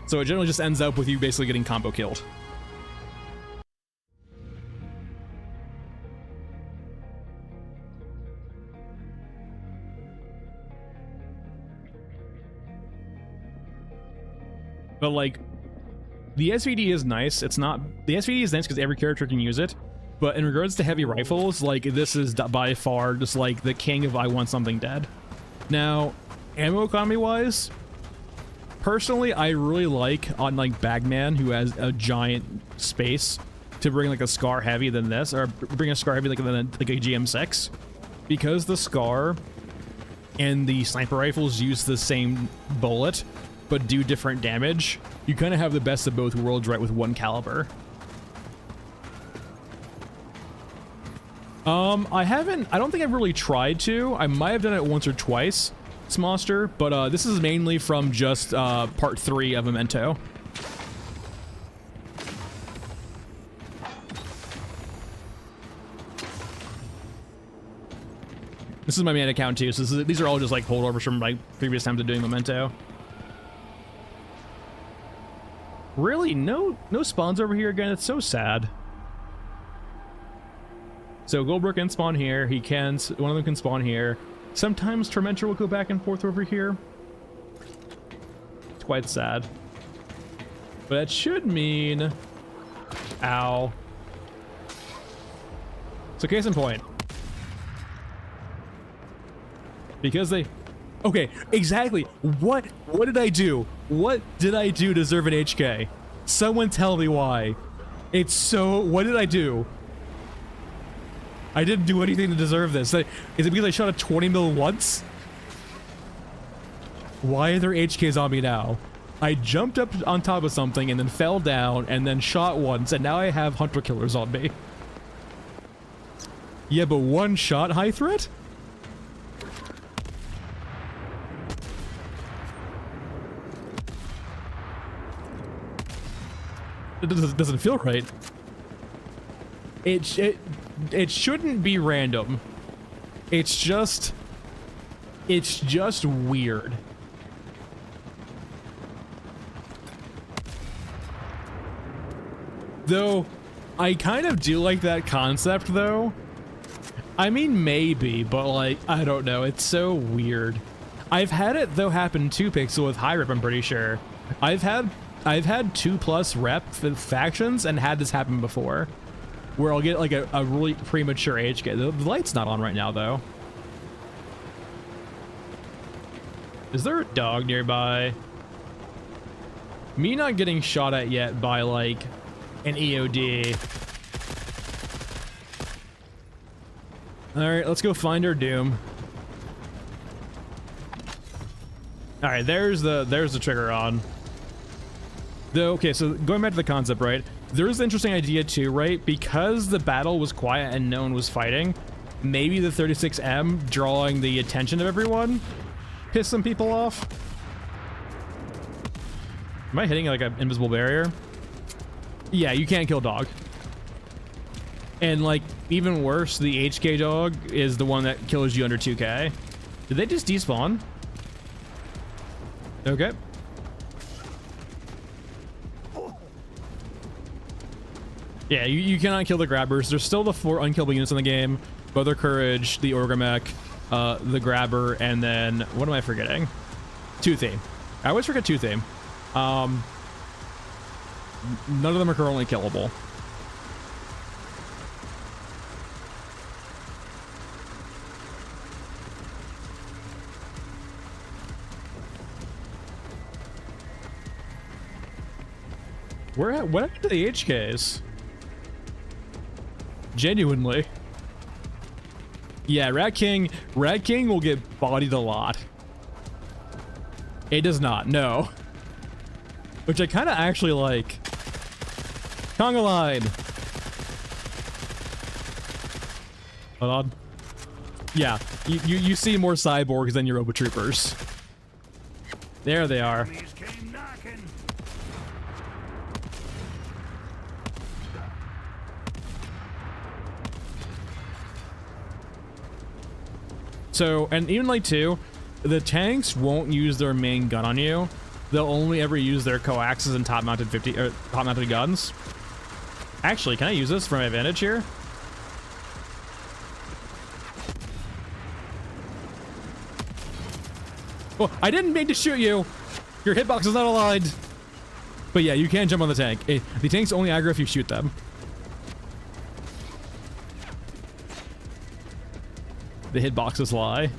So it generally just ends up with you basically getting combo killed. But like, the SVD is nice. It's not, the SVD is nice because every character can use it. But in regards to heavy rifles, like this is by far just like the king of I want something dead. Now, ammo economy wise, personally, I really like on like Bagman, who has a giant space, to bring like a Scar heavy than this, or bring a Scar heavy like a GM6, because the Scar and the sniper rifles use the same bullet but do different damage. You kind of have the best of both worlds right with one caliber. I don't think I've really tried to. I might have done it once or twice, this monster, but this is mainly from just part 3 of Memento. This is my main account too, so these are all just like holdovers from like previous times of doing Memento. Really, no spawns over here again. It's so sad. So Goldberg can spawn here. One of them can spawn here. Sometimes Tormentor will go back and forth over here. It's quite sad. But that should mean, ow. So case in point. Because they, okay, exactly. What did I do? What did I do to deserve an HK? Someone tell me why. It's so, what did I do? I didn't do anything to deserve this. Is it because I shot a 20 mil once? Why are there HKs on me now? I jumped up on top of something and then fell down and then shot once, and now I have hunter killers on me. Yeah, but one shot high threat? It doesn't feel right. It shouldn't be random. It's just weird. Though, I kind of do like that concept, though. I mean, maybe, but like, I don't know. It's so weird. I've had it, though, happen 2 pixel with high rep, I'm pretty sure. I've had 2+ rep factions and had this happen before, where I'll get like a really premature HK. The light's not on right now, though. Is there a dog nearby? Me not getting shot at yet by like an EOD. All right, let's go find our doom. All right, there's the trigger on. Though, okay, so going back to the concept, right? There's an interesting idea too, right? Because the battle was quiet and no one was fighting, maybe the 36M drawing the attention of everyone pissed some people off. Am I hitting like an invisible barrier? Yeah, you can't kill dog. And like, even worse, the HK dog is the one that kills you under 2K. Did they just despawn? Okay. Yeah, you cannot kill the grabbers. There's still the 4 unkillable units in the game. Mother Courage, the Orgamech, the grabber, and then, what am I forgetting? Two-Theme. I always forget Two-Theme. None of them are currently killable. What happened to the HKs? Genuinely. Yeah, Rat King will get bodied a lot. It does not, no. Which I kind of actually like. Conga line. Hold on. Yeah, you see more cyborgs than your Robotroopers. There they are. So, and even like too, the tanks won't use their main gun on you. They'll only ever use their coaxes and top-mounted top-mounted guns. Actually, can I use this for my advantage here? Oh, I didn't mean to shoot you. Your hitbox is not aligned. But yeah, you can jump on the tank. The tanks only aggro if you shoot them. The hitboxes lie.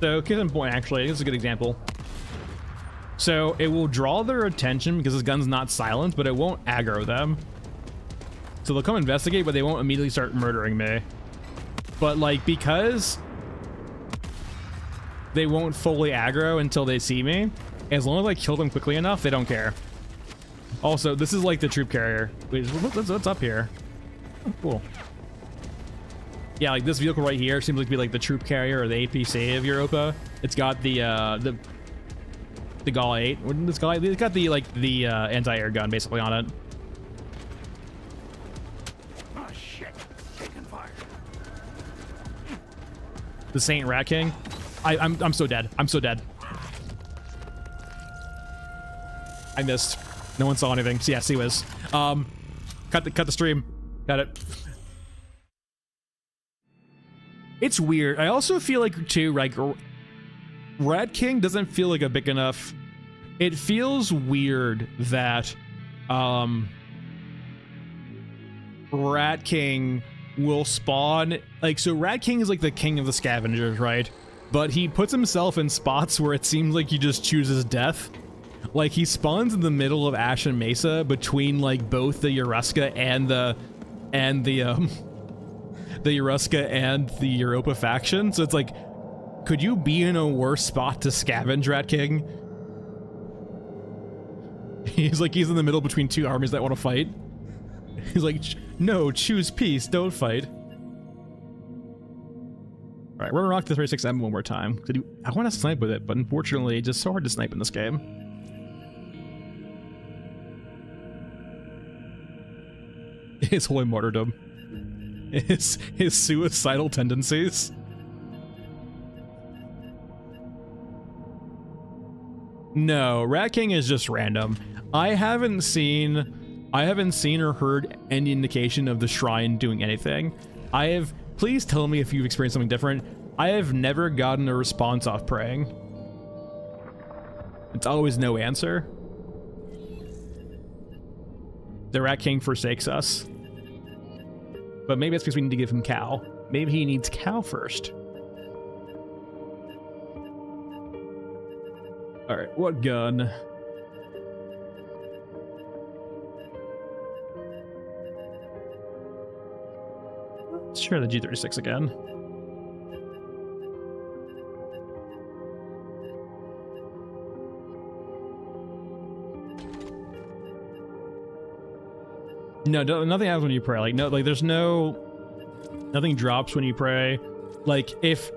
So, case in point, actually, this is a good example. So it will draw their attention because his gun's not silenced, but it won't aggro them. So they'll come investigate, but they won't immediately start murdering me. But like, because they won't fully aggro until they see me, as long as I kill them quickly enough, they don't care. Also, this is like the troop carrier. Wait, what's up here? Oh, cool. Yeah, like this vehicle right here seems like to be like the troop carrier or the APC of Europa. It's got the Gall 8. It's got the like the anti-air gun basically on it. Oh shit! Taking fire. The Saint Rat King. I'm so dead. I'm so dead. I missed. No one saw anything. So yeah, CWIZ. Cut the stream. Got it. It's weird. I also feel like too, like Rat King doesn't feel like a big enough. It feels weird that Rat King will spawn like, so Rat King is like the king of the scavengers, right? But he puts himself in spots where it seems like he just chooses death. Like he spawns in the middle of Ashen Mesa between like both the Eruska and the Eruska and the Europa faction. So it's like, could you be in a worse spot to scavenge, Rat King? He's in the middle between two armies that want to fight. He's like, no, choose peace, don't fight. All right, we're gonna rock the 36M one more time. I want to snipe with it, but unfortunately, it's just so hard to snipe in this game. His holy martyrdom. His suicidal tendencies. No, Rat King is just random. I haven't seen or heard any indication of the shrine doing anything. Please tell me if you've experienced something different. I have never gotten a response off praying. It's always no answer. The Rat King forsakes us. But maybe it's because we need to give him cow. Maybe he needs cow first. Alright, what gun? Let's try the G36 again. No, nothing happens when you pray. Like, no, like, there's nothing drops when you pray. Like, if...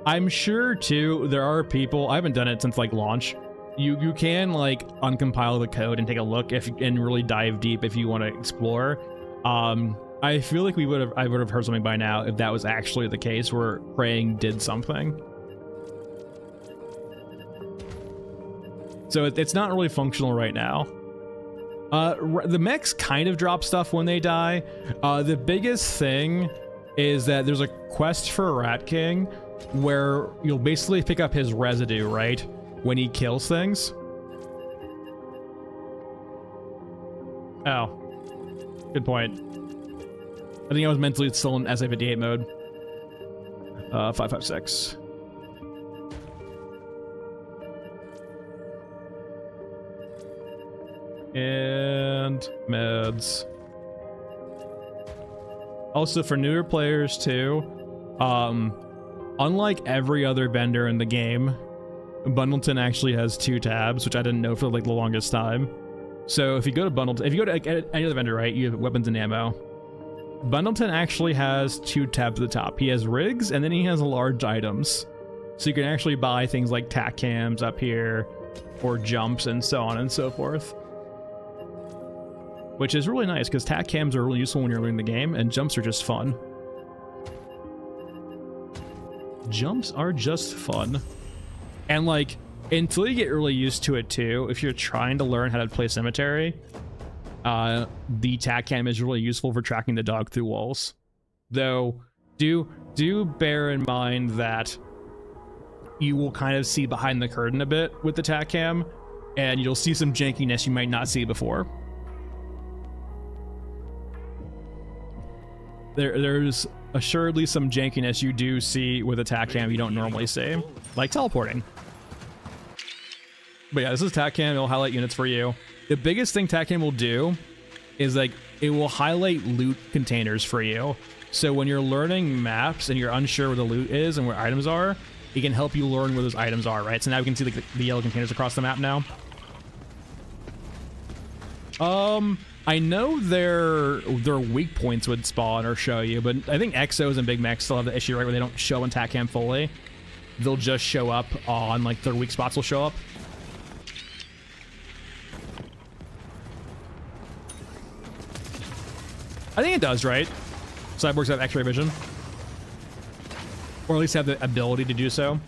I'm sure, too, there are people... I haven't done it since, like, launch. You can, like, uncompile the code and take a look and really dive deep if you want to explore. I feel like I would have heard something by now if that was actually the case where praying did something. So it's not really functional right now. The mechs kind of drop stuff when they die. The biggest thing is that there's a quest for Rat King where you'll basically pick up his residue, right? When he kills things. Oh. Good point. I think I was mentally still in SA58 mode. 556. And meds. Also for newer players too, unlike every other vendor in the game, Bundleton actually has 2 tabs, which I didn't know for like the longest time. So if you go to Bundleton, if you go to any other vendor, right, you have weapons and ammo. Bundleton actually has 2 tabs at the top. He has rigs and then he has large items. So you can actually buy things like tac cams up here or jumps and so on and so forth. Which is really nice because tac cams are really useful when you're learning the game and jumps are just fun. Jumps are just fun. And like, until you get really used to it too, if you're trying to learn how to play cemetery, the tac cam is really useful for tracking the dog through walls. Though, do bear in mind that you will kind of see behind the curtain a bit with the tac cam, and you'll see some jankiness you might not see before. There's assuredly some jankiness you do see with attack cam you don't normally see, like teleporting. But yeah, this is attack cam. It'll highlight units for you. The biggest thing attack cam will do is like it will highlight loot containers for you. So when you're learning maps and you're unsure where the loot is and where items are, it can help you learn where those items are, right? So now we can see the yellow containers across the map now. I know their weak points would spawn or show you, but I think Exos and Big Macs still have the issue, right, where they don't show on attack cam fully. They'll just show up on, like, their weak spots will show up. I think it does, right? Cyborgs have X-ray vision. Or at least have the ability to do so.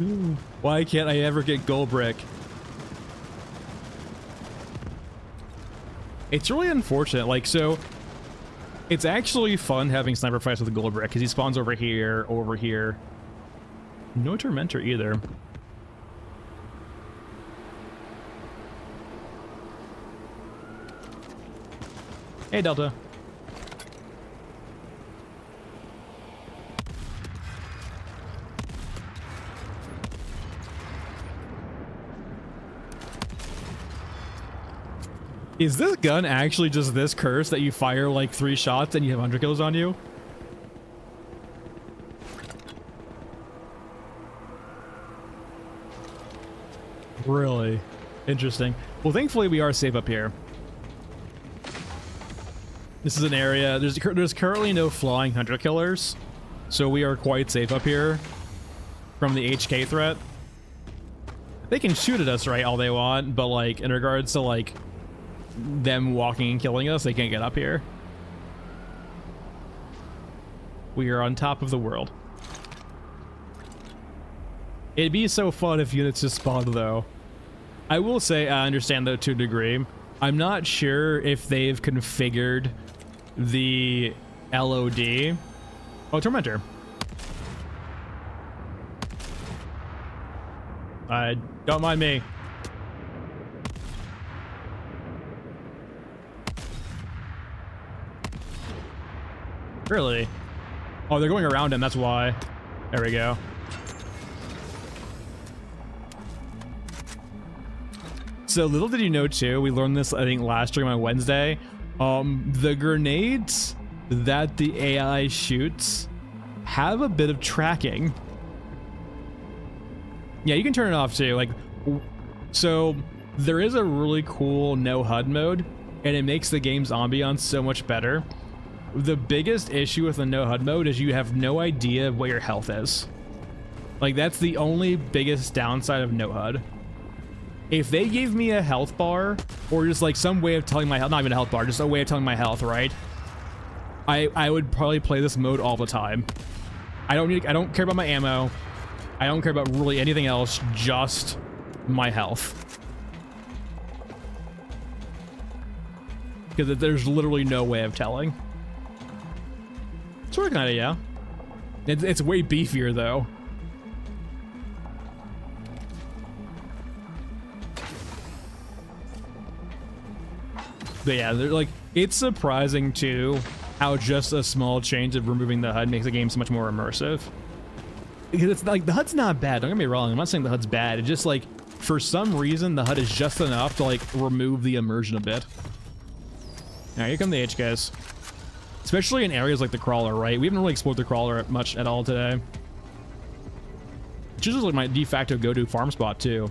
Ooh, why can't I ever get gold brick? It's really unfortunate. Like, so it's actually fun having sniper fights with a gold brick because he spawns over here, over here. No tormentor either. Hey, Delta. Is this gun actually just this curse that you fire like 3 shots and you have 100 kills on you? Really? Interesting. Well, thankfully we are safe up here. This is an area, there's currently no flying hunter killers, so we are quite safe up here from the HK threat. They can shoot at us, right, all they want, but like in regards to like them walking and killing us, they can't get up here. We are on top of the world. It'd be so fun if units just spawned though. I will say I understand though to a degree. I'm not sure if they've configured the LOD. Oh, Tormentor. Don't mind me. Really? Oh, they're going around him, that's why. There we go. So little did you know too, we learned this I think last stream on Wednesday. The grenades that the AI shoots have a bit of tracking. Yeah, you can turn it off too. Like, so there is a really cool no HUD mode, and it makes the game's ambiance so much better. The biggest issue with the no HUD mode is you have no idea what your health is. Like, that's the only biggest downside of no HUD. If they gave me a health bar, or just like some way of telling my health, not even a health bar, just a way of telling my health, right? I would probably play this mode all the time. I don't care about my ammo. I don't care about really anything else, just my health. Because there's literally no way of telling. Sort of kinda, yeah. It's way beefier though. But yeah, they're like, it's surprising too how just a small change of removing the HUD makes the game so much more immersive. Because it's like, the HUD's not bad, don't get me wrong, I'm not saying the HUD's bad, it's just like, for some reason, the HUD is just enough to like remove the immersion a bit. Alright, here come the HKs. Especially in areas like the crawler, right? We haven't really explored the crawler much at all today. It's just like my de facto go-to farm spot too.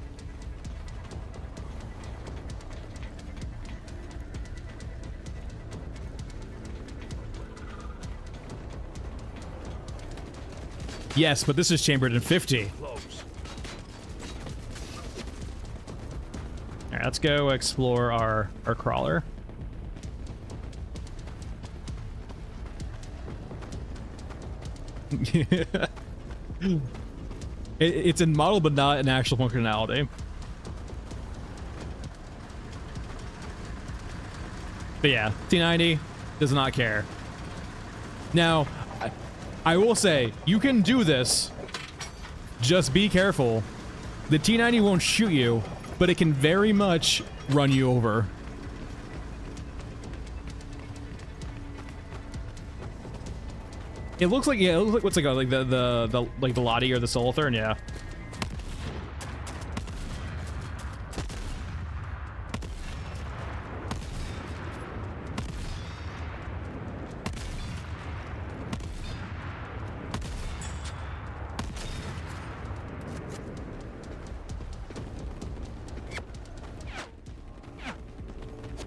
Yes, but this is chambered in 50. All right, let's go explore our crawler. It's in model, but not in actual functionality. But yeah, T90 does not care. Now, I will say, you can do this. Just be careful. The T90 won't shoot you, but it can very much run you over. It looks like, yeah, it looks like what's like the Lottie or the Solithurn, yeah.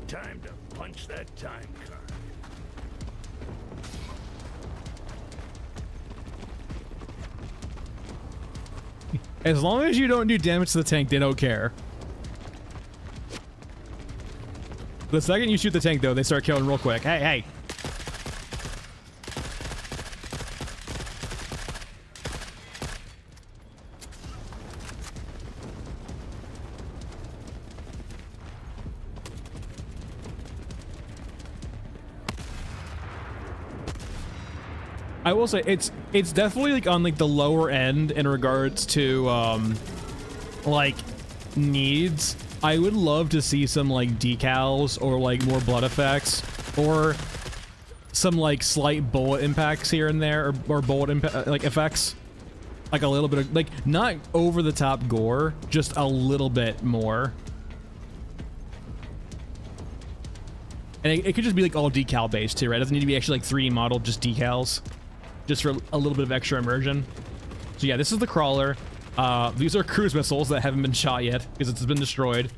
Time to punch that time card. As long as you don't do damage to the tank, they don't care. The second you shoot the tank, though, they start killing real quick. Hey, hey. I will say it's definitely like on like the lower end in regards to like needs. I would love to see some like decals or like more blood effects or some like slight bullet impacts here and there or bullet like effects. Like a little bit of like not over the top gore, just a little bit more. And it could just be like all decal based too, right? It doesn't need to be actually like 3D modeled, just decals. Just for a little bit of extra immersion. So yeah, this is the crawler. These are cruise missiles that haven't been shot yet because it's been destroyed.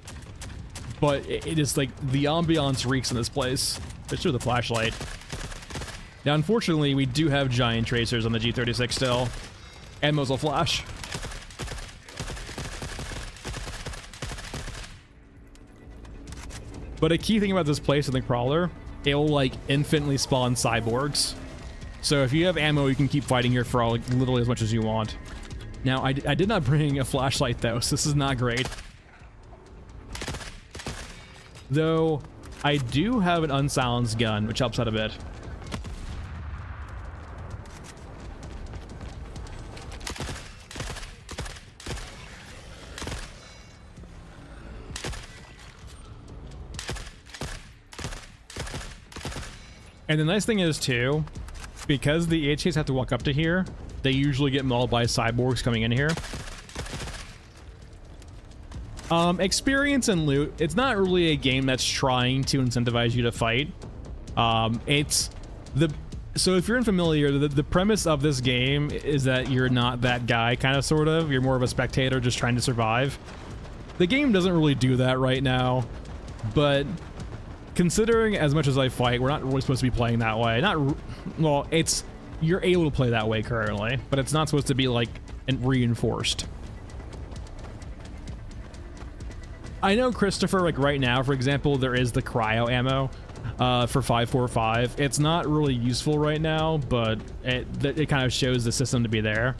But it is like the ambiance reeks in this place, especially with the flashlight. Now, unfortunately, we do have giant tracers on the G36 still, and muzzle flash. But a key thing about this place in the crawler, it will like infinitely spawn cyborgs. So if you have ammo, you can keep fighting here for all, like, literally as much as you want. Now, I did not bring a flashlight, though, so this is not great. Though, I do have an unsilenced gun, which helps out a bit. And the nice thing is, too, because the HKs have to walk up to here, they usually get mauled by cyborgs coming in here. Experience and loot. It's not really a game that's trying to incentivize you to fight. So if you're unfamiliar, the premise of this game is that you're not that guy, kind of, sort of. You're more of a spectator just trying to survive. The game doesn't really do that right now, but considering as much as I fight, we're not really supposed to be playing that way. Well, you're able to play that way currently, but it's not supposed to be like reinforced. I know, Christopher, like right now, for example, there is the cryo ammo for 545. It's not really useful right now, but it kind of shows the system to be there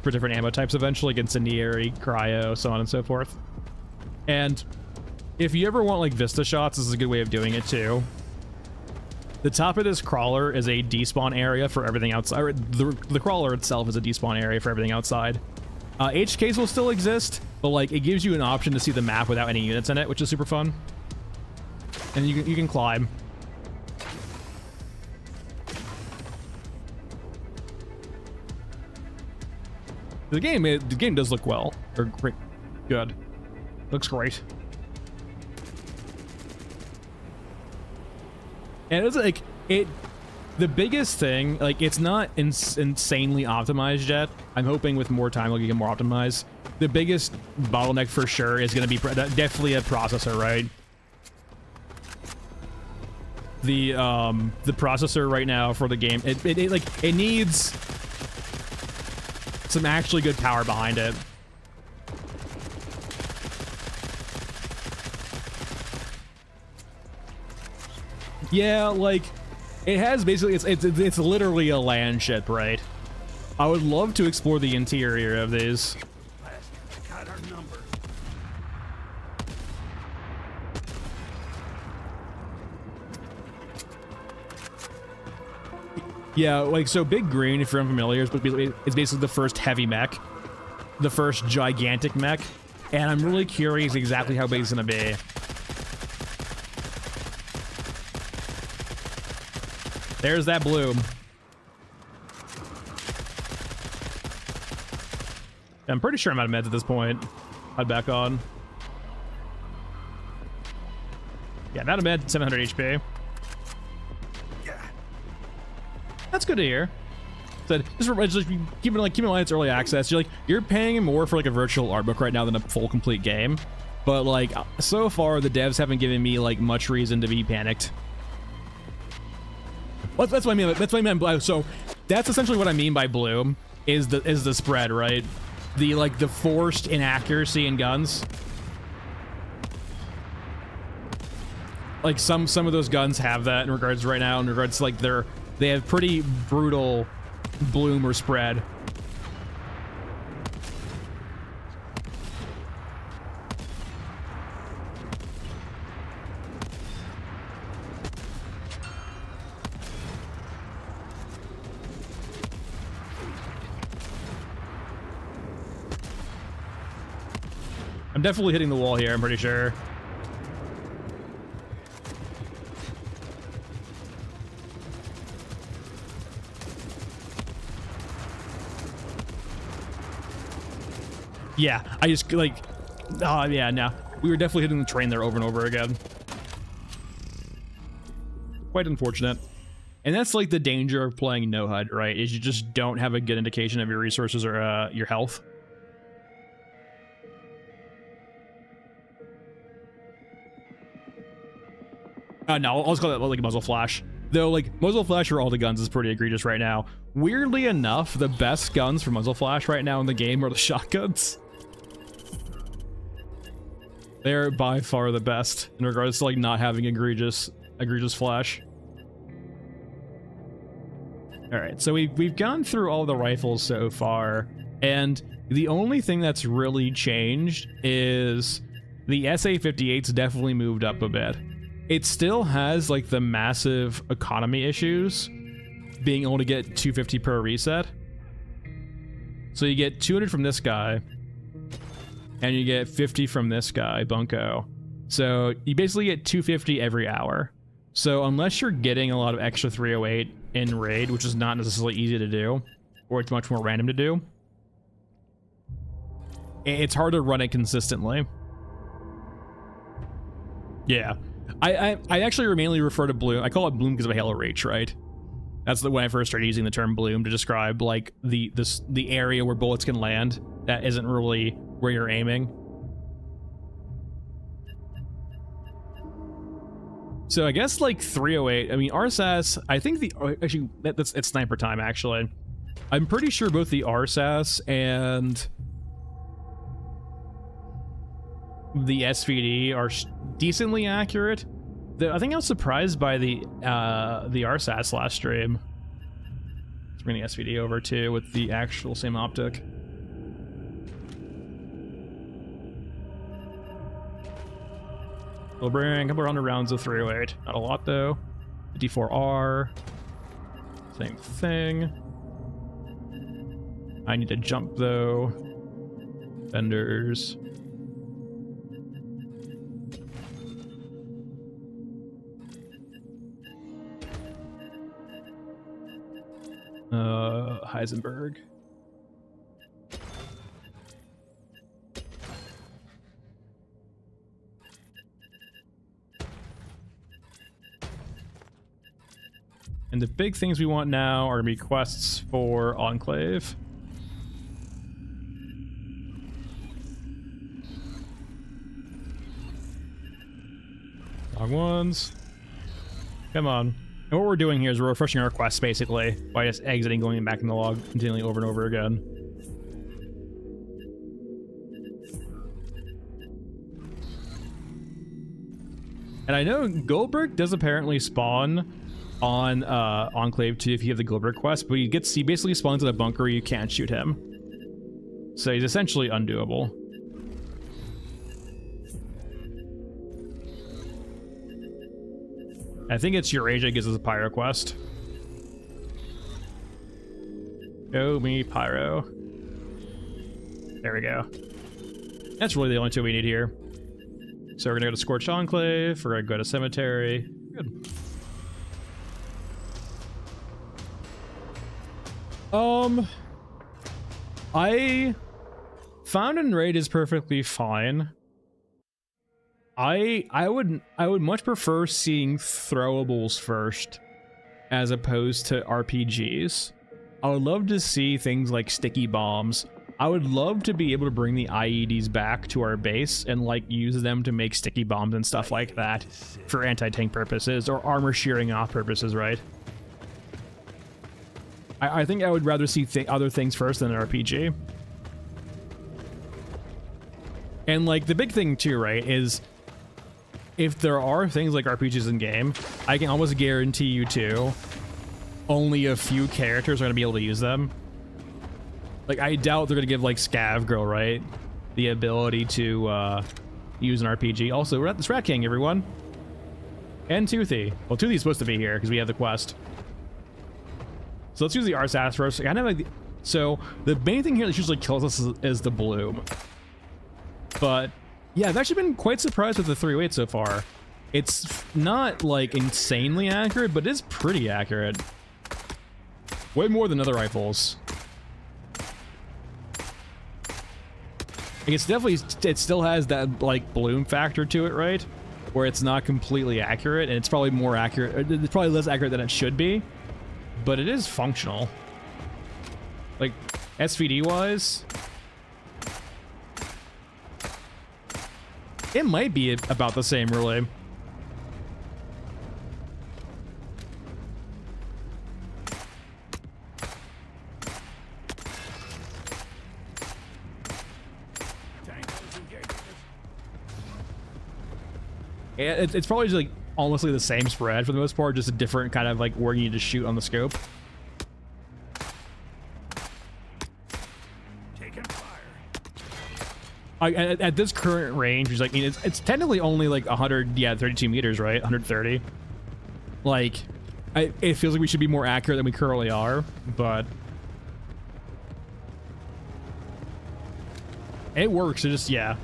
for different ammo types eventually, like incendiary, cryo, so on and so forth. And if you ever want like vista shots, this is a good way of doing it too. The top of this crawler is a despawn area for everything outside. Or the crawler itself is a despawn area for everything outside. HKs will still exist, but like it gives you an option to see the map without any units in it, which is super fun. And you can climb. The game does look well, or great, good. Looks great. And it's like the biggest thing, like it's not insanely optimized yet. I'm hoping with more time it'll get more optimized. The biggest bottleneck for sure is going to be definitely a processor, right? The processor right now for the game, it needs some actually good power behind it. Yeah, like it has basically it's literally a land ship, right? I would love to explore the interior of these. Got our number. Yeah, like so Big Green, if you're unfamiliar, is basically the first heavy mech, the first gigantic mech. and I'm really curious exactly how big it's gonna be. There's that bloom. I'm pretty sure I'm out of meds at this point. I'd back on. Yeah, I'm out of med, 700 HP. That's good to hear. Said just keeping in mind it's early access. You're paying more for like a virtual art book right now than a full complete game. But like so far the devs haven't given me like much reason to be panicked. That's what I mean. That's what I mean. So that's essentially what I mean by bloom is the spread, right? The forced inaccuracy in guns. Like some of those guns have that in regards right now, in regards to like they have pretty brutal bloom or spread. I'm definitely hitting the wall here, I'm pretty sure. Yeah, I just like, oh yeah, no. We were definitely hitting the train there over and over again. Quite unfortunate. And that's like the danger of playing no HUD, right? Is you just don't have a good indication of your resources or your health. No, I'll just call that like a muzzle flash. Though, like, muzzle flash for all the guns is pretty egregious right now. Weirdly enough, the best guns for muzzle flash right now in the game are the shotguns. They're by far the best in regards to like not having egregious flash. All right, so we've gone through all the rifles so far, and the only thing that's really changed is the SA-58's definitely moved up a bit. It still has like the massive economy issues, being able to get 250 per reset. So you get 200 from this guy, and you get 50 from this guy, Bunko. So you basically get 250 every hour. So unless you're getting a lot of extra 308 in raid, which is not necessarily easy to do, or it's much more random to do, it's hard to run it consistently. Yeah. I actually mainly refer to bloom. I call it bloom because of Halo Reach, right? That's when I first started using the term bloom to describe like the area where bullets can land that isn't really where you're aiming. So I guess like 308. I mean RSAS. I think actually it's sniper time. Actually, I'm pretty sure both the RSAS and the SVD are decently accurate. I think I was surprised by the RSAS last stream. Let's bring the SVD over too with the actual same optic. We'll bring a couple of rounds of 308. Not a lot though. 54R. Same thing. I need to jump though. Vendors. Heisenberg. And the big things we want now are gonna be quests for Enclave. Wrong ones. Come on. And what we're doing here is we're refreshing our quests basically by just exiting, going back in the log continually over and over again. And I know Goldberg does apparently spawn on Enclave 2 if you have the Goldberg quest, but he basically spawns in a bunker where you can't shoot him. So he's essentially undoable. I think it's Eurasia gives us a pyro quest. Show me pyro. There we go. That's really the only two we need here. So we're gonna go to Scorched Enclave, we're gonna go to Cemetery. Good. I Found and Raid is perfectly fine. I would much prefer seeing throwables first as opposed to RPGs. I would love to see things like sticky bombs. I would love to be able to bring the IEDs back to our base and like use them to make sticky bombs and stuff like that for anti-tank purposes or armor shearing off purposes, right? I think I would rather see other things first than an RPG. And like the big thing too, right, is if there are things like RPGs in game, I can almost guarantee you too, only a few characters are going to be able to use them. Like, I doubt they're going to give, like, Scav Girl, right, the ability to use an RPG. Also, we're at this Rat King, everyone. And Toothy. Well, Toothy's supposed to be here because we have the quest. So let's use the RSAS first. Kind of like so the main thing here that usually kills us is the bloom. But yeah, I've actually been quite surprised with the 308 so far. It's not like insanely accurate, but it is pretty accurate. Way more than other rifles. Like, it's definitely, it still has that like bloom factor to it, right? Where it's not completely accurate, and it's probably more accurate. It's probably less accurate than it should be, but it is functional. Like SVD wise, it might be about the same, really. Yeah, it's probably just like honestly the same spread for the most part, just a different kind of like where you need to shoot on the scope. Taking fire. At this current range, which like, I mean, it's technically only like 100, yeah, 32 meters, right? 130. Like, it feels like we should be more accurate than we currently are, but it works. It just, yeah,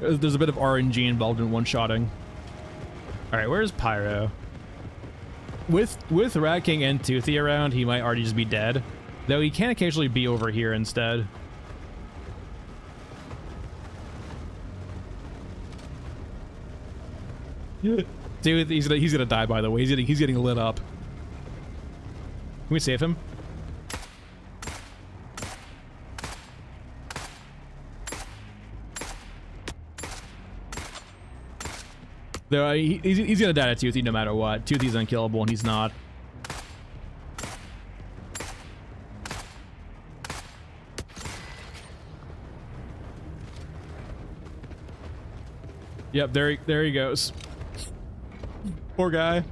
there's a bit of RNG involved in one-shotting. All right, where's Pyro? With Rat King and Toothy around, he might already just be dead, though he can occasionally be over here instead. Dude, he's gonna die, by the way. He's getting lit up. Can we save him? Though he's gonna die to Toothy no matter what. Toothy's unkillable and he's not. Yep, there he goes. Poor guy.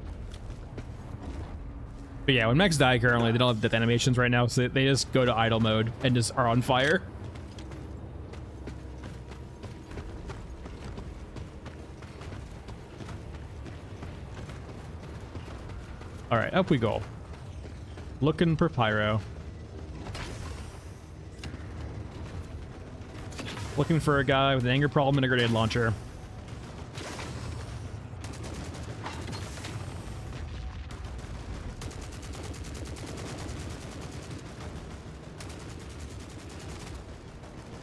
But yeah, when mechs die currently, they don't have death animations right now, so they just go to idle mode and just are on fire. All right, up we go. Looking for Pyro. Looking for a guy with an anger problem and a grenade launcher.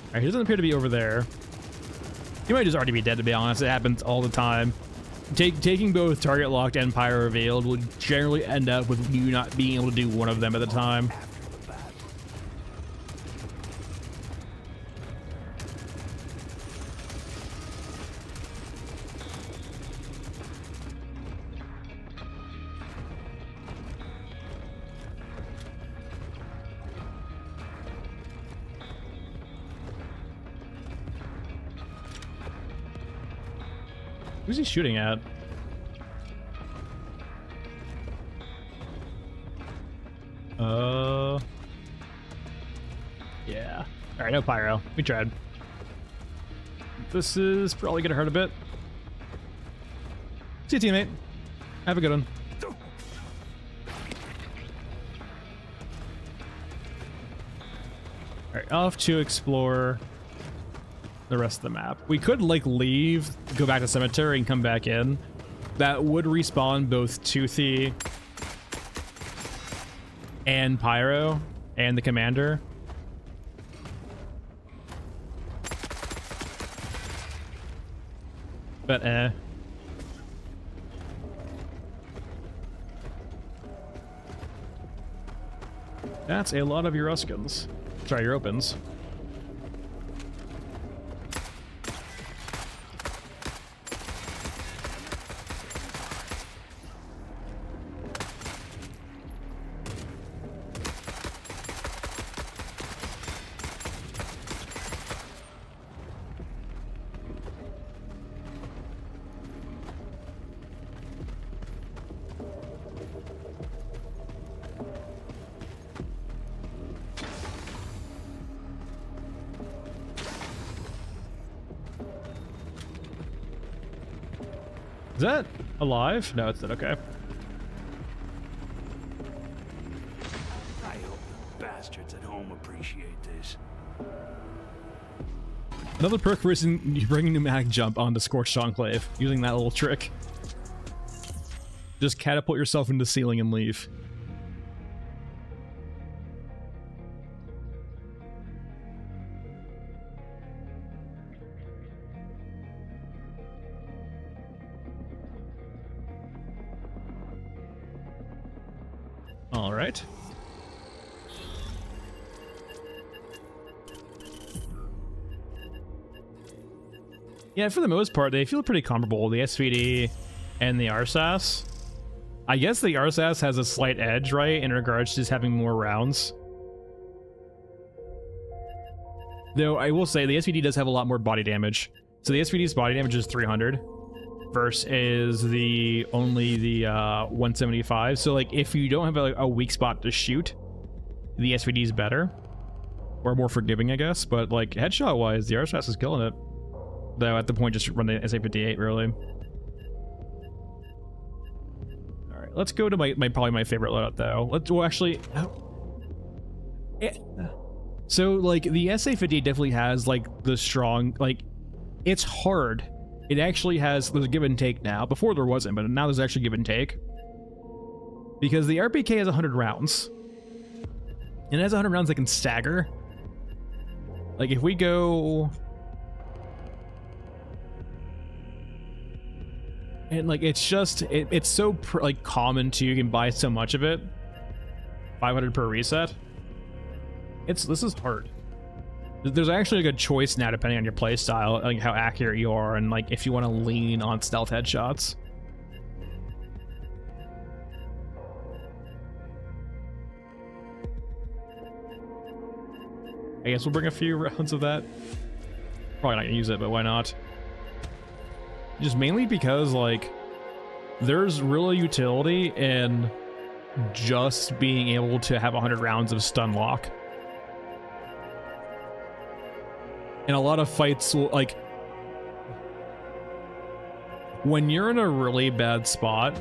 Alright, he doesn't appear to be over there. He might just already be dead, to be honest. It happens all the time. Taking both target locked and pyro revealed would generally end up with you not being able to do one of them at a time. Who's he shooting at? Yeah. Alright, no pyro. We tried. This is probably gonna hurt a bit. See you, teammate. Have a good one. Alright, off to explore the rest of the map. We could like leave, go back to cemetery and come back in. That would respawn both Toothy and Pyro and the commander. But that's a lot of your Ruskins. Sorry, your opens. Is that alive? No, it's not. Okay. I hope the bastards at home appreciate this. Another perk for you bring pneumatic jump onto Scorched Enclave using that little trick. Just catapult yourself into the ceiling and leave. All right. Yeah, for the most part, they feel pretty comparable, the SVD and the RSAS. I guess the RSAS has a slight edge, right, in regards to just having more rounds. Though, I will say, the SVD does have a lot more body damage. So the SVD's body damage is 300. Versus only the 175. So like if you don't have a weak spot to shoot, the SVD is better or more forgiving, I guess. But like headshot wise, the RSAS is killing it. Though at the point, just run the SA58 really. All right, let's go to my probably my favorite loadout though. So like the SA58 definitely has like the strong, like it's hard. It actually has, there's a give and take now. Before there wasn't, but now there's actually give and take. Because the RPK has 100 rounds. And it has 100 rounds that can stagger. Like if we go... And like it's just, it's so like common too, you can buy so much of it. 500 per reset. This is hard. There's actually a good choice now depending on your playstyle, like how accurate you are, and like if you want to lean on stealth headshots. I guess we'll bring a few rounds of that. Probably not gonna use it, but why not? Just mainly because like there's real utility in just being able to have 100 rounds of stun lock. And a lot of fights will, like, when you're in a really bad spot,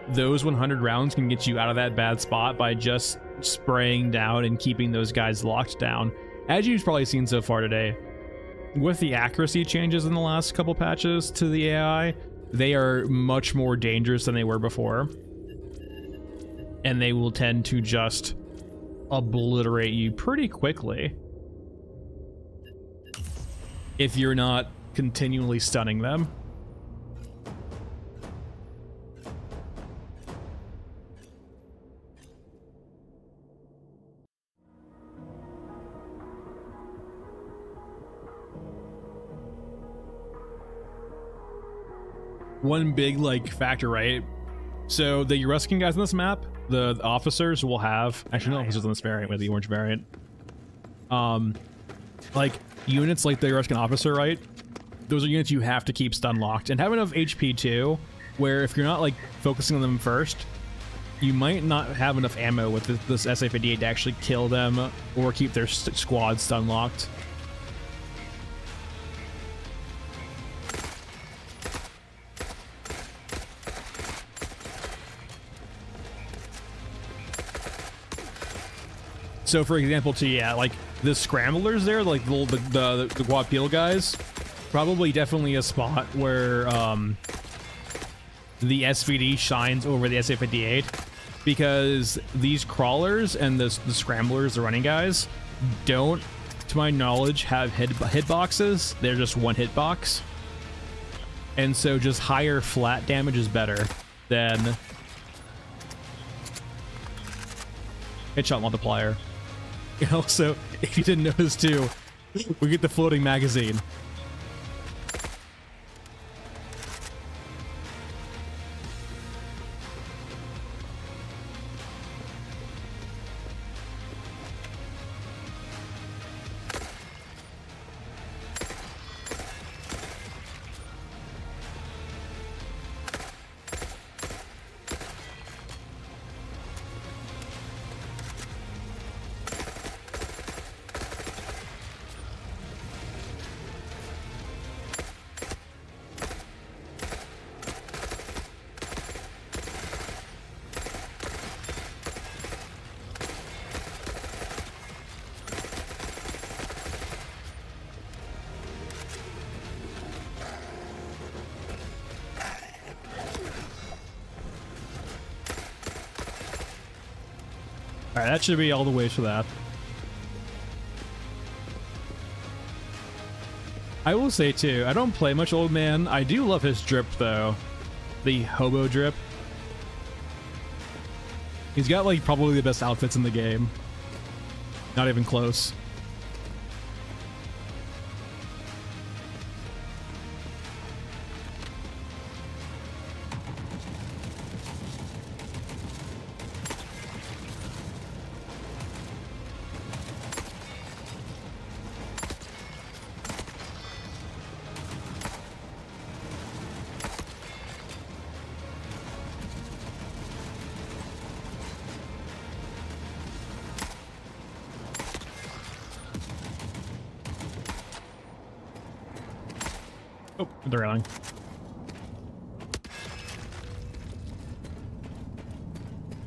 those 100 rounds can get you out of that bad spot by just spraying down and keeping those guys locked down. As you've probably seen so far today, with the accuracy changes in the last couple patches to the AI, they are much more dangerous than they were before. And they will tend to just obliterate you pretty quickly if you're not continually stunning them. One big like factor, right? So the Euruskin guys on this map, the officers will have, actually no officers on this variant with the orange variant. Like units like the Euruskin officer, right? Those are units you have to keep stun locked and have enough HP too, where if you're not like focusing on them first, you might not have enough ammo with this SA58 to actually kill them or keep their squad stun locked. So for example, too, yeah, like the scramblers there, like the quad peel guys, probably definitely a spot where the SVD shines over the SA-58, because these crawlers and the scramblers, the running guys, don't, to my knowledge, have hitboxes. They're just one hitbox, and so just higher flat damage is better than headshot multiplier. And also, if you didn't notice too, we get the floating magazine. Alright, that should be all the way for that. I will say too, I don't play much Old Man. I do love his drip though. The hobo drip. He's got like probably the best outfits in the game. Not even close. Oh, the railing.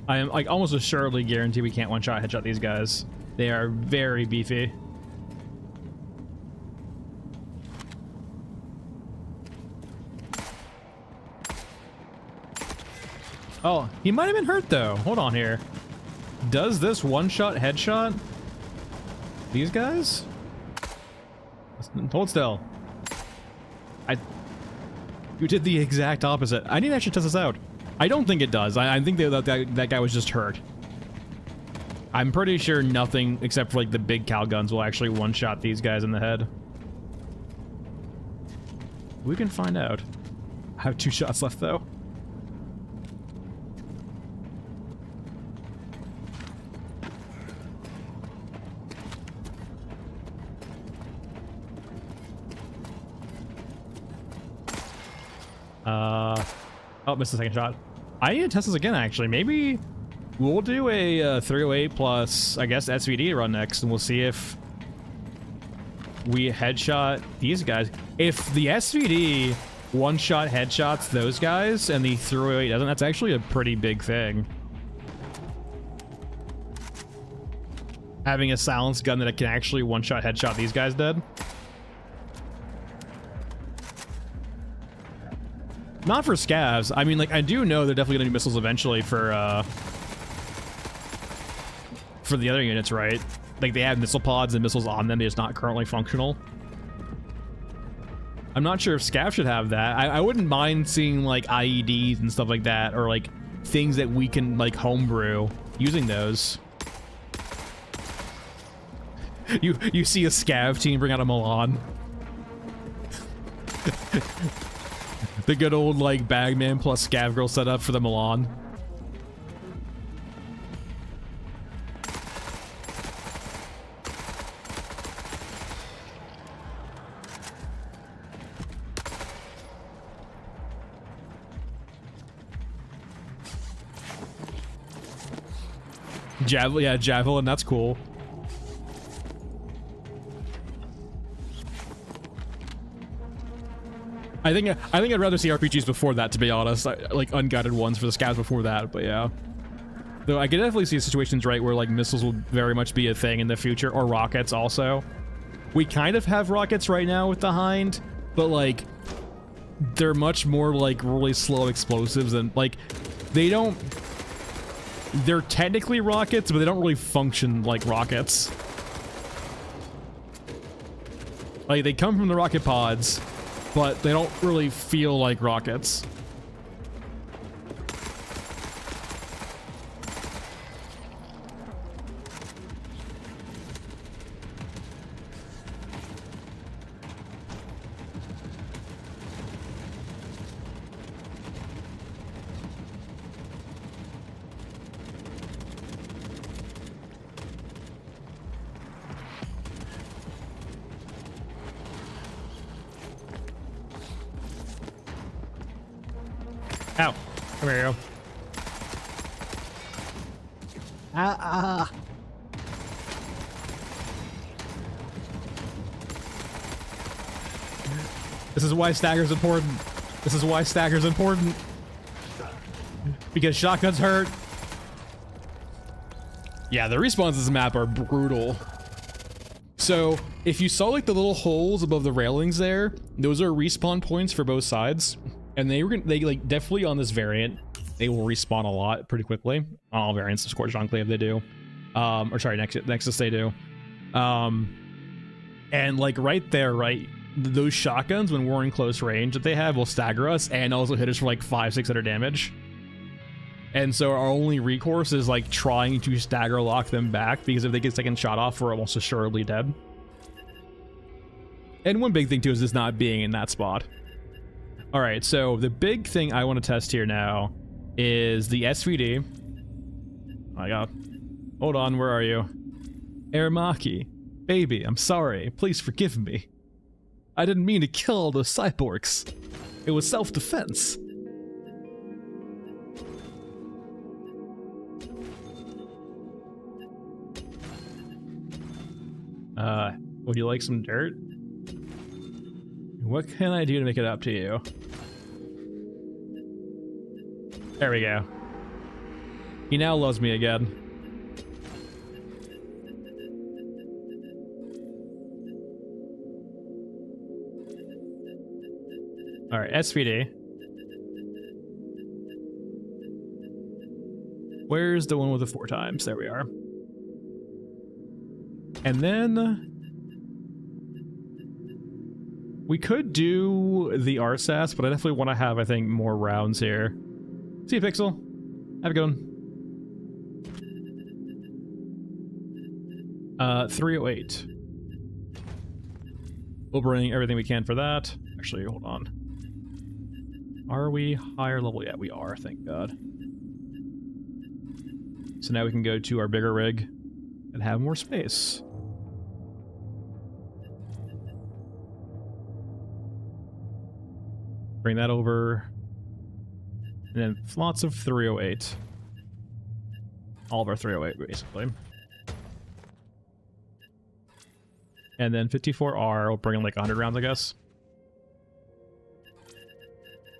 I am like almost assuredly guarantee we can't one-shot headshot these guys. They are very beefy. Oh, he might have been hurt though. Hold on here. Does this one-shot headshot these guys? Hold still. You did the exact opposite. I need to actually test this out. I don't think it does. I think that guy was just hurt. I'm pretty sure nothing except for like the big cow guns will actually one-shot these guys in the head. We can find out. I have 2 shots left though. Oh, missed the second shot. I need to test this again, actually. Maybe we'll do a 308 plus, I guess, SVD run next, and we'll see if we headshot these guys. If the SVD one-shot headshots those guys, and the 308 doesn't, that's actually a pretty big thing. Having a silenced gun that can actually one-shot headshot these guys dead. Not for scavs. I mean, like, I do know they're definitely gonna be missiles eventually for the other units, right? Like, they have missile pods and missiles on them, they're just not currently functional. I'm not sure if scav should have that. I wouldn't mind seeing, like, IEDs and stuff like that, or, like, things that we can, like, homebrew using those. You see a scav team bring out a Milan. The good old, like, Bagman plus Scav Girl setup for the Milan. Yeah, Javelin, that's cool. I think I'd rather see RPGs before that, to be honest. Like unguided ones for the scavs before that, but yeah. Though I could definitely see situations, right, where like missiles will very much be a thing in the future, or rockets also. We kind of have rockets right now with the Hind, but like they're much more like really slow explosives, and like they're technically rockets, but they don't really function like rockets. Like they come from the rocket pods, but they don't really feel like rockets. Ow. Come here, you go. This is why stagger's important. This is why stagger's important. Because shotguns hurt. Yeah, the respawns in this map are brutal. So, if you saw like the little holes above the railings there, those are respawn points for both sides. And they like definitely on this variant, they will respawn a lot pretty quickly. On all variants of Scorched Enclave they do. Or sorry, Nexus they do. And like right there, right, those shotguns when we're in close range that they have will stagger us and also hit us for like 500-600 damage. And so our only recourse is like trying to stagger lock them back, because if they get second shot off, we're almost assuredly dead. And one big thing too is just not being in that spot. All right, so the big thing I want to test here now is the SVD. Oh my god. Hold on, where are you? Aramaki. Baby, I'm sorry. Please forgive me. I didn't mean to kill all those cyborgs. It was self-defense. Would you like some dirt? What can I do to make it up to you? There we go. He now loves me again. Alright, SVD. Where's the one with the 4 times? There we are. And then we could do the RSAS, but I definitely want to have, I think, more rounds here. See you, Pixel. Have a good one. 308. We'll bring everything we can for that. Actually, hold on. Are we higher level? Yeah, we are, thank God. So now we can go to our bigger rig and have more space. Bring that over. And then lots of 308. All of our 308, basically. And then 54R, we'll bring in like 100 rounds, I guess.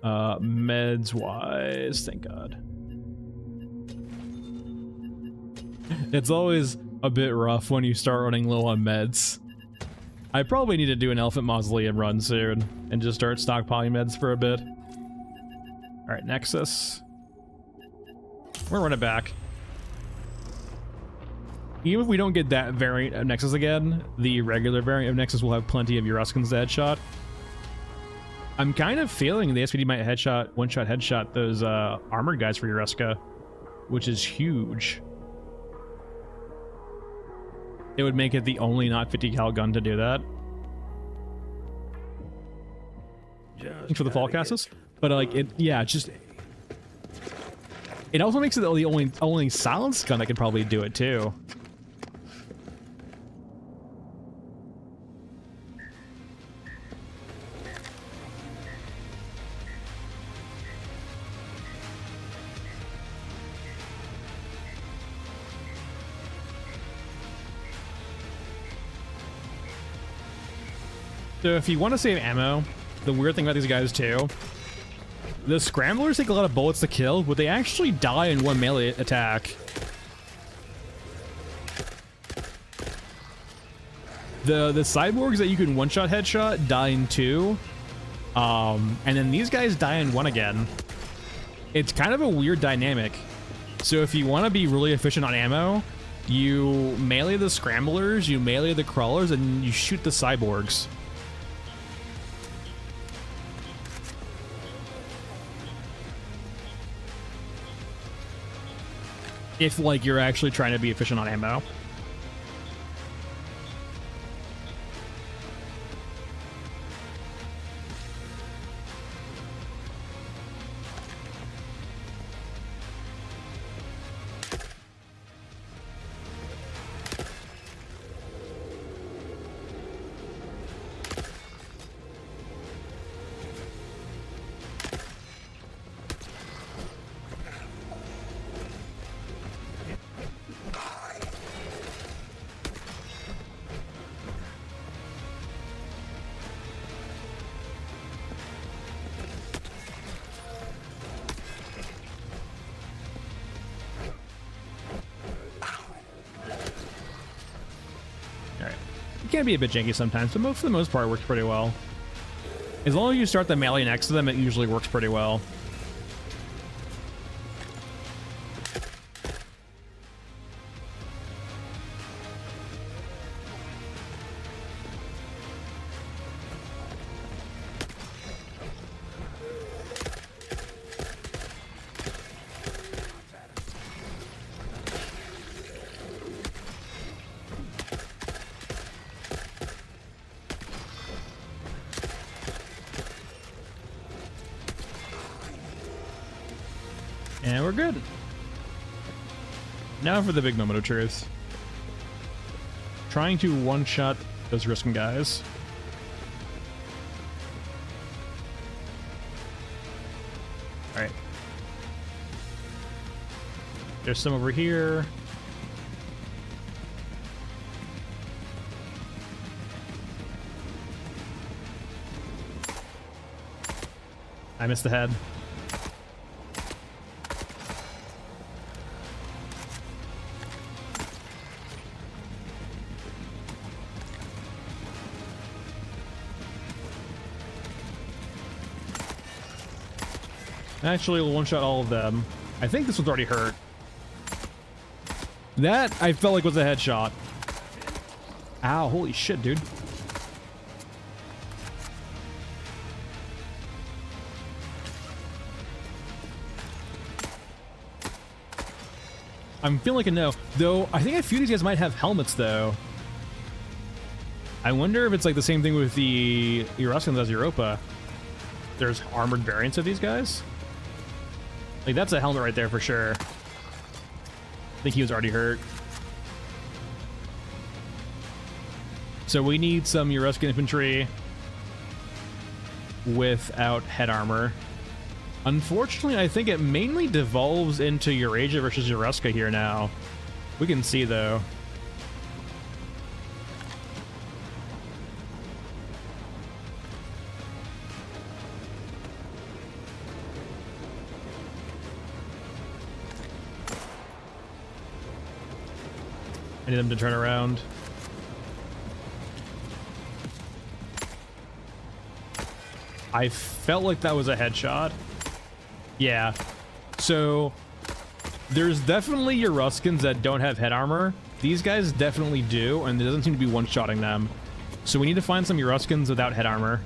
Meds-wise, thank God. It's always a bit rough when you start running low on meds. I probably need to do an Elephant Mausoleum run soon and just start stockpiling meds for a bit. Alright, Nexus. We're running back. Even if we don't get that variant of Nexus again, the regular variant of Nexus will have plenty of Euruskans to headshot. I'm kind of feeling the SPD might headshot, one-shot headshot those armored guys for Euruska, which is huge. It would make it the only not 50 cal gun to do that. Thanks for the fall castles. But like it, yeah, just it also makes it the only silenced gun that can probably do it too. So if you want to save ammo, the weird thing about these guys too, the scramblers take a lot of bullets to kill, but they actually die in one melee attack. The cyborgs that you can one-shot headshot die in 2. And then these guys die in 1 again. It's kind of a weird dynamic. So if you want to be really efficient on ammo, you melee the scramblers, you melee the crawlers, and you shoot the cyborgs. If, like, you're actually trying to be efficient on ammo. It can be a bit janky sometimes, but for the most part, it works pretty well. As long as you start the melee next to them, it usually works pretty well. And we're good. Now for the big moment of truth. Trying to one-shot those Riskin guys. Alright. There's some over here. I missed the head. Actually, we'll one-shot all of them. I think this one's already hurt. That, I felt like was a headshot. Ow, holy shit, dude. I'm feeling like a no. Though, I think a few of these guys might have helmets, though. I wonder if it's like the same thing with the Eruskins as Europa. There's armored variants of these guys. Like, that's a helmet right there for sure. I think he was already hurt. So we need some Euruskin infantry without head armor. Unfortunately, I think it mainly devolves into Eurasia versus Euruska here now. We can see, though. I need them to turn around. I felt like that was a headshot. Yeah. So there's definitely Euruskins that don't have head armor. These guys definitely do, and there doesn't seem to be one-shotting them. So we need to find some Euruskins without head armor.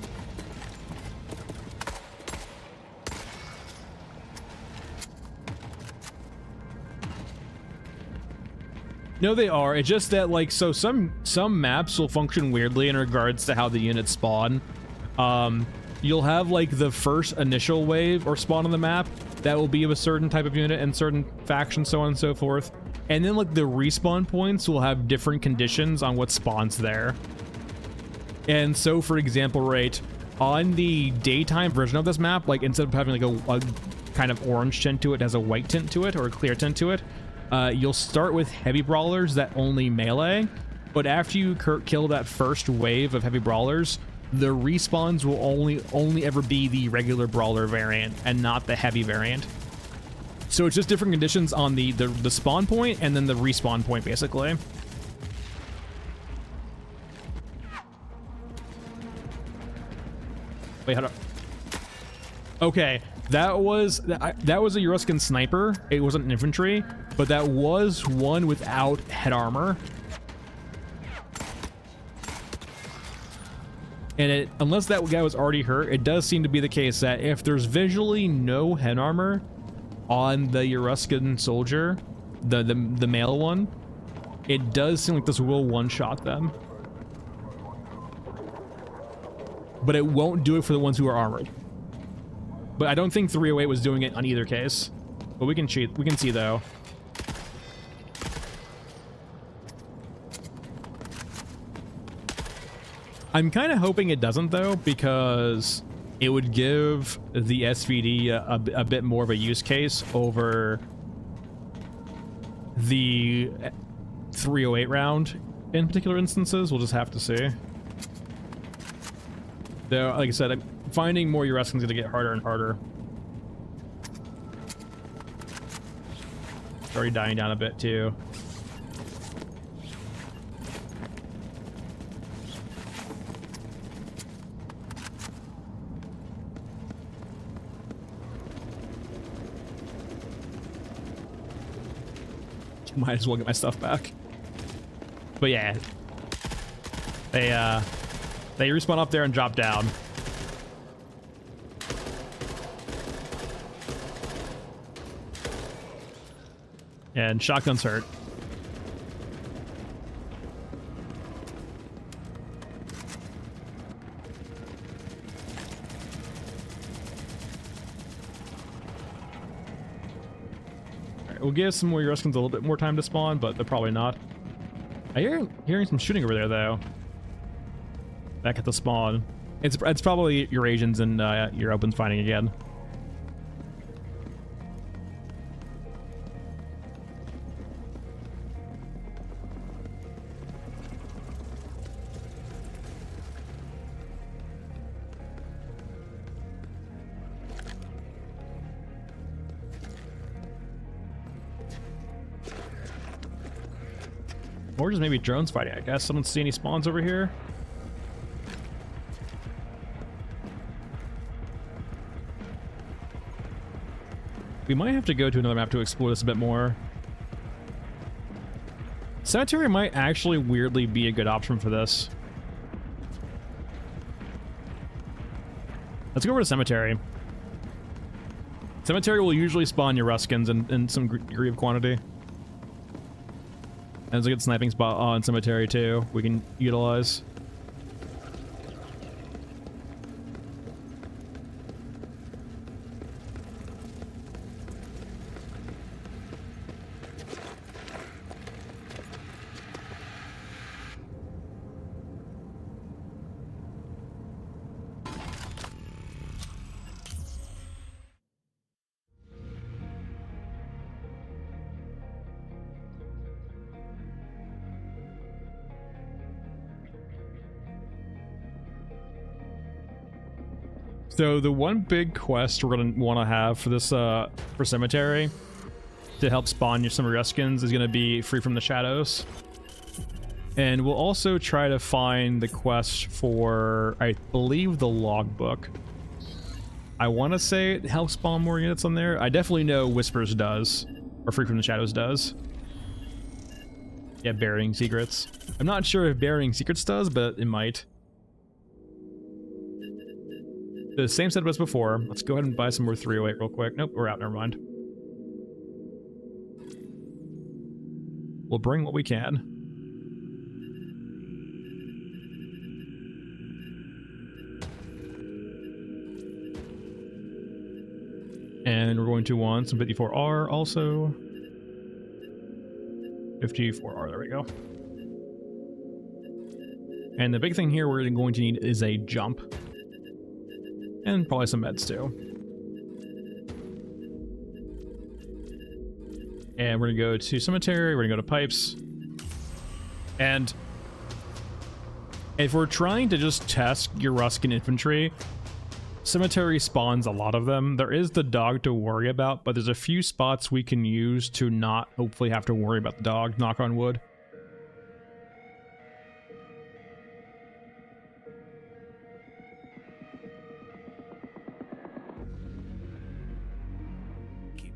No, they are. It's just that, like, so some maps will function weirdly in regards to how the units spawn. You'll have, like, the first initial wave or spawn on the map that will be of a certain type of unit and certain faction, so on and so forth. And then, like, the respawn points will have different conditions on what spawns there. And so, for example, right, on the daytime version of this map, like, instead of having, like, a kind of orange tint to it, it has a white tint to it, or a clear tint to it. You'll start with heavy brawlers that only melee, but after you kill that first wave of heavy brawlers, the respawns will only ever be the regular brawler variant and not the heavy variant. So it's just different conditions on the spawn point and then the respawn point, basically. Wait, hold up. Okay, that was a Euruscan sniper. It wasn't an infantry, but that was one without head armor. And unless that guy was already hurt, it does seem to be the case that if there's visually no head armor on the Euruscan soldier, the male one, it does seem like this will one-shot them. But it won't do it for the ones who are armored. But I don't think 308 was doing it on either case. But we can cheat. We can see though. I'm kind of hoping it doesn't though, because it would give the SVD a bit more of a use case over the 308 round in particular instances. We'll just have to see. Though, like I said, finding more Euruscans is going to get harder and harder. It's already dying down a bit too. Might as well get my stuff back. But yeah, they respawn up there and drop down. And shotgun's hurt. We'll give some more Euruscans a little bit more time to spawn, but they're probably not. I hearing some shooting over there though. Back at the spawn. It's probably Eurasians and Europans fighting again. Or just maybe drones fighting, I guess. Someone see any spawns over here? We might have to go to another map to explore this a bit more. Cemetery might actually weirdly be a good option for this. Let's go over to Cemetery. Cemetery will usually spawn Euruscans in some degree of quantity. And there's a good sniping spot on Cemetery too we can utilize. So the one big quest we're gonna want to have for this for Cemetery to help spawn some Euruscans is gonna be Free from the Shadows, and we'll also try to find the quest for, I believe, the logbook. I want to say it helps spawn more units on there. I definitely know Whispers does, or Free from the Shadows does. Yeah, Burying Secrets. I'm not sure if Burying Secrets does, but it might. The same setup as before. Let's go ahead and buy some more 308 real quick. Nope, we're out, never mind. We'll bring what we can. And we're going to want some 54R also. 54R, there we go. And the big thing here we're going to need is a jump. And probably some meds too. And we're gonna go to Cemetery, we're gonna go to Pipes. And if we're trying to just test Euruscan infantry, Cemetery spawns a lot of them. There is the dog to worry about, but there's a few spots we can use to not hopefully have to worry about the dog, knock on wood.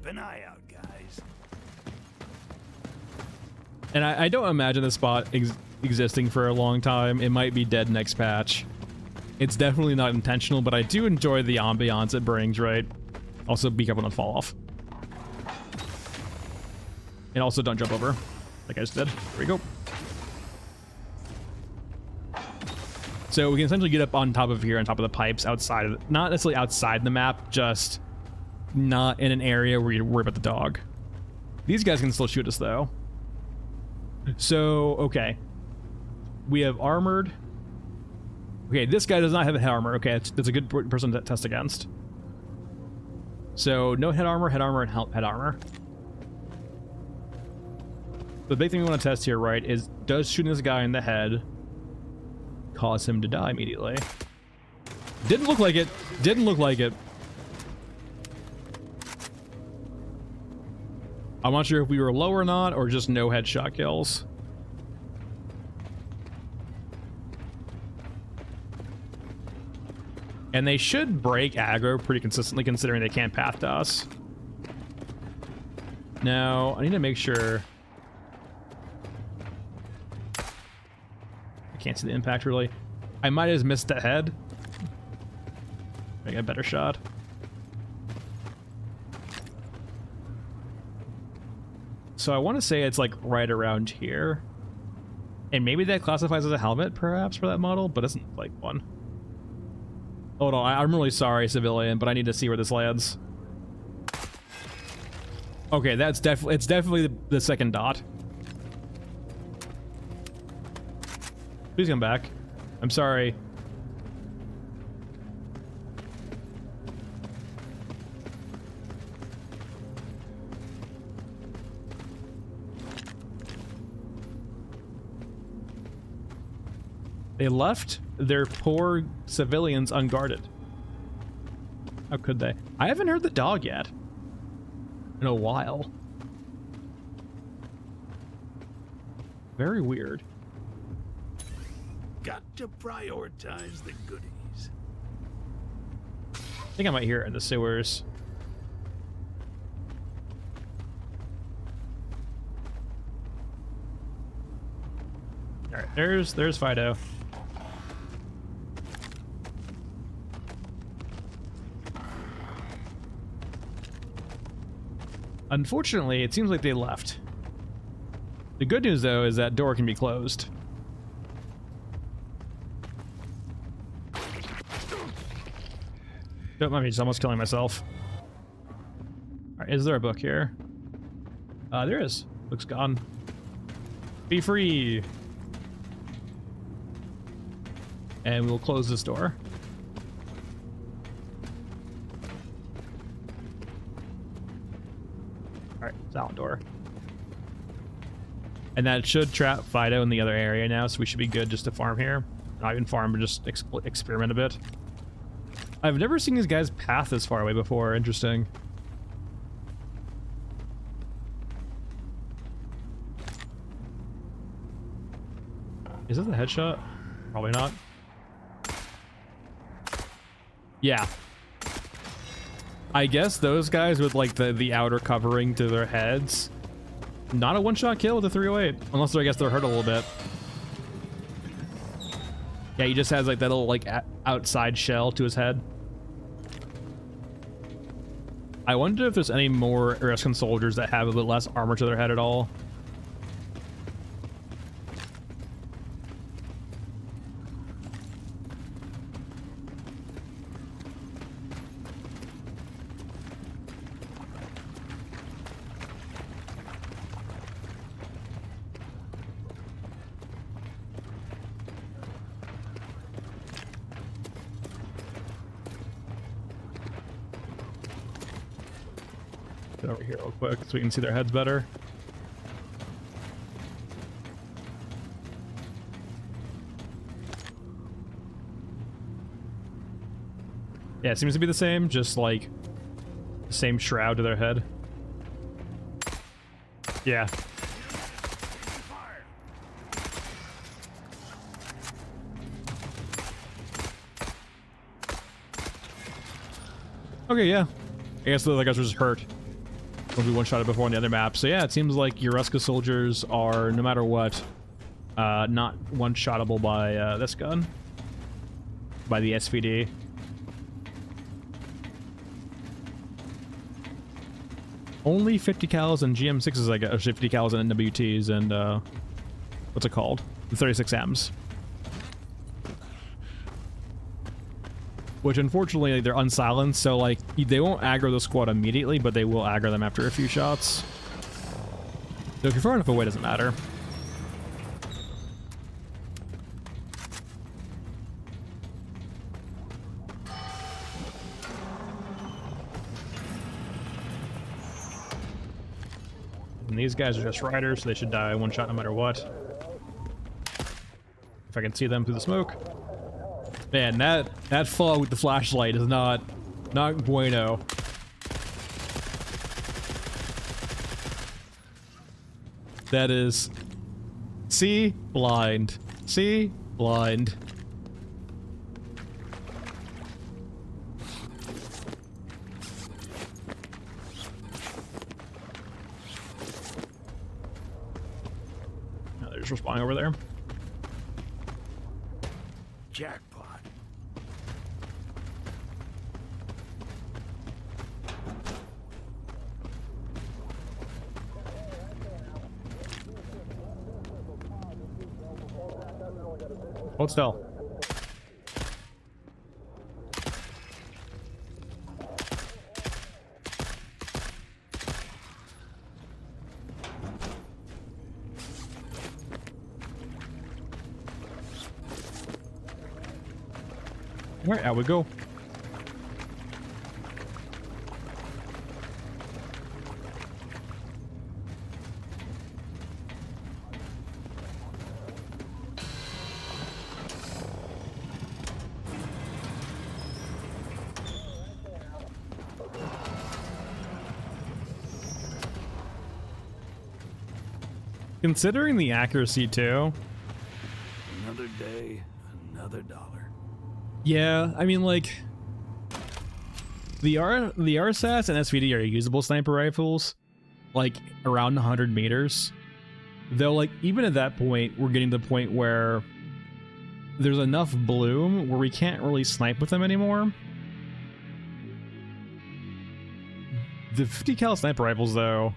an eye out, guys. And I don't imagine this spot existing for a long time. It might be dead next patch. It's definitely not intentional, but I do enjoy the ambiance it brings, right? Also, be careful not to fall off. And also, don't jump over, like I just did. There we go. So we can essentially get up on top of here, on top of the pipes, outside of it. Not necessarily outside the map, just not in an area where you worry about the dog. These guys can still shoot us, though. So, okay. We have armored. Okay, this guy does not have head armor. Okay, that's a good person to test against. So, no head armor, and head armor. The big thing we want to test here, right, is does shooting this guy in the head cause him to die immediately? Didn't look like it. Didn't look like it. I'm not sure if we were low or not, or just no headshot kills. And they should break aggro pretty consistently, considering they can't path to us. Now, I need to make sure. I can't see the impact, really. I might have missed the head. Make a better shot. So I want to say it's like right around here. And maybe that classifies as a helmet, perhaps, for that model, but isn't like one. Hold on, I'm really sorry, civilian, but I need to see where this lands. Okay, it's definitely the second dot. Please come back. I'm sorry. They left their poor civilians unguarded. How could they? I haven't heard the dog yet. In a while. Very weird. Got to prioritize the goodies. I think I might hear it in the sewers. All right, there's Fido. Unfortunately, it seems like they left. The good news, though, is that door can be closed. Don't mind me, just almost killing myself. Alright, is there a book here? There is. Book's gone. Be free! And we'll close this door. Alright, silent door. And that should trap Fido in the other area now, so we should be good just to farm here. Not even farm, but just experiment a bit. I've never seen these guys path this far away before. Interesting. Is this a headshot? Probably not. Yeah. I guess those guys with like the outer covering to their heads. Not a one-shot kill with a 308. Unless I guess they're hurt a little bit. Yeah, he just has like that little like outside shell to his head. I wonder if there's any more Erescan soldiers that have a bit less armor to their head at all. Get over here real quick so we can see their heads better. Yeah, it seems to be the same, just like the same shroud to their head. Yeah. Okay, yeah. I guess the other guys were just hurt. we one-shotted before on the other map. So yeah, it seems like Yoruska soldiers are, no matter what, not one-shottable by this gun. By the SVD. Only 50 cals and GM6s, I guess, 50 cals and NWTs and, what's it called? The 36Ms. Which, unfortunately, they're unsilenced, so, like, they won't aggro the squad immediately, but they will aggro them after a few shots. So if you're far enough away, it doesn't matter. And these guys are just riders, so they should die one shot no matter what. If I can see them through the smoke. Man, that fog with the flashlight is not bueno. That is... See? Blind. See? Blind. They're just respawning over there. Jackpot. Hold still. Alright, out we go. Considering the accuracy too. Another day, another dollar. Yeah, I mean, like, the RSAS and SVD are usable sniper rifles, like, around 100 meters. Though, like, even at that point, we're getting to the point where there's enough bloom where we can't really snipe with them anymore. The 50 cal sniper rifles, though,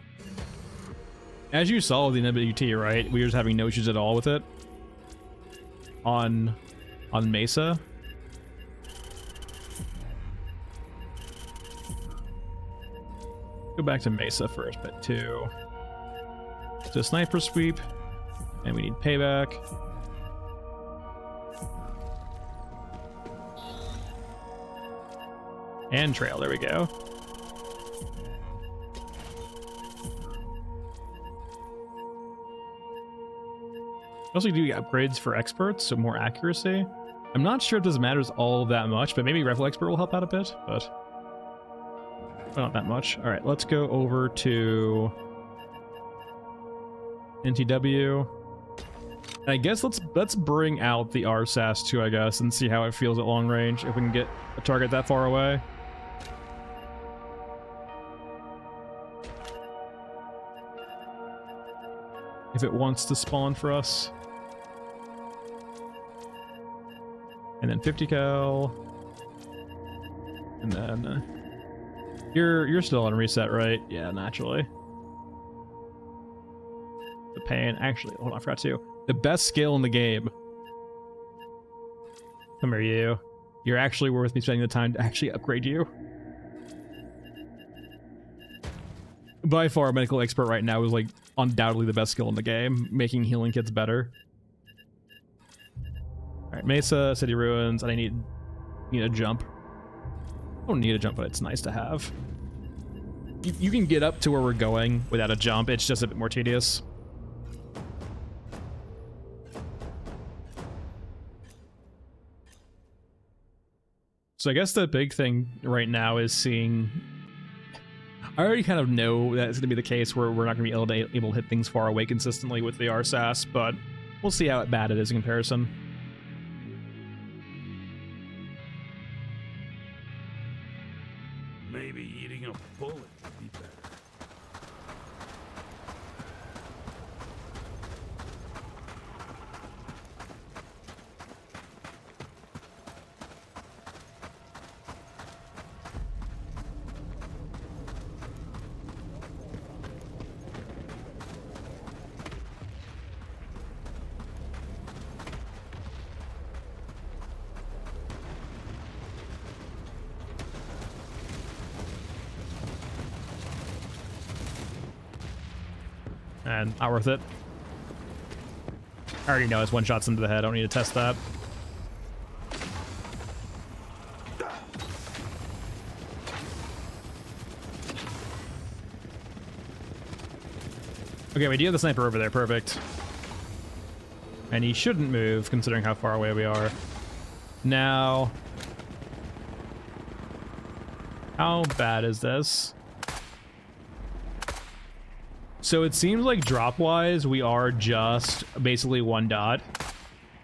as you saw with the NWT, right? We were just having no issues at all with it on Mesa. Go back to Mesa for a bit too. So sniper sweep, and we need payback. And trail, there we go. Also do upgrades for experts, so more accuracy. I'm not sure if this matters all that much, but maybe rifle expert will help out a bit, but not that much. All right, let's go over to NTW. And I guess let's bring out the RSAS too, I guess, and see how it feels at long range, if we can get a target that far away. If it wants to spawn for us. And then 50 cal. And then you're still on reset, right? Yeah, naturally. The pain. Actually, hold on, I forgot to. The best skill in the game. Come here, you. You're actually worth me spending the time to actually upgrade you. By far, medical expert right now is like undoubtedly the best skill in the game, making healing kits better. Alright, Mesa, City Ruins, and I need a jump. I don't need a jump, but it's nice to have. You can get up to where we're going without a jump, it's just a bit more tedious. So I guess the big thing right now is seeing... I already kind of know that it's going to be the case where we're not going to be able to hit things far away consistently with the RSAS, but we'll see how bad it is in comparison. Maybe eating a bullet would be better. And not worth it. I already know it's one shots into the head. I don't need to test that. Okay, we do have the sniper over there. Perfect. And he shouldn't move, considering how far away we are. Now, how bad is this? So it seems like drop-wise, we are just basically one dot.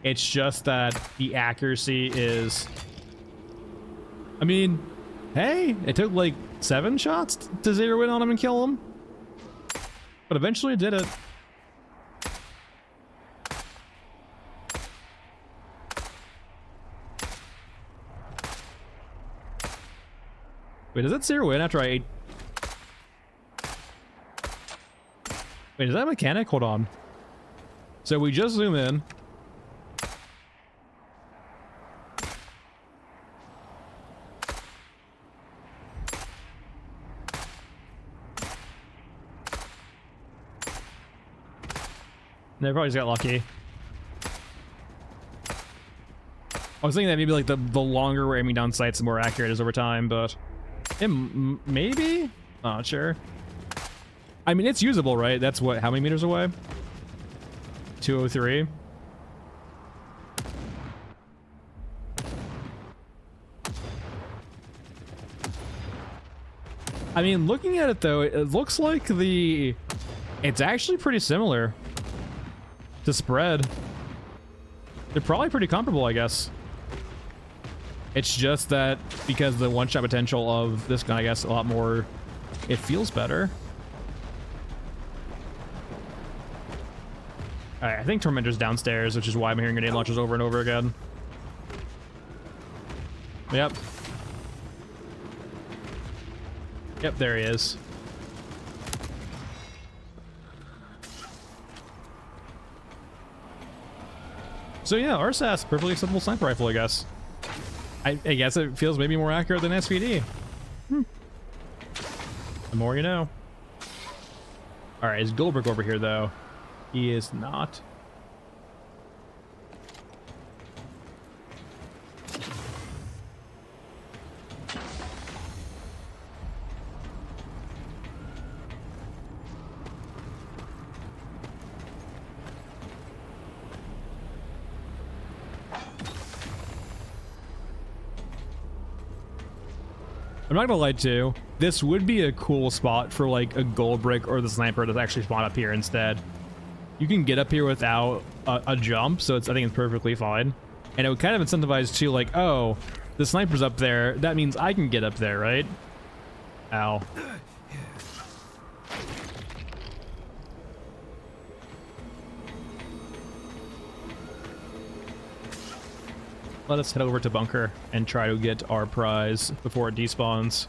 It's just that the accuracy is... I mean, hey, it took like 7 shots to zero in on him and kill him. But eventually it did it. Wait, does that zero in after I ate? Wait, is that a mechanic? Hold on. So we just zoom in. They probably just got lucky. I was thinking that maybe like the longer we're aiming down sights, the more accurate it is over time, but maybe? Not sure. I mean, it's usable, right? That's what, how many meters away? 203. I mean, looking at it though, it looks like it's actually pretty similar to spread. They're probably pretty comparable, I guess. It's just that because the one-shot potential of this gun, I guess, a lot more, it feels better. Alright, I think Tormentor's downstairs, which is why I'm hearing grenade launchers over and over again. Yep. Yep, there he is. So yeah, RSAS, perfectly acceptable sniper rifle, I guess. I guess it feels maybe more accurate than SVD. The more you know. Alright, is Goldberg over here, though? He is not. I'm not gonna lie to you, this would be a cool spot for like a gold brick or the sniper to actually spawn up here instead. You can get up here without a jump, so I think it's perfectly fine. And it would kind of incentivize too, like, oh, the sniper's up there, that means I can get up there, right? Ow. Let us head over to bunker and try to get our prize before it despawns.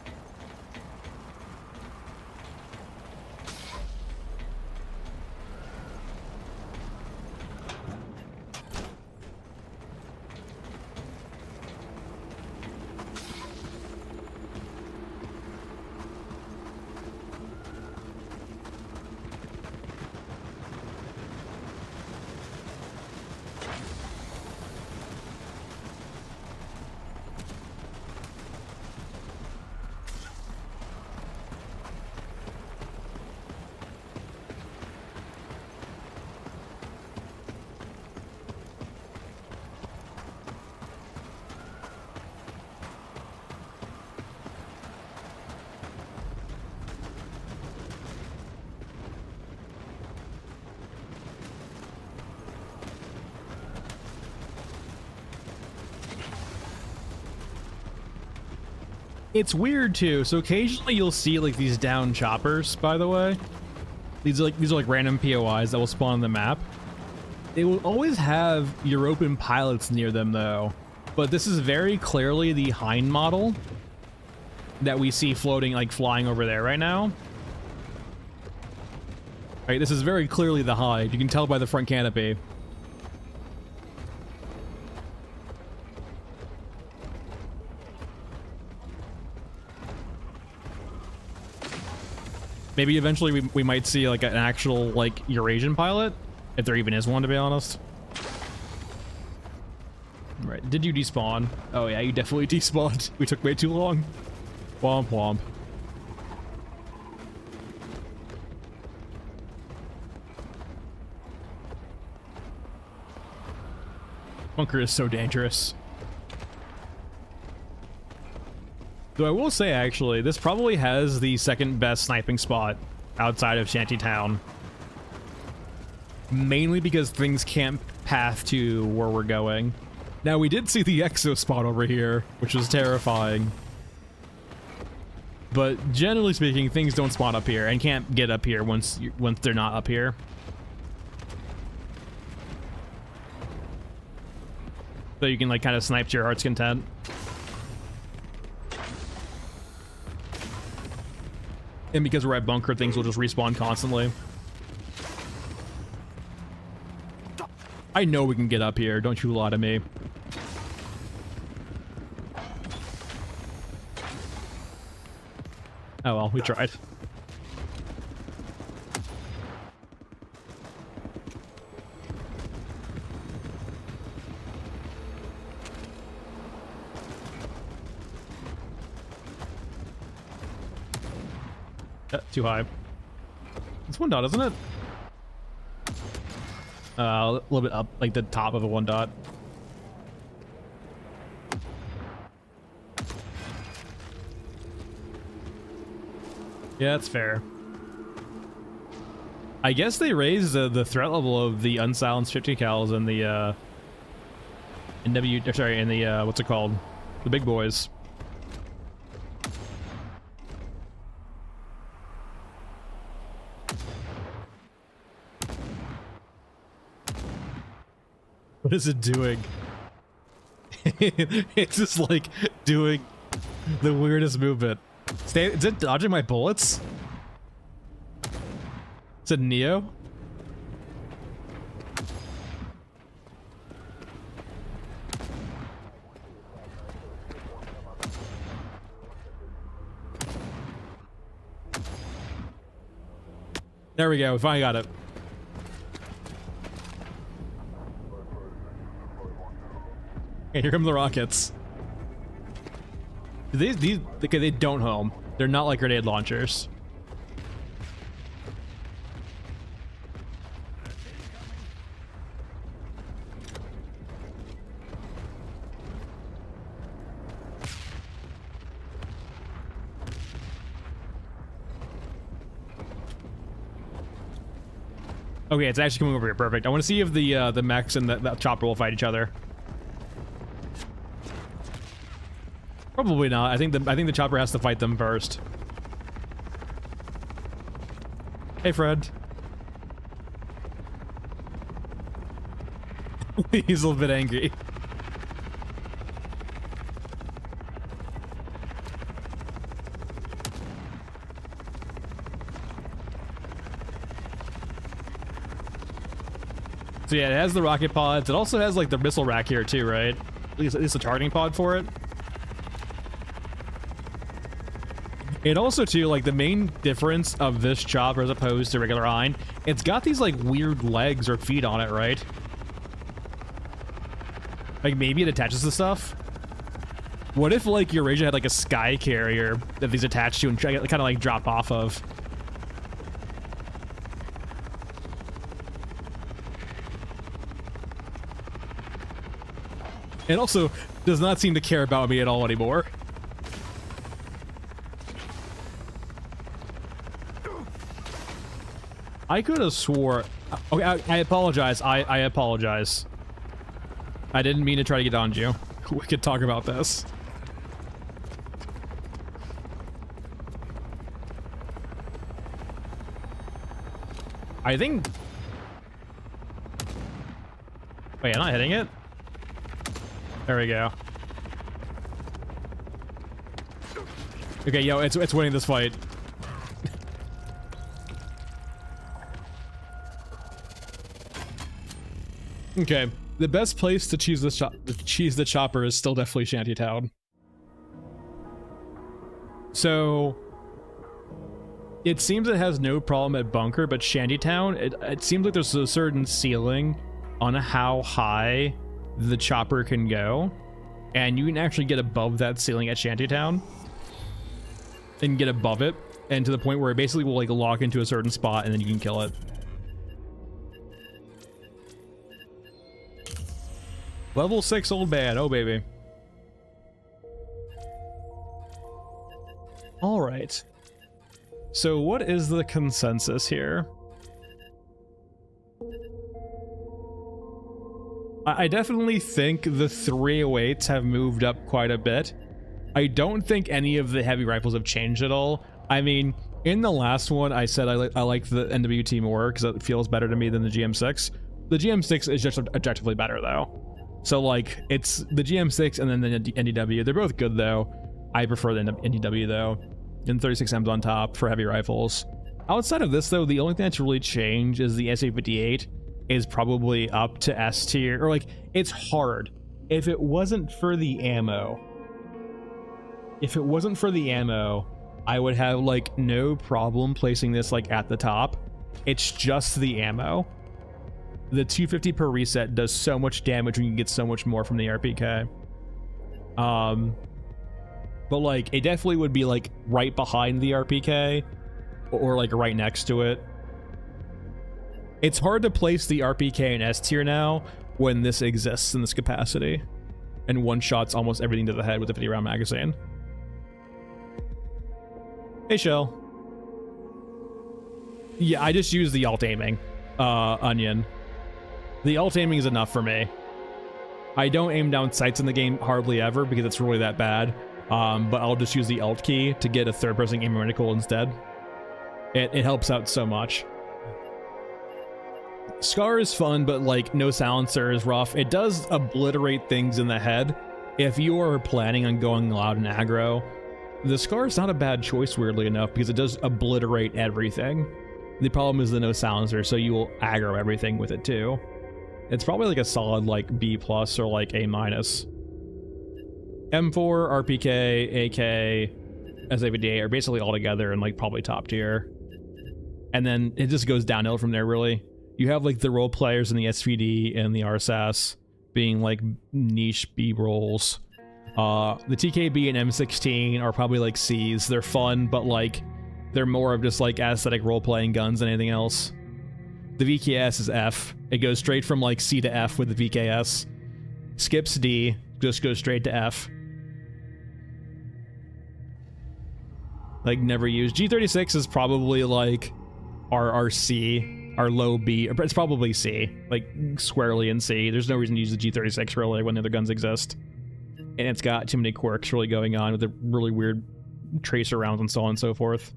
It's weird too. So occasionally you'll see like these down choppers, by the way. These are like random POIs that will spawn on the map. They will always have European pilots near them though. But this is very clearly the Hind model that we see floating, like flying over there right now. Right, this is very clearly the Hind. You can tell by the front canopy. Maybe eventually we might see like an actual like Eurasian pilot, if there even is one, to be honest. Right, did you despawn? Oh yeah, you definitely despawned. We took way too long. Womp womp. Bunker is so dangerous. Though I will say, actually, this probably has the second best sniping spot outside of Shantytown. Mainly because things can't path to where we're going. Now, we did see the exo spot over here, which was terrifying. But generally speaking, things don't spawn up here and can't get up here once they're not up here. So you can like kind of snipe to your heart's content. And because we're at bunker, things will just respawn constantly. I know we can get up here, don't you lie to me. Oh well, we tried. Too high. It's 1 dot, isn't it? A little bit up, like the top of a 1 dot. Yeah, that's fair. I guess they raised the threat level of the unsilenced 50 cals in the in the what's it called? The big boys. What is it doing? It's just like doing the weirdest movement. Is it dodging my bullets? Is it Neo? There we go, we finally got it. Okay, here come the rockets. These okay, they don't home. They're not like grenade launchers. Okay, it's actually coming over here. Perfect. I want to see if the mechs and that chopper will fight each other. Probably not. I think the chopper has to fight them first. Hey, Fred. He's a little bit angry. So yeah, it has the rocket pods. It also has like the missile rack here too, right? At least a charging pod for it. And also too, like the main difference of this chopper as opposed to regular Ein, it's got these like weird legs or feet on it, right? Like maybe it attaches to stuff. What if like Eurasia had like a sky carrier that these attached to and kind of like drop off of? It also does not seem to care about me at all anymore. I could have swore... Okay, I apologize. I apologize. I didn't mean to try to get on you. We could talk about this. I think... Wait, I'm not hitting it? There we go. Okay, yo, it's winning this fight. Okay, the best place to choose the chopper is still definitely Shantytown. So, It seems it has no problem at bunker, but Shantytown, it seems like there's a certain ceiling on how high the chopper can go, and you can actually get above that ceiling at Shantytown and get above it, and to the point where it basically will like lock into a certain spot and then you can kill it. Level 6 old man, oh baby. All right. So what is the consensus here? I definitely think the 308s have moved up quite a bit. I don't think any of the heavy rifles have changed at all. I mean, in the last one, I said I like the NWT more because it feels better to me than the GM6. The GM6 is just objectively better though. So like, it's the GM6 and then the NDW. They're both good though. I prefer the NDW though. And 36M's on top for heavy rifles. Outside of this though, the only thing that's really changed is the SA-58 is probably up to S tier, or like, it's hard. If it wasn't for the ammo, I would have like no problem placing this like at the top. It's just the ammo. The 250 per reset does so much damage when you get so much more from the RPK. But like, it definitely would be like right behind the RPK or like right next to it. It's hard to place the RPK in S tier now when this exists in this capacity and one-shots almost everything to the head with a 50-round magazine. Hey, Shell. Yeah, I just use the alt aiming, Onion. The alt aiming is enough for me. I don't aim down sights in the game hardly ever because it's really that bad. But I'll just use the alt key to get a third-person aiming reticle instead. It helps out so much. Scar is fun, but like no silencer is rough. It does obliterate things in the head. If you are planning on going loud and aggro, the Scar is not a bad choice, weirdly enough, because it does obliterate everything. The problem is the no silencer, so you will aggro everything with it too. It's probably like a solid like B+ or like A-. M4, RPK, AK, SA-58 are basically all together and like probably top tier. And then it just goes downhill from there, really. You have like the role players in the SVD and the RSS being like niche B roles. The TKB and M16 are probably like Cs. They're fun, but like they're more of just like aesthetic role-playing guns than anything else. The VKS is F. It goes straight from like C to F with the VKS. Skips D, just goes straight to F. Like never used. G36 is probably like our C, our low B. It's probably C, like squarely in C. There's no reason to use the G36 really when the other guns exist. And it's got too many quirks really going on with the really weird tracer rounds and so on and so forth.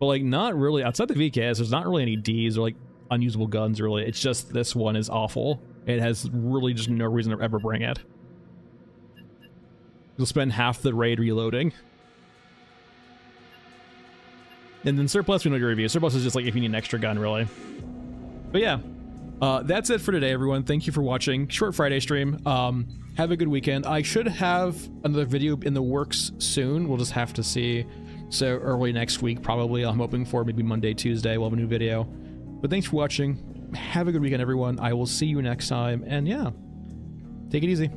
But like not really, outside the VKS, there's not really any Ds or like unusable guns really. It's just this one is awful. It has really just no reason to ever bring it. You'll spend half the raid reloading. And then Surplus, we know your review. Surplus is just like if you need an extra gun, really. But yeah, that's it for today, everyone. Thank you for watching. Short Friday stream. Have a good weekend. I should have another video in the works soon. We'll just have to see. So early next week, probably. I'm hoping for maybe Monday, Tuesday, we'll have a new video. But thanks for watching. Have a good weekend, everyone. I will see you next time. And yeah, take it easy.